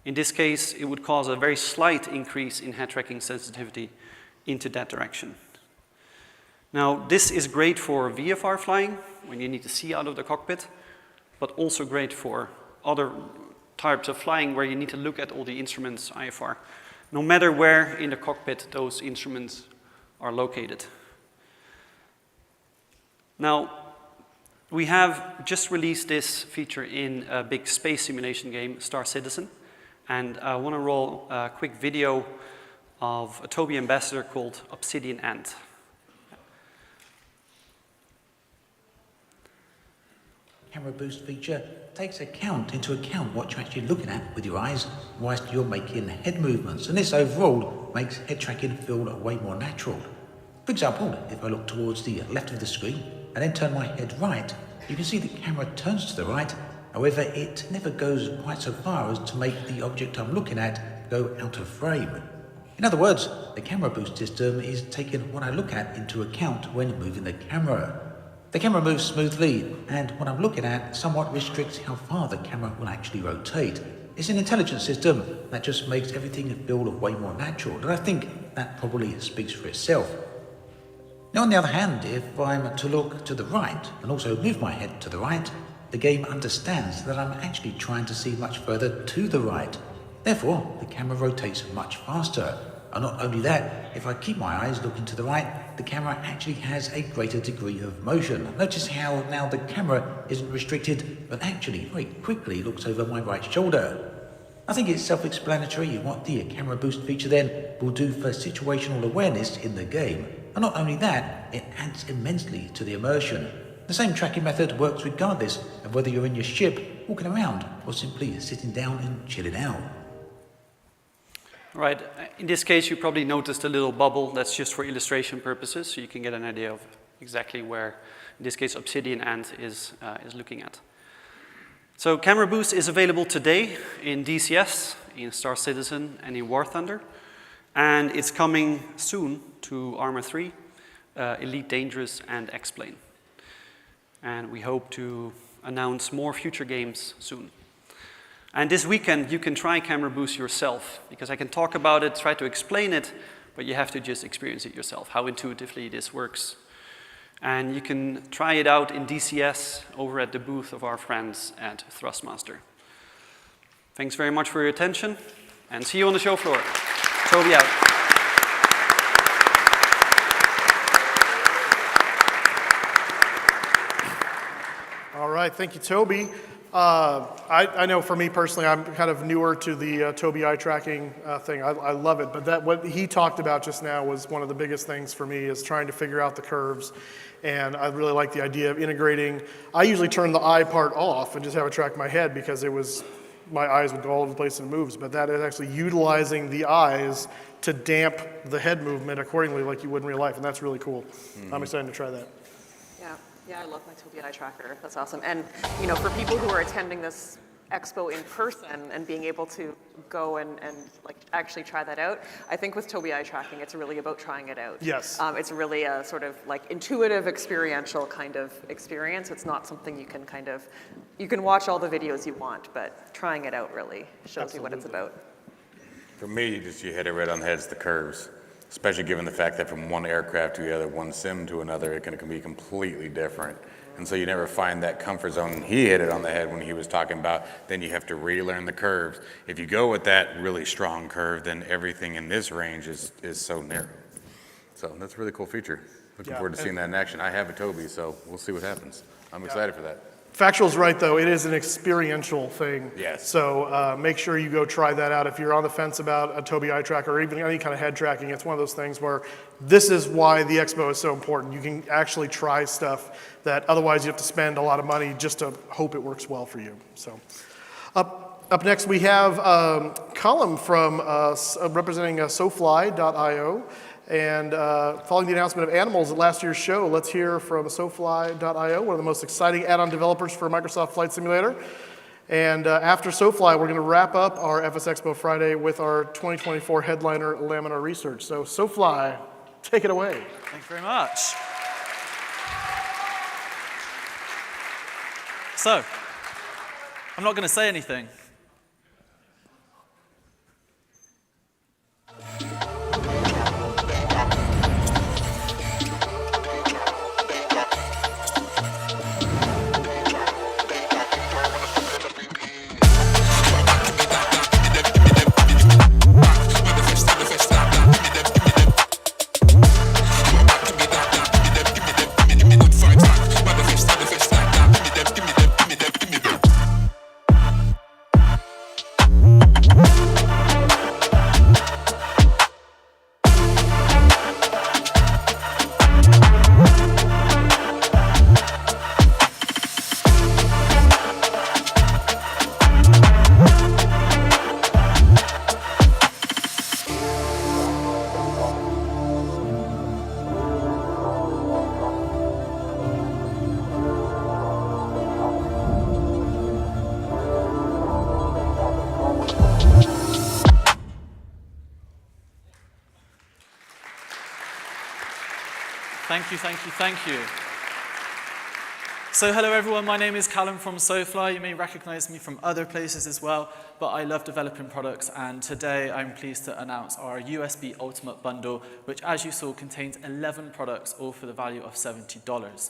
In this case, it would cause a very slight increase in head tracking sensitivity into that direction. Now, this is great for VFR flying, when you need to see out of the cockpit, but also great for other types of flying where you need to look at all the instruments, IFR, no matter where in the cockpit those instruments are located. Now, we have just released this feature in a big space simulation game, Star Citizen, and I want to roll a quick video of a Tobii ambassador called Obsidian Ant. Camera boost feature takes into account what you're actually looking at with your eyes whilst you're making head movements, and this overall makes head tracking feel way more natural. For example, if I look towards the left of the screen and then turn my head right, you can see the camera turns to the right. However, it never goes quite so far as to make the object I'm looking at go out of frame. In other words, the camera boost system is taking what I look at into account when moving the camera. The camera moves smoothly, and what I'm looking at somewhat restricts how far the camera will actually rotate. It's an intelligent system that just makes everything feel way more natural, and I think that probably speaks for itself. Now, on the other hand, if I'm to look to the right and also move my head to the right, the game understands that I'm actually trying to see much further to the right. Therefore, the camera rotates much faster. And not only that, if I keep my eyes looking to the right, the camera actually has a greater degree of motion. Notice how now the camera isn't restricted, but actually very quickly looks over my right shoulder. I think it's self-explanatory what the camera boost feature then will do for situational awareness in the game. And not only that, it adds immensely to the immersion. The same tracking method works regardless of whether you're in your ship, walking around, or simply sitting down and chilling out. Right, in this case, you probably noticed a little bubble. That's just for illustration purposes, so you can get an idea of exactly where, in this case, Obsidian Ant is looking at. So Camera Boost is available today in DCS, in Star Citizen, and in War Thunder. And it's coming soon to Arma 3, Elite Dangerous, and X-Plane. And we hope to announce more future games soon. And this weekend, you can try Camera Boost yourself, because I can talk about it, try to explain it, but you have to just experience it yourself, how intuitively this works. And you can try it out in DCS over at the booth of our friends at Thrustmaster. Thanks very much for your attention, and see you on the show floor. Toby out. All right, thank you, Toby. I know for me personally, I'm kind of newer to the Toby eye tracking thing. I love it, but what he talked about just now was one of the biggest things for me is trying to figure out the curves. And I really like the idea of integrating. I usually turn the eye part off and just have it track my head because my eyes would go all over the place and it moves. But that is actually utilizing the eyes to damp the head movement accordingly like you would in real life. And that's really cool. I'm excited to try that. Yeah, I love my Toby eye tracker. That's awesome. And you know, for people who are attending this expo in person and being able to go and like actually try that out, I think with Toby eye tracking, it's really about trying it out. Yes. It's really a sort of like intuitive, experiential kind of experience. It's not something you can watch all the videos you want, but trying it out really shows you what it's about. For me, you hit it right on the head, it's the curves. Especially given the fact that from one aircraft to the other, one sim to another, it can be completely different. And so you never find that comfort zone. He hit it on the head when he was talking about, then you have to relearn the curves. If you go with that really strong curve, then everything in this range is so narrow. So that's a really cool feature. Looking forward to seeing that in action. I have a Toby, so we'll see what happens. I'm excited for that. Factual's right, though. It is an experiential thing. Yes. So make sure you go try that out. If you're on the fence about a Toby eye tracker or even any kind of head tracking, it's one of those things where this is why the expo is so important. You can actually try stuff that otherwise you have to spend a lot of money just to hope it works well for you. So up next, we have Colin from representing SoFly.io. And following the announcement of animals at last year's show, let's hear from SoFly.io, one of the most exciting add-on developers for Microsoft Flight Simulator. And after SoFly, we're going to wrap up our FS Expo Friday with our 2024 headliner, Laminar Research. So SoFly, take it away. Thank you very much. So, I'm not going to say anything. Thank you. So hello everyone, my name is Callum from SoFly. You may recognize me from other places as well, but I love developing products, and today I'm pleased to announce our USB Ultimate Bundle, which as you saw contains 11 products, all for the value of $70.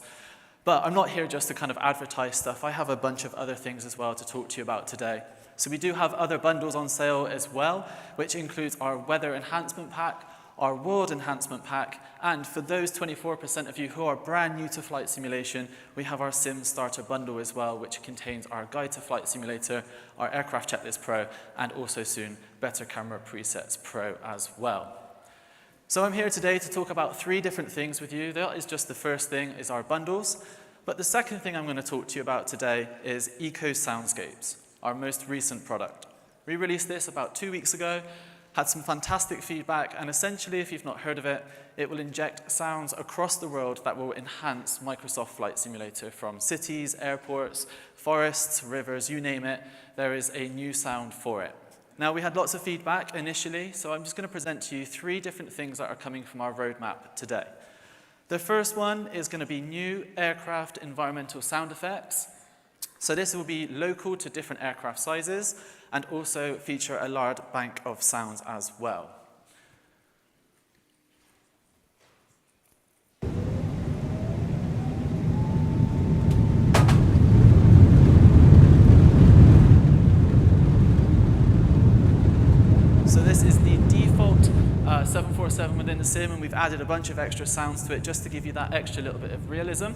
But I'm not here just to kind of advertise stuff. I have a bunch of other things as well to talk to you about today. So we do have other bundles on sale as well, which includes our Weather Enhancement Pack, our World Enhancement Pack, and for those 24% of you who are brand new to flight simulation, we have our Sim Starter Bundle as well, which contains our Guide to Flight Simulator, our Aircraft Checklist Pro, and also soon Better Camera Presets Pro as well. So I'm here today to talk about 3 different things with you. That is just the first thing, is our bundles. But the second thing I'm going to talk to you about today is Eco Soundscapes, our most recent product. We released this about 2 weeks ago, had some fantastic feedback, and essentially, if you've not heard of it, it will inject sounds across the world that will enhance Microsoft Flight Simulator from cities, airports, forests, rivers, you name it. There is a new sound for it. Now, we had lots of feedback initially, so I'm just going to present to you 3 different things that are coming from our roadmap today. The first one is going to be new aircraft environmental sound effects. So this will be local to different aircraft sizes and also feature a large bank of sounds as well. So this is the default 747 within the sim, and we've added a bunch of extra sounds to it just to give you that extra little bit of realism.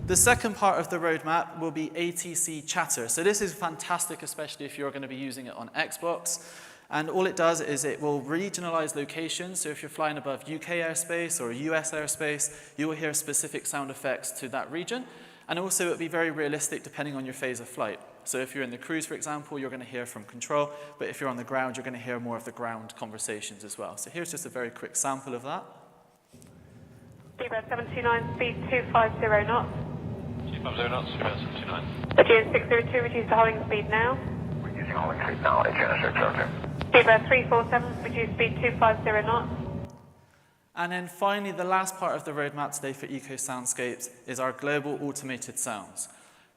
The second part of the roadmap will be ATC chatter. So this is fantastic, especially if you're going to be using it on Xbox. And all it does is it will regionalize locations. So if you're flying above UK airspace or US airspace, you will hear specific sound effects to that region. And also, it will be very realistic depending on your phase of flight. So if you're in the cruise, for example, you're going to hear from control. But if you're on the ground, you're going to hear more of the ground conversations as well. So here's just a very quick sample of that. Seabird 729, speed 250 knots. 250 knots, Seabird 729. Aegean 602, reduce the holding speed now. Reducing holding speed now, Aegean 602. Seabird 347, reduce speed 250 knots. And then finally, the last part of the roadmap today for Eco Soundscapes is our global automated sounds.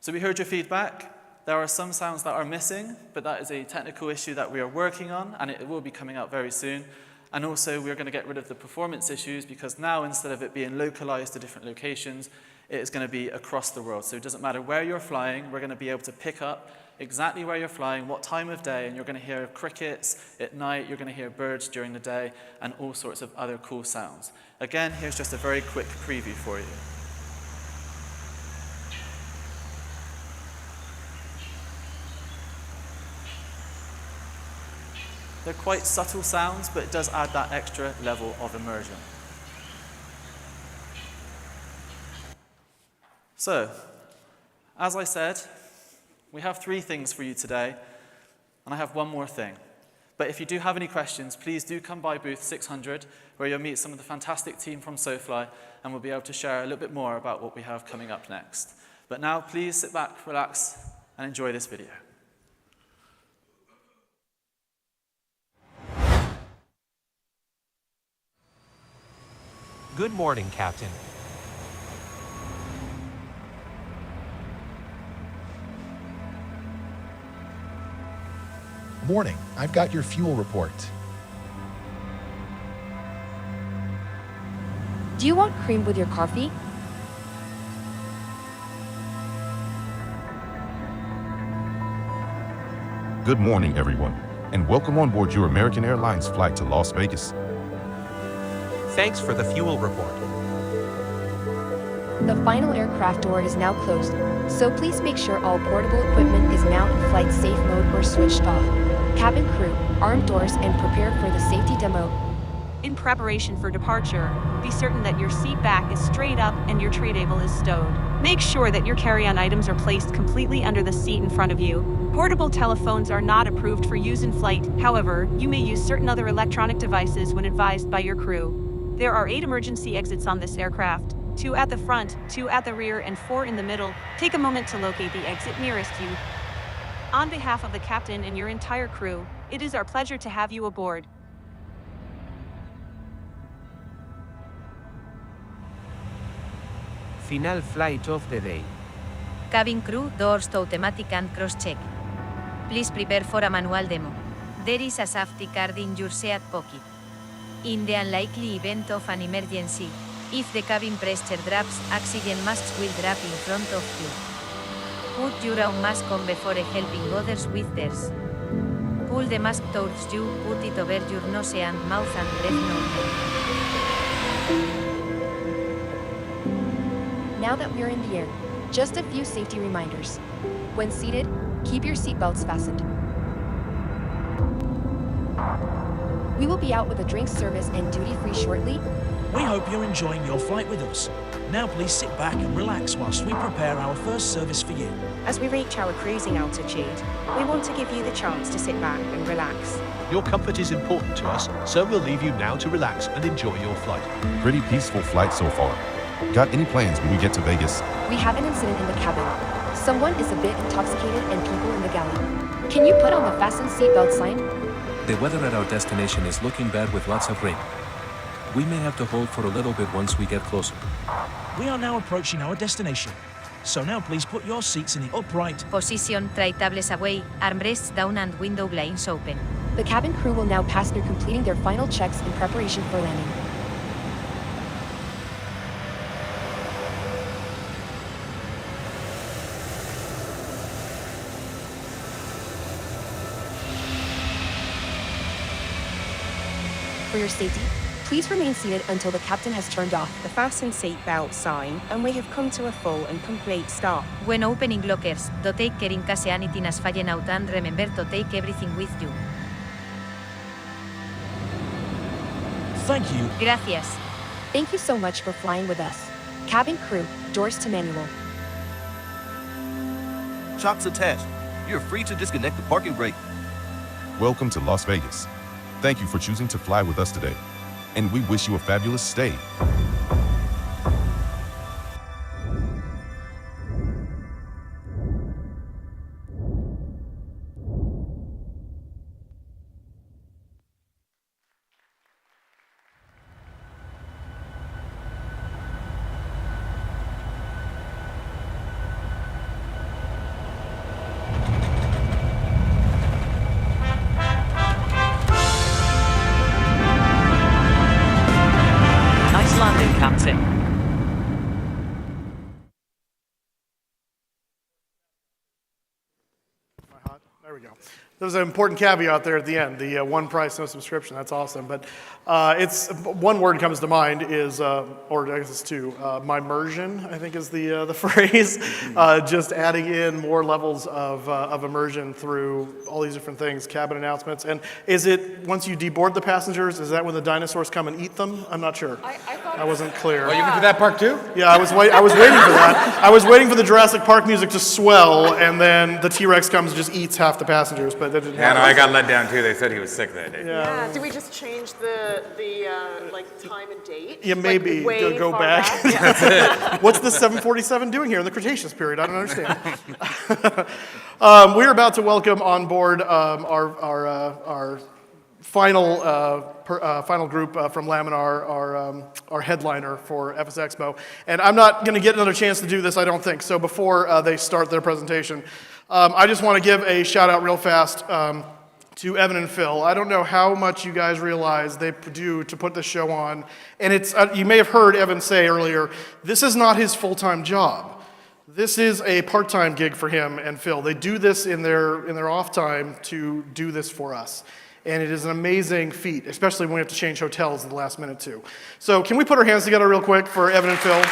So we heard your feedback. There are some sounds that are missing, but that is a technical issue that we are working on, and it will be coming out very soon. And also, we're going to get rid of the performance issues, because now, instead of it being localized to different locations, it is going to be across the world. So it doesn't matter where you're flying, we're going to be able to pick up exactly where you're flying, what time of day, and you're going to hear crickets at night, you're going to hear birds during the day, and all sorts of other cool sounds. Again, here's just a very quick preview for you. They're quite subtle sounds, but it does add that extra level of immersion. So, as I said, we have 3 things for you today, and I have one more thing. But if you do have any questions, please do come by booth 600, where you'll meet some of the fantastic team from SoFly, and we'll be able to share a little bit more about what we have coming up next. But now, please sit back, relax, and enjoy this video. Good morning, Captain. Morning. I've got your fuel report. Do you want cream with your coffee? Good morning, everyone, and welcome on board your American Airlines flight to Las Vegas. Thanks for the fuel report. The final aircraft door is now closed, so please make sure all portable equipment is now in flight safe mode or switched off. Cabin crew, arm doors and prepare for the safety demo. In preparation for departure, be certain that your seat back is straight up and your tray table is stowed. Make sure that your carry-on items are placed completely under the seat in front of you. Portable telephones are not approved for use in flight. However, you may use certain other electronic devices when advised by your crew. There are 8 emergency exits on this aircraft, 2 at the front, 2 at the rear, and 4 in the middle. Take a moment to locate the exit nearest you. On behalf of the captain and your entire crew, it is our pleasure to have you aboard. Final flight of the day. Cabin crew, doors to automatic and cross-check. Please prepare for a manual demo. There is a safety card in your seat pocket. In the unlikely event of an emergency, if the cabin pressure drops, oxygen masks will drop in front of you. Put your own mask on before helping others with theirs. Pull the mask towards you, put it over your nose and mouth and breathe normally. Now that we're in the air, just a few safety reminders. When seated, keep your seatbelts fastened. We will be out with a drink service and duty-free shortly. We hope you're enjoying your flight with us. Now please sit back and relax whilst we prepare our first service for you. As we reach our cruising altitude, we want to give you the chance to sit back and relax. Your comfort is important to us, so we'll leave you now to relax and enjoy your flight. Pretty peaceful flight so far. Got any plans when we get to Vegas? We have an incident in the cabin. Someone is a bit intoxicated and people in the galley. Can you put on the fasten seatbelt sign? The weather at our destination is looking bad with lots of rain. We may have to hold for a little bit once we get closer. We are now approaching our destination. So now please put your seats in the upright Position, tray tables away, armrests down and window blinds open. The cabin crew will now pass through completing their final checks in preparation for landing. For your safety, please remain seated until the captain has turned off the fasten seatbelt sign, and we have come to a full and complete stop. When opening lockers, do take care in case anything has fallen out and remember to take everything with you. Thank you. Gracias. Thank you so much for flying with us. Cabin crew, doors to manual. Chalk's a test. You're free to disconnect the parking brake. Welcome to Las Vegas. Thank you for choosing to fly with us today. And we wish you a fabulous stay. Nice landing, Captain. There we go. There's an important caveat there at the end, the one price, no subscription. That's awesome. But it's one word comes to mind is, or I guess it's two, mymersion, I think is the phrase. Just adding in more levels of immersion through all these different things, cabin announcements. And is it, once you deboard the passengers, is that when the dinosaurs come and eat them? I'm not sure. I wasn't clear. Oh, you went to that park too? Yeah, I was waiting for that. I was waiting for the Jurassic Park music to swell, and then the T-Rex comes and just eats half the passengers, but that didn't happen. Yeah, no, I got let down too. They said he was sick that day. Yeah. Did we just change the like time and date? Yeah, maybe like, way go far back. Yeah. What's the 747 doing here in the Cretaceous period? I don't understand. We're about to welcome on board our final group from Laminar, our headliner for FS Expo. And I'm not going to get another chance to do this, I don't think. So before they start their presentation, I just want to give a shout out real fast to Evan and Phil. I don't know how much you guys realize they do to put this show on. And it's you may have heard Evan say earlier, this is not his full-time job. This is a part-time gig for him and Phil. They do this in their off time to do this for us. And it is an amazing feat, especially when we have to change hotels at the last minute too. So can we put our hands together real quick for Evan and Phil?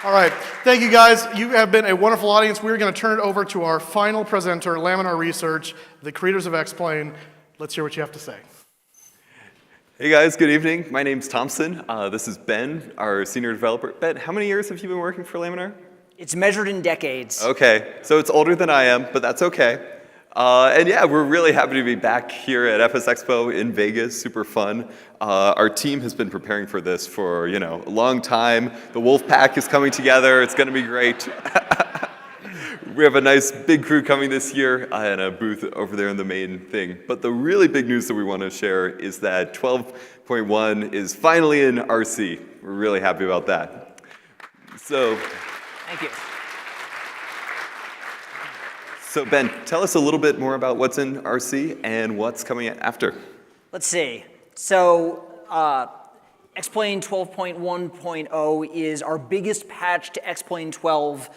All right, thank you guys. You have been a wonderful audience. We're going to turn it over to our final presenter, Laminar Research, the creators of X-Plane. Let's hear what you have to say. Hey guys, good evening. My name's Thompson. This is Ben, our senior developer. Ben, how many years have you been working for Laminar? It's measured in decades. Okay, so it's older than I am, but that's okay. And yeah, we're really happy to be back here at FS Expo in Vegas, super fun. Our team has been preparing for this for, a long time. The Wolf Pack is coming together, it's gonna be great. We have a nice big crew coming this year and a booth over there in the main thing. But the really big news that we want to share is that 12.1 is finally in RC. We're really happy about that. So, thank you. So Ben, tell us a little bit more about what's in RC and what's coming after. Let's see. So X-Plane 12.1.0 is our biggest patch to X-Plane 12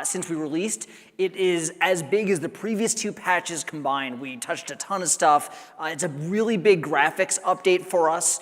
since we released. It is as big as the previous 2 patches combined. We touched a ton of stuff. It's a really big graphics update for us.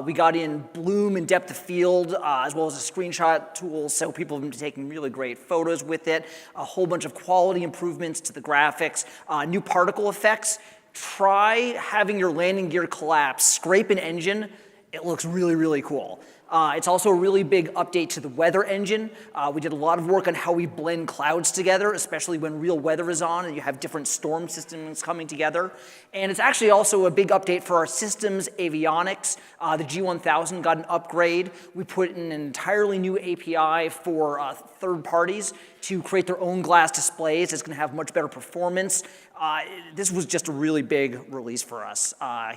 We got in bloom and depth of field, as well as a screenshot tool, so people have been taking really great photos with it. A whole bunch of quality improvements to the graphics, new particle effects. Try having your landing gear collapse, scrape an engine. It looks really, really cool. It's also a really big update to the weather engine. We did a lot of work on how we blend clouds together, especially when real weather is on and you have different storm systems coming together. And it's actually also a big update for our systems avionics. The G1000 got an upgrade. We put in an entirely new API for third parties to create their own glass displays. It's going to have much better performance. This was just a really big release for us.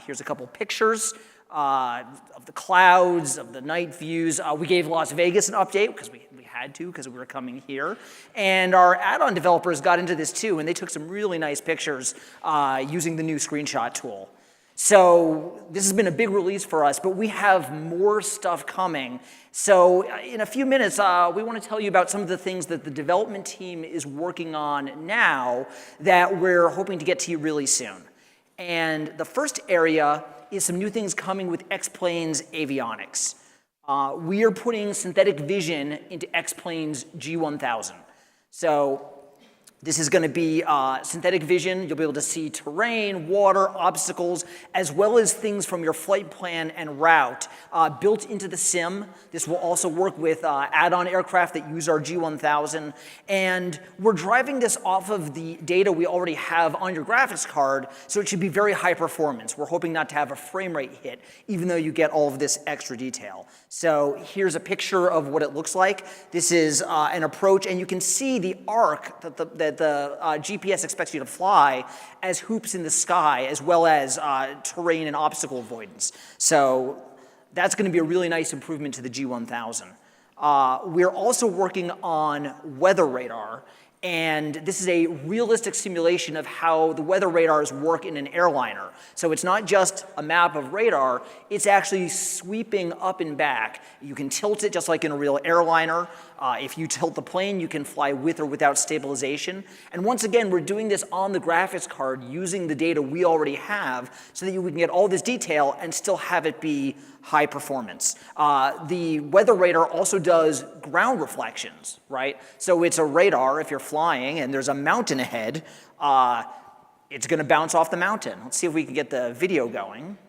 Here's a couple pictures of the clouds, of the night views. We gave Las Vegas an update because we had to because we were coming here. And our add-on developers got into this too, and they took some really nice pictures using the new screenshot tool. So this has been a big release for us, but we have more stuff coming. So in a few minutes, we want to tell you about some of the things that the development team is working on now that we're hoping to get to you really soon. And the first area is some new things coming with X-Plane's avionics. We are putting synthetic vision into X-Plane's G1000. So this is going to be synthetic vision. You'll be able to see terrain, water, obstacles, as well as things from your flight plan and route built into the sim. This will also work with add-on aircraft that use our G1000. And we're driving this off of the data we already have on your graphics card, so it should be very high performance. We're hoping not to have a frame rate hit, even though you get all of this extra detail. So here's a picture of what it looks like. This is an approach, and you can see the arc that the GPS expects you to fly as hoops in the sky, as well as terrain and obstacle avoidance. So that's going to be a really nice improvement to the G1000. We're also working on weather radar, and this is a realistic simulation of how the weather radars work in an airliner. So it's not just a map of radar, it's actually sweeping up and back. You can tilt it just like in a real airliner. If you tilt the plane, you can fly with or without stabilization. And once again, we're doing this on the graphics card using the data we already have so that we can get all this detail and still have it be high performance. The weather radar also does ground reflections, right? So it's a radar if you're flying and there's a mountain ahead, it's going to bounce off the mountain. Let's see if we can get the video going.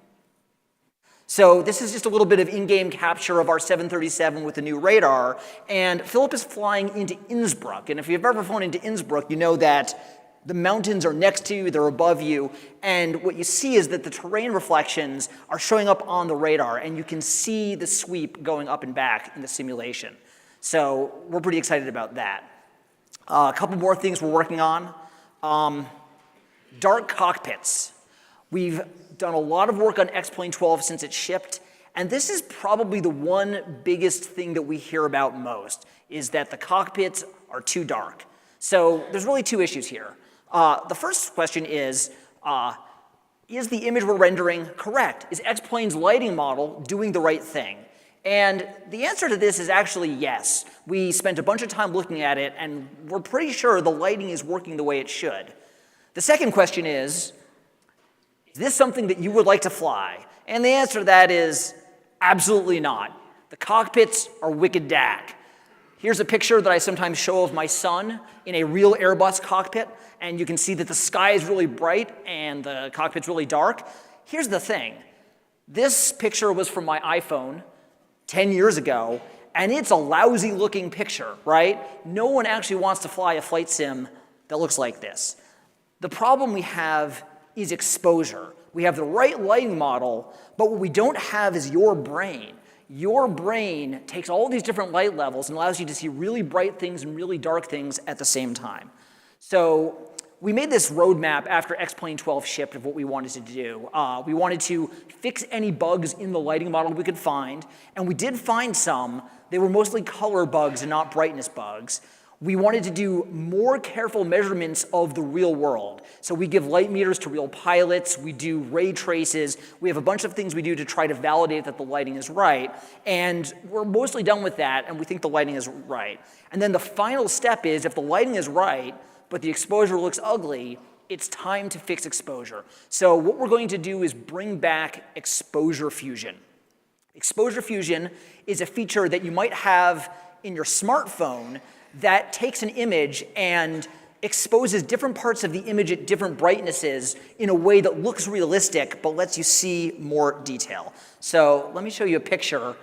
So this is just a little bit of in-game capture of our 737 with the new radar, and Philip is flying into Innsbruck. And if you've ever flown into Innsbruck, you know that the mountains are next to you, they're above you, and what you see is that the terrain reflections are showing up on the radar, and you can see the sweep going up and back in the simulation. So we're pretty excited about that. A couple more things we're working on. Dark cockpits. We've done a lot of work on X-Plane 12 since it shipped, and this is probably the one biggest thing that we hear about most, is that the cockpits are too dark. So there's really two issues here. The first question is the image we're rendering correct? Is X-Plane's lighting model doing the right thing? And the answer to this is actually yes. We spent a bunch of time looking at it, and we're pretty sure the lighting is working the way it should. The second question is this something that you would like to fly? And the answer to that is absolutely not. The cockpits are wicked dack. Here's a picture that I sometimes show of my son in a real Airbus cockpit, and you can see that the sky is really bright and the cockpit's really dark. Here's the thing. This picture was from my iPhone 10 years ago, and it's a lousy looking picture, right? No one actually wants to fly a flight sim that looks like this. The problem we have is exposure. We have the right lighting model, but what we don't have is your brain. Your brain takes all these different light levels and allows you to see really bright things and really dark things at the same time. So we made this roadmap after X-Plane 12 shipped of what we wanted to do. We wanted to fix any bugs in the lighting model we could find, and we did find some. They were mostly color bugs and not brightness bugs. We wanted to do more careful measurements of the real world. So we give light meters to real pilots, we do ray traces, we have a bunch of things we do to try to validate that the lighting is right, and we're mostly done with that, and we think the lighting is right. And then the final step is, if the lighting is right, but the exposure looks ugly, it's time to fix exposure. So what we're going to do is bring back exposure fusion. Exposure fusion is a feature that you might have in your smartphone that takes an image and exposes different parts of the image at different brightnesses in a way that looks realistic but lets you see more detail. So let me show you a picture.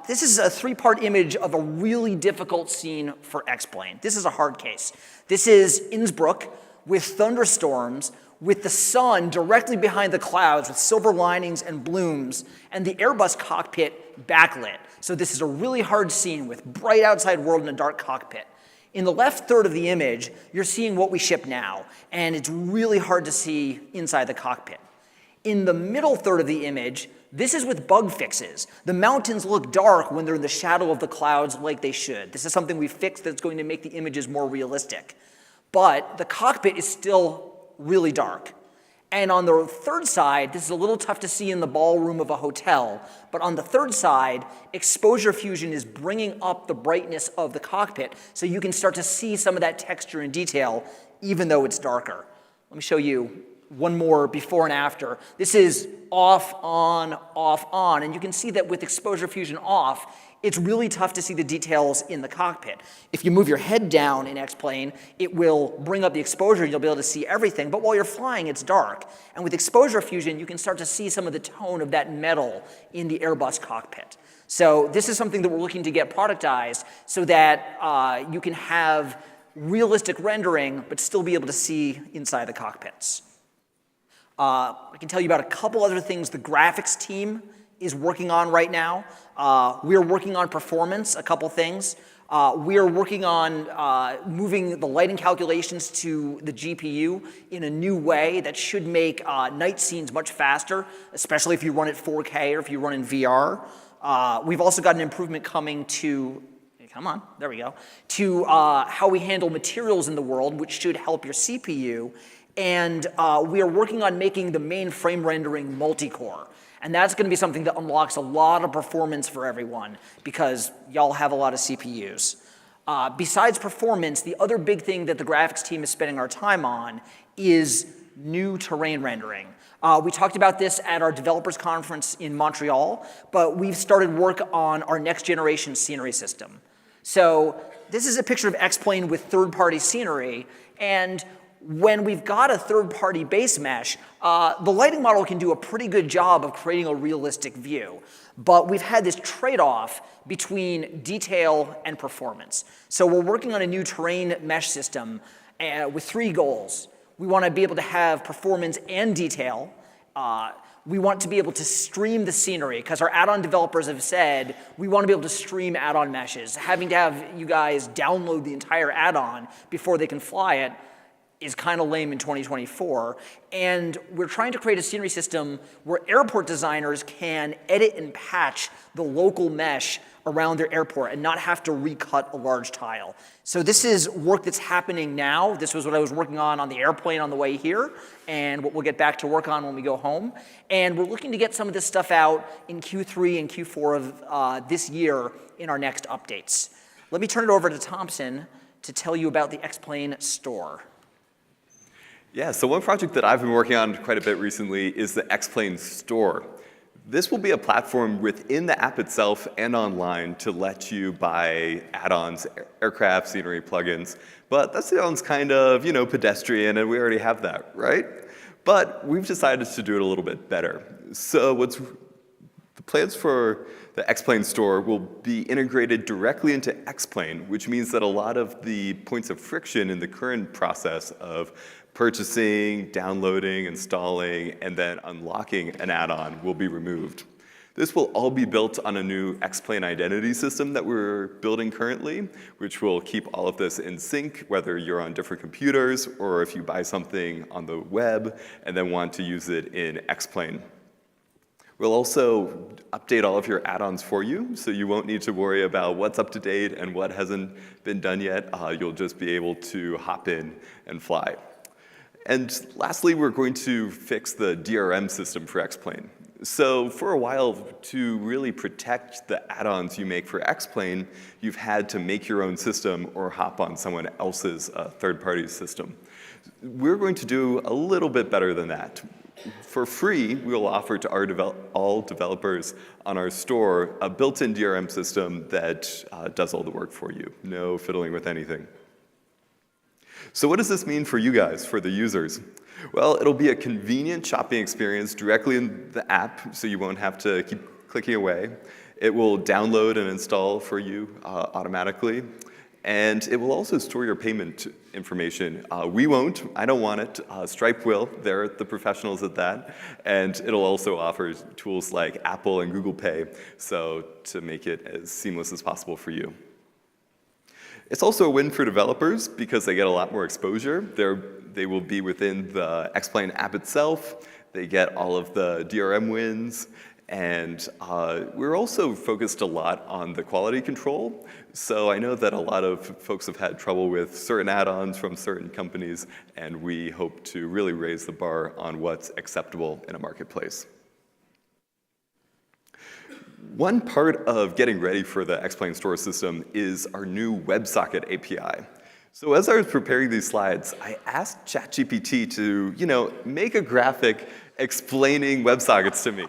This is a 3-part image of a really difficult scene for X-Plane. This is a hard case. This is Innsbruck with thunderstorms, with the sun directly behind the clouds with silver linings and blooms, and the Airbus cockpit backlit. So this is a really hard scene with bright outside world and a dark cockpit. In the left third of the image, you're seeing what we ship now, and it's really hard to see inside the cockpit. In the middle third of the image, this is with bug fixes. The mountains look dark when they're in the shadow of the clouds like they should. This is something we fixed that's going to make the images more realistic. But the cockpit is still really dark. And on the third side, this is a little tough to see in the ballroom of a hotel, but on the third side, exposure fusion is bringing up the brightness of the cockpit so you can start to see some of that texture and detail even though it's darker. Let me show you one more before and after. This is off, on, and you can see that with exposure fusion off, it's really tough to see the details in the cockpit. If you move your head down in X-Plane, it will bring up the exposure and you'll be able to see everything, but while you're flying, it's dark. And with exposure fusion, you can start to see some of the tone of that metal in the Airbus cockpit. So this is something that we're looking to get productized so that you can have realistic rendering, but still be able to see inside the cockpits. I can tell you about a couple other things the graphics team is working on right now. We are working on performance, a couple things. We are working on moving the lighting calculations to the GPU in a new way that should make night scenes much faster, especially if you run it 4K or if you run in VR. We've also got an improvement coming to, come on, there we go, to how we handle materials in the world, which should help your CPU. And we are working on making the main frame rendering multi-core. And that's going to be something that unlocks a lot of performance for everyone because y'all have a lot of CPUs. Besides performance, the other big thing that the graphics team is spending our time on is new terrain rendering. We talked about this at our developers conference in Montreal, but we've started work on our next generation scenery system. So this is a picture of X-Plane with third-party scenery, and when we've got a third-party base mesh, the lighting model can do a pretty good job of creating a realistic view. But we've had this trade-off between detail and performance. So we're working on a new terrain mesh system with 3 goals. We want to be able to have performance and detail. We want to be able to stream the scenery, because our add-on developers have said we want to be able to stream add-on meshes. Having to have you guys download the entire add-on before they can fly it is kind of lame in 2024, and we're trying to create a scenery system where airport designers can edit and patch the local mesh around their airport and not have to recut a large tile. So this is work that's happening now. This was what I was working on the airplane on the way here, and what we'll get back to work on when we go home. And we're looking to get some of this stuff out in Q3 and Q4 of this year in our next updates. Let me turn it over to Thompson to tell you about the X-Plane store. Yeah, so one project that I've been working on quite a bit recently is the X-Plane store. This will be a platform within the app itself and online to let you buy add-ons, aircraft, scenery, plugins. But that sounds kind of, pedestrian, and we already have that, right? But we've decided to do it a little bit better. So the plans for the X-Plane store will be integrated directly into X-Plane, which means that a lot of the points of friction in the current process of purchasing, downloading, installing, and then unlocking an add-on will be removed. This will all be built on a new X-Plane identity system that we're building currently, which will keep all of this in sync, whether you're on different computers or if you buy something on the web and then want to use it in X-Plane. We'll also update all of your add-ons for you, so you won't need to worry about what's up to date and what hasn't been done yet. You'll just be able to hop in and fly. And lastly, we're going to fix the DRM system for X-Plane. So for a while, to really protect the add-ons you make for X-Plane, you've had to make your own system or hop on someone else's third-party system. We're going to do a little bit better than that. For free, we will offer to all developers on our store a built-in DRM system that does all the work for you. No fiddling with anything. So what does this mean for you guys, for the users? Well, it'll be a convenient shopping experience directly in the app, so you won't have to keep clicking away. It will download and install for you automatically. And it will also store your payment information. We won't. I don't want it. Stripe will. They're the professionals at that. And it'll also offer tools like Apple and Google Pay, so to make it as seamless as possible for you. It's also a win for developers because they get a lot more exposure. They will be within the X-Plane app itself. They get all of the DRM wins. And we're also focused a lot on the quality control. So I know that a lot of folks have had trouble with certain add-ons from certain companies, and we hope to really raise the bar on what's acceptable in a marketplace. One part of getting ready for the X-Plane store system is our new WebSocket API. So as I was preparing these slides, I asked ChatGPT to, make a graphic explaining WebSockets to me.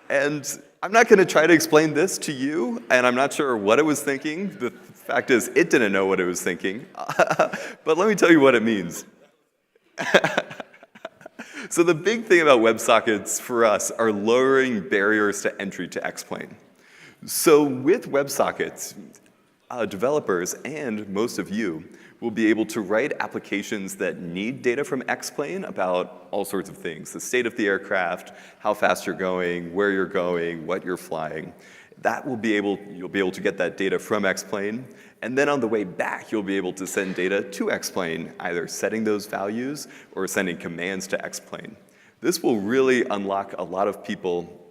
And I'm not going to try to explain this to you, and I'm not sure what it was thinking. The fact is, it didn't know what it was thinking. But let me tell you what it means. So the big thing about WebSockets for us are lowering barriers to entry to X-Plane. So with WebSockets, developers and most of you will be able to write applications that need data from X-Plane about all sorts of things: the state of the aircraft, how fast you're going, where you're going, what you're flying. You'll be able to get that data from X-Plane, and then on the way back, you'll be able to send data to X-Plane, either setting those values or sending commands to X-Plane. This will really unlock a lot of people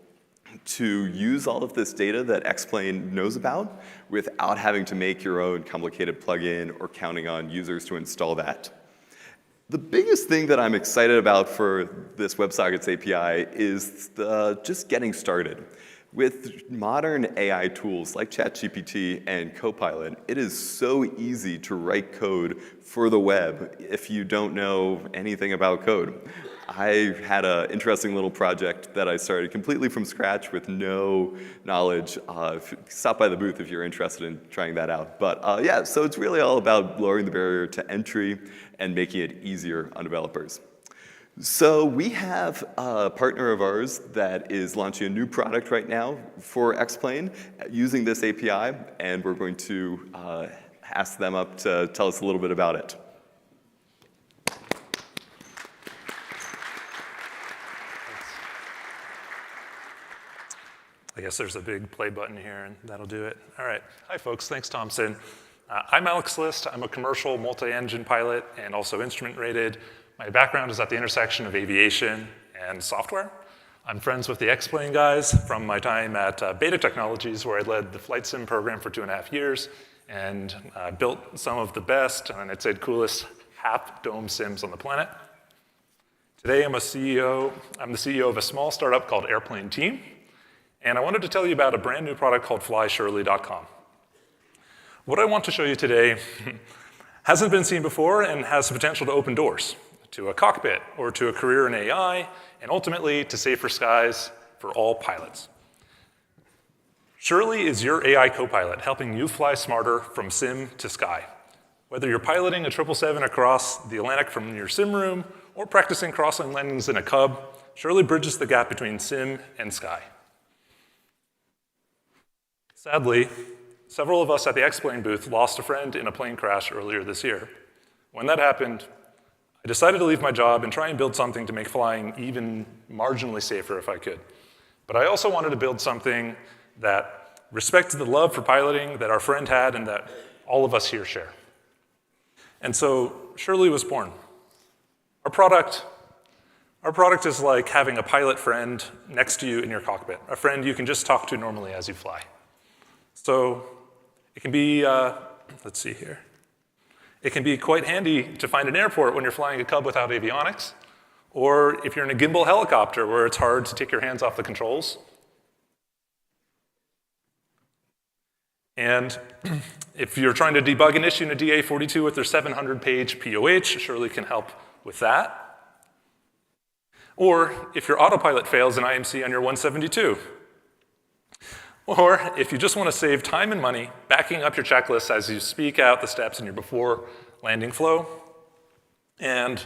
to use all of this data that X-Plane knows about without having to make your own complicated plugin or counting on users to install that. The biggest thing that I'm excited about for this WebSockets API is just getting started. With modern AI tools like ChatGPT and Copilot, it is so easy to write code for the web if you don't know anything about code. I had an interesting little project that I started completely from scratch with no knowledge. Stop by the booth if you're interested in trying that out. But yeah, so it's really all about lowering the barrier to entry and making it easier on developers. So we have a partner of ours that is launching a new product right now for X-Plane using this API, and we're going to ask them up to tell us a little bit about it. I guess there's a big play button here, and that'll do it. All right. Hi, folks. Thanks, Thompson. I'm Alex List. I'm a commercial multi-engine pilot and also instrument rated. My background is at the intersection of aviation and software. I'm friends with the X-Plane guys from my time at Beta Technologies, where I led the Flight Sim program for 2.5 years and built some of the best, and I'd say coolest half-dome sims on the planet. Today, I'm the CEO of a small startup called Airplane Team, and I wanted to tell you about a brand new product called FlySurely.com. What I want to show you today hasn't been seen before and has the potential to open doors to a cockpit or to a career in AI, and ultimately to safer skies for all pilots. Surely is your AI co-pilot helping you fly smarter from sim to sky. Whether you're piloting a 777 across the Atlantic from your sim room or practicing crossing landings in a Cub, Surely bridges the gap between sim and sky. Sadly, several of us at the X-Plane booth lost a friend in a plane crash earlier this year. When that happened, I decided to leave my job and try and build something to make flying even marginally safer if I could. But I also wanted to build something that respected the love for piloting that our friend had and that all of us here share. And so Surely was born. Our product Our product is like having a pilot friend next to you in your cockpit, a friend you can just talk to normally as you fly. So it can be, let's see here. It can be quite handy to find an airport when you're flying a Cub without avionics, or if you're in a gimbal helicopter where it's hard to take your hands off the controls. And if you're trying to debug an issue in a DA42 with their 700-page POH, Shirley can help with that. Or if your autopilot fails in IMC on your 172. Or if you just want to save time and money, backing up your checklist as you speak out the steps in your before landing flow. And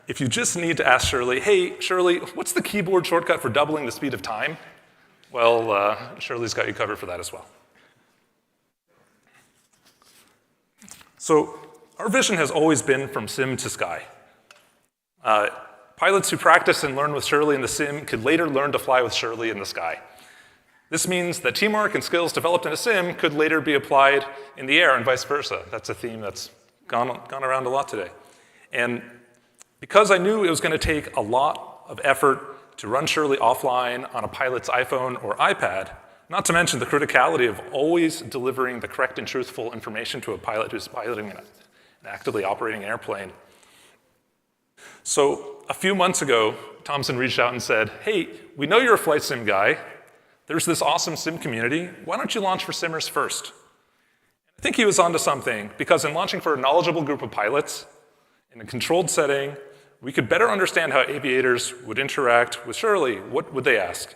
if you just need to ask Shirley, hey, Shirley, what's the keyboard shortcut for doubling the speed of time? Well, Shirley's got you covered for that as well. So our vision has always been from sim to sky. Pilots who practice and learn with Shirley in the sim could later learn to fly with Shirley in the sky. This means that teamwork and skills developed in a sim could later be applied in the air and vice versa. That's a theme that's gone around a lot today. And because I knew it was going to take a lot of effort to run Shirley offline on a pilot's iPhone or iPad, not to mention the criticality of always delivering the correct and truthful information to a pilot who's piloting an actively operating airplane. So a few months ago, Thomson reached out and said, hey, we know you're a flight sim guy. There's this awesome sim community. Why don't you launch for simmers first? I think he was onto something, because in launching for a knowledgeable group of pilots in a controlled setting, we could better understand how aviators would interact with Shirley. What would they ask?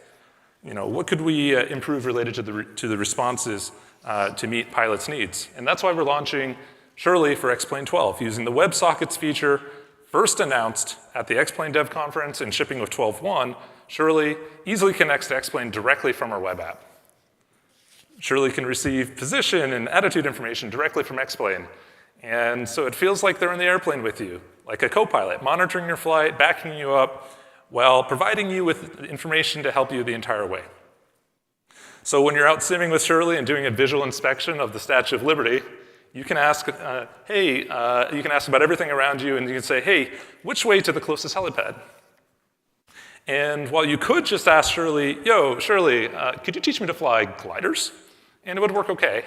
What could we improve related to the responses to meet pilots' needs? And that's why we're launching Shirley for X-Plane 12, using the WebSockets feature first announced at the X-Plane Dev Conference and shipping with 12.1. Shirley easily connects to X-Plane directly from our web app. Shirley can receive position and attitude information directly from X-Plane. And so it feels like they're in the airplane with you, like a co-pilot, monitoring your flight, backing you up, while providing you with information to help you the entire way. So when you're out simming with Shirley and doing a visual inspection of the Statue of Liberty, you can ask, you can ask about everything around you, and you can say, hey, which way to the closest helipad? And while you could just ask Shirley, yo, Shirley, could you teach me to fly gliders? And it would work okay.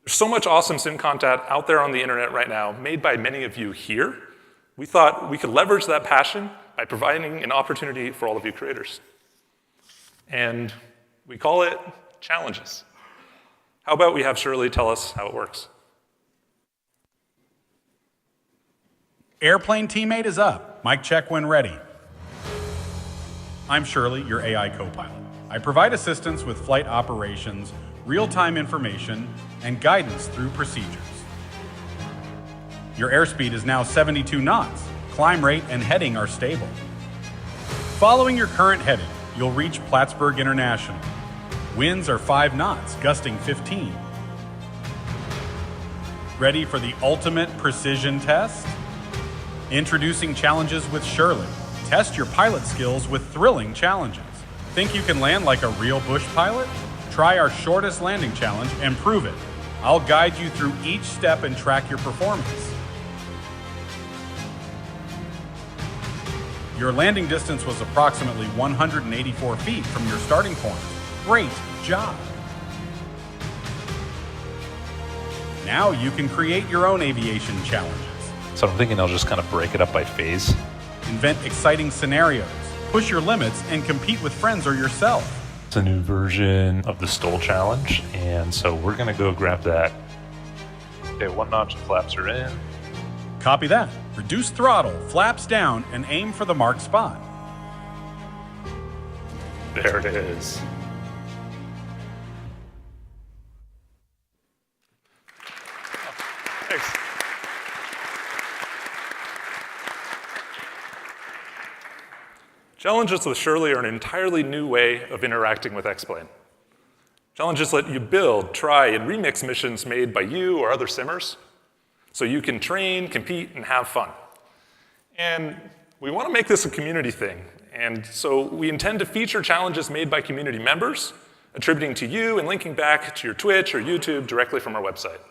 There's so much awesome sim content out there on the internet right now, made by many of you here. We thought we could leverage that passion by providing an opportunity for all of you creators. And we call it challenges. How about we have Shirley tell us how it works? Airplane teammate is up. Mic check when ready. I'm Shirley, your AI co-pilot. I provide assistance with flight operations, real-time information, and guidance through procedures. Your airspeed is now 72 knots. Climb rate and heading are stable. Following your current heading, you'll reach Plattsburgh International. Winds are 5 knots, gusting 15. Ready for the ultimate precision test? Introducing challenges with Shirley. Test your pilot skills with thrilling challenges. Think you can land like a real bush pilot? Try our shortest landing challenge and prove it. I'll guide you through each step and track your performance. Your landing distance was approximately 184 feet from your starting point. Great job. Now you can create your own aviation challenges. So I'm thinking I'll just kind of break it up by phase. Invent exciting scenarios, push your limits, and compete with friends or yourself. It's a new version of the STOL challenge, and so we're gonna go grab that. Okay, 1 notch, flaps are in. Copy that. Reduce throttle, flaps down, and aim for the marked spot. There it is. Thanks. Challenges with Shirley are an entirely new way of interacting with X-Plane. Challenges let you build, try, and remix missions made by you or other simmers, so you can train, compete, and have fun. And we want to make this a community thing. And so we intend to feature challenges made by community members, attributing to you and linking back to your Twitch or YouTube directly from our website.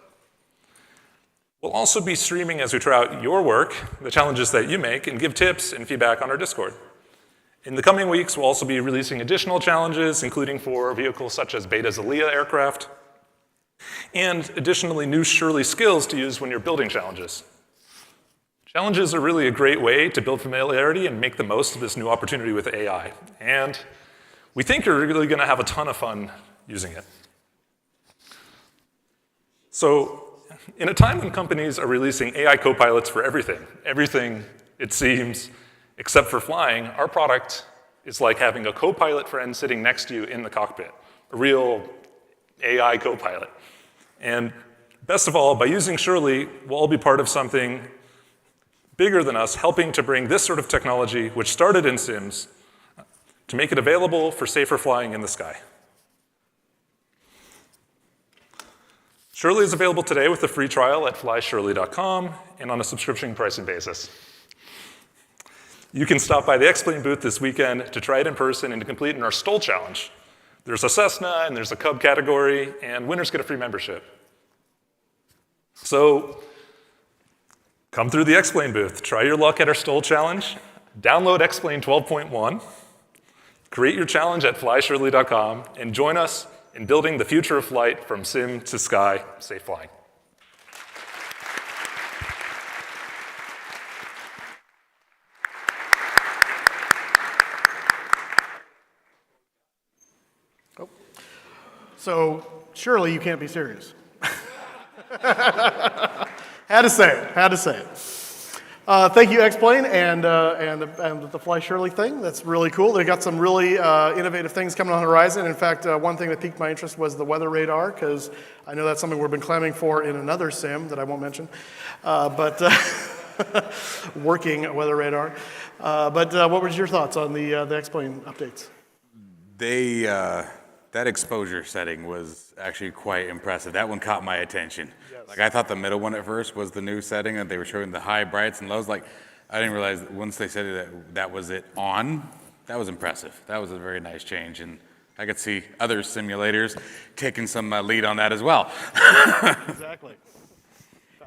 We'll also be streaming as we try out your work, the challenges that you make, and give tips and feedback on our Discord. In the coming weeks, we'll also be releasing additional challenges, including for vehicles such as Beta's Alea aircraft, and additionally new Shirley skills to use when you're building challenges. Challenges are really a great way to build familiarity and make the most of this new opportunity with AI. And we think you're really going to have a ton of fun using it. So in a time when companies are releasing AI copilots for everything it seems, except for flying, our product is like having a copilot friend sitting next to you in the cockpit, a real AI copilot. And best of all, by using Shirley, we'll all be part of something bigger than us, helping to bring this sort of technology, which started in Sims, to make it available for safer flying in the sky. Shirley is available today with a free trial at flyshirley.com and on a subscription pricing basis. You can stop by the X-Plane booth this weekend to try it in person and to complete in our STOL challenge. There's a Cessna and there's a Cub category, and winners get a free membership. So come through the X-Plane booth, try your luck at our STOL challenge, download X-Plane 12.1, create your challenge at flyshirley.com, and join us in building the future of flight from sim to sky, safe flying. So surely you can't be serious. Had to say it. Thank you, X-Plane, and the Fly Shirley thing. That's really cool. They got some really innovative things coming on the horizon. In fact, one thing that piqued my interest was the weather radar, because I know that's something we've been clamoring for in another sim that I won't mention, but working weather radar. But what was your thoughts on the X-Plane updates? That exposure setting was actually quite impressive. That one caught my attention. Yes. Like I thought the middle one at first was the new setting, and they were showing the high, brights, and lows. Like I didn't realize that once they said that was it on. That was impressive. That was a very nice change, and I could see other simulators taking some lead on that as well. Exactly.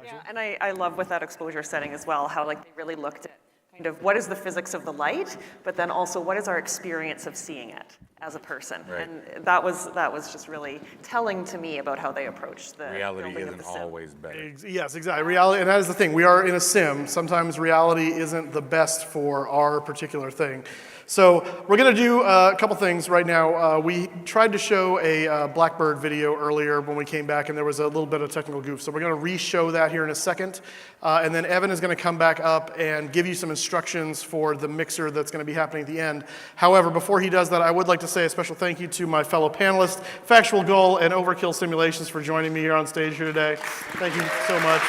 Yeah, and I love with that exposure setting as well, how like they really looked at kind of what is the physics of the light, but then also what is our experience of seeing it as a person. Right. And that was just really telling to me about how they approached the reality building of the isn't sim. always better. Yes, exactly. Reality, and that is the thing. We are in a sim. Sometimes reality isn't the best for our particular thing. So we're going to do a couple things right now. We tried to show a Blackbird video earlier when we came back, and there was a little bit of technical goof. So we're going to re-show that here in a second. And then Evan is going to come back up and give you some instructions for the mixer that's going to be happening at the end. However, before he does that, I would like to say a special thank you to my fellow panelists, Factual Goal and Overkill Simulations, for joining me here on stage here today. Thank you so much.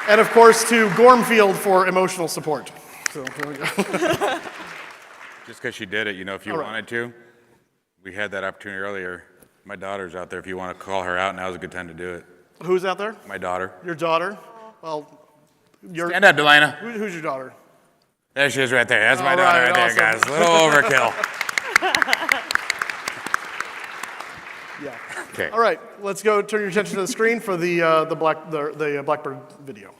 And of course to Gormfield for emotional support. So there we go. Just because she did it, you know, if you wanted to, we had that opportunity earlier. My daughter's out there. If you want to call her out, now's a good time to do it. Who's out there? My daughter. Your daughter? Well, stand up, Delana. Who's your daughter? There she is right there. That's my daughter right there, guys. A little overkill. Yeah. Okay. All right, let's go turn your attention to the screen for the Blackbird video.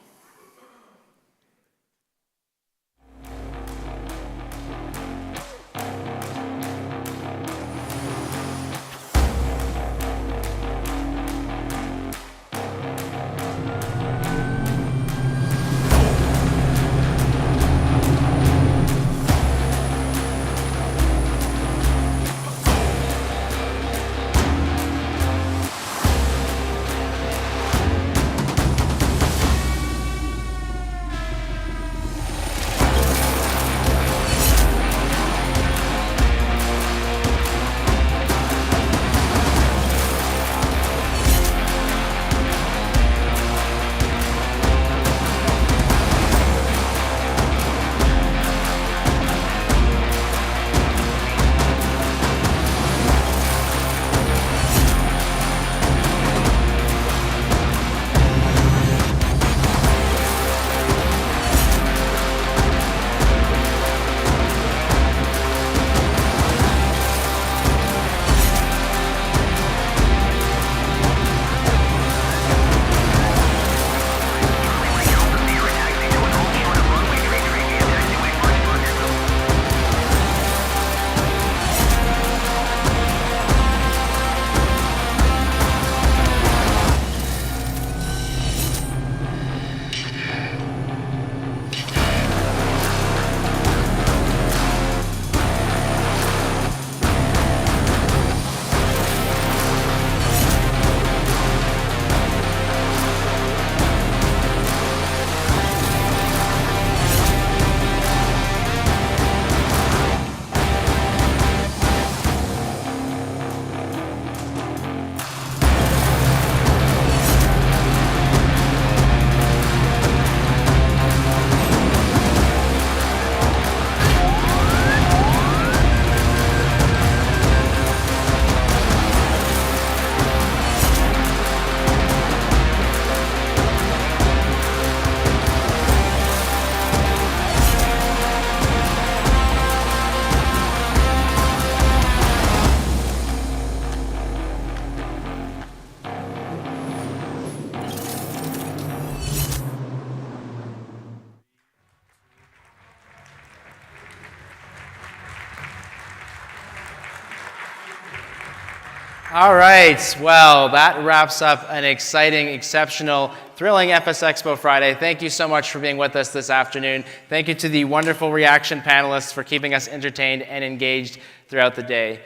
All right, well, that wraps up an exciting, exceptional, thrilling FS Expo Friday. Thank you so much for being with us this afternoon. Thank you to the wonderful reaction panelists for keeping us entertained and engaged throughout the day.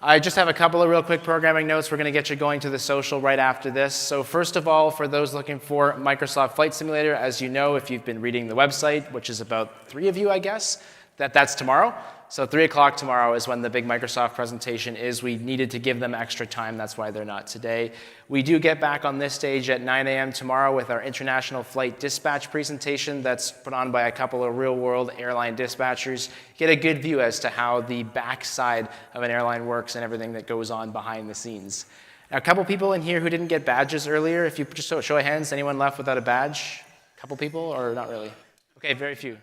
I just have a couple of real quick programming notes. We're going to get you going to the social right after this. So first of all, for those looking for Microsoft Flight Simulator, as you know, if you've been reading the website, which is about 3 of you, I guess, that's tomorrow. So 3 o'clock tomorrow is when the big Microsoft presentation is. We needed to give them extra time. That's why they're not today. We do get back on this stage at 9 a.m. tomorrow with our International Flight Dispatch presentation that's put on by a couple of real-world airline dispatchers. Get a good view as to how the backside of an airline works and everything that goes on behind the scenes. Now, a couple people in here who didn't get badges earlier. If you just show of hands, anyone left without a badge? A couple people, or not really? Okay, very few.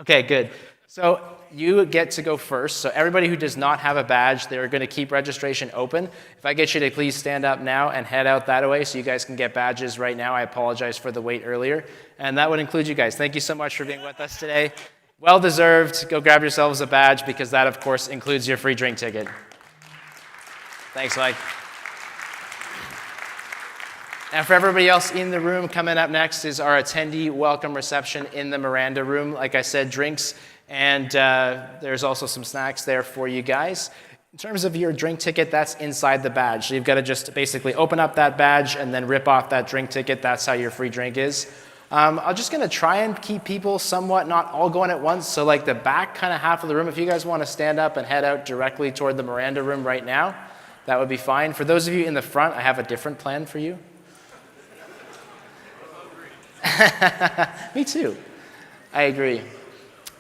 Okay, good. So you get to go first. So everybody who does not have a badge, they're going to keep registration open. If I get you to please stand up now and head out that way so you guys can get badges right now. I apologize for the wait earlier. And that would include you guys. Thank you so much for being with us today. Well deserved. Go grab yourselves a badge because that, of course, includes your free drink ticket. Thanks, Mike. And for everybody else in the room, coming up next is our attendee welcome reception in the Miranda room. Like I said, drinks, and there's also some snacks there for you guys. In terms of your drink ticket, that's inside the badge. So you've got to just basically open up that badge and then rip off that drink ticket. That's how your free drink is. I'm just going to try and keep people somewhat not all going at once. So like the back kind of half of the room, if you guys want to stand up and head out directly toward the Miranda room right now, that would be fine. For those of you in the front, I have a different plan for you. Me too. I agree.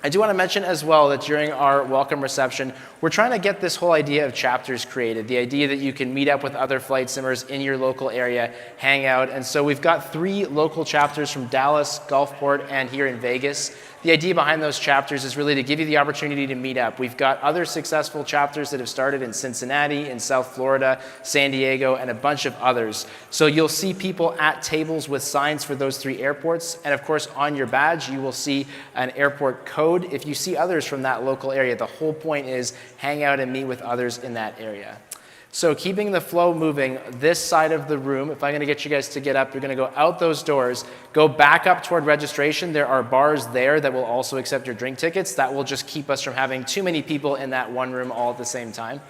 I do want to mention as well that during our welcome reception, we're trying to get this whole idea of chapters created, the idea that you can meet up with other flight simmers in your local area, hang out. And so we've got 3 local chapters from Dallas, Gulfport, and here in Vegas. The idea behind those chapters is really to give you the opportunity to meet up. We've got other successful chapters that have started in Cincinnati, in South Florida, San Diego, and a bunch of others. So you'll see people at tables with signs for those 3 airports. And of course, on your badge, you will see an airport code. If you see others from that local area, the whole point is hang out and meet with others in that area. So keeping the flow moving, this side of the room, if I'm going to get you guys to get up, you're going to go out those doors, go back up toward registration. There are bars there that will also accept your drink tickets. That will just keep us from having too many people in that one room all at the same time.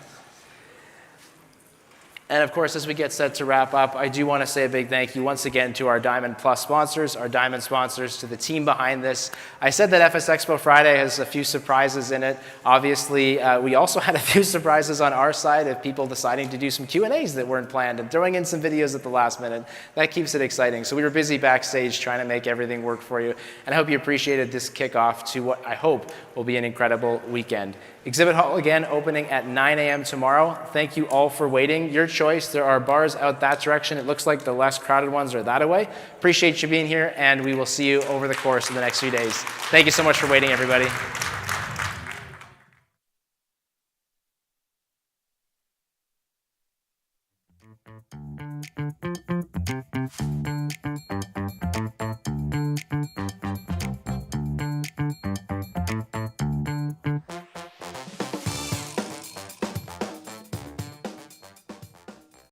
And of course, as we get set to wrap up, I do want to say a big thank you once again to our Diamond Plus sponsors, our Diamond sponsors, to the team behind this. I said that FS Expo Friday has a few surprises in it. Obviously, we also had a few surprises on our side of people deciding to do some Q&As that weren't planned and throwing in some videos at the last minute. That keeps it exciting. So we were busy backstage trying to make everything work for you. And I hope you appreciated this kickoff to what I hope will be an incredible weekend. Exhibit Hall again opening at 9 a.m. tomorrow. Thank you all for waiting. Your choice. There are bars out that direction. It looks like the less crowded ones are that away. Appreciate you being here, and we will see you over the course of the next few days. Thank you so much for waiting, everybody. Thank you.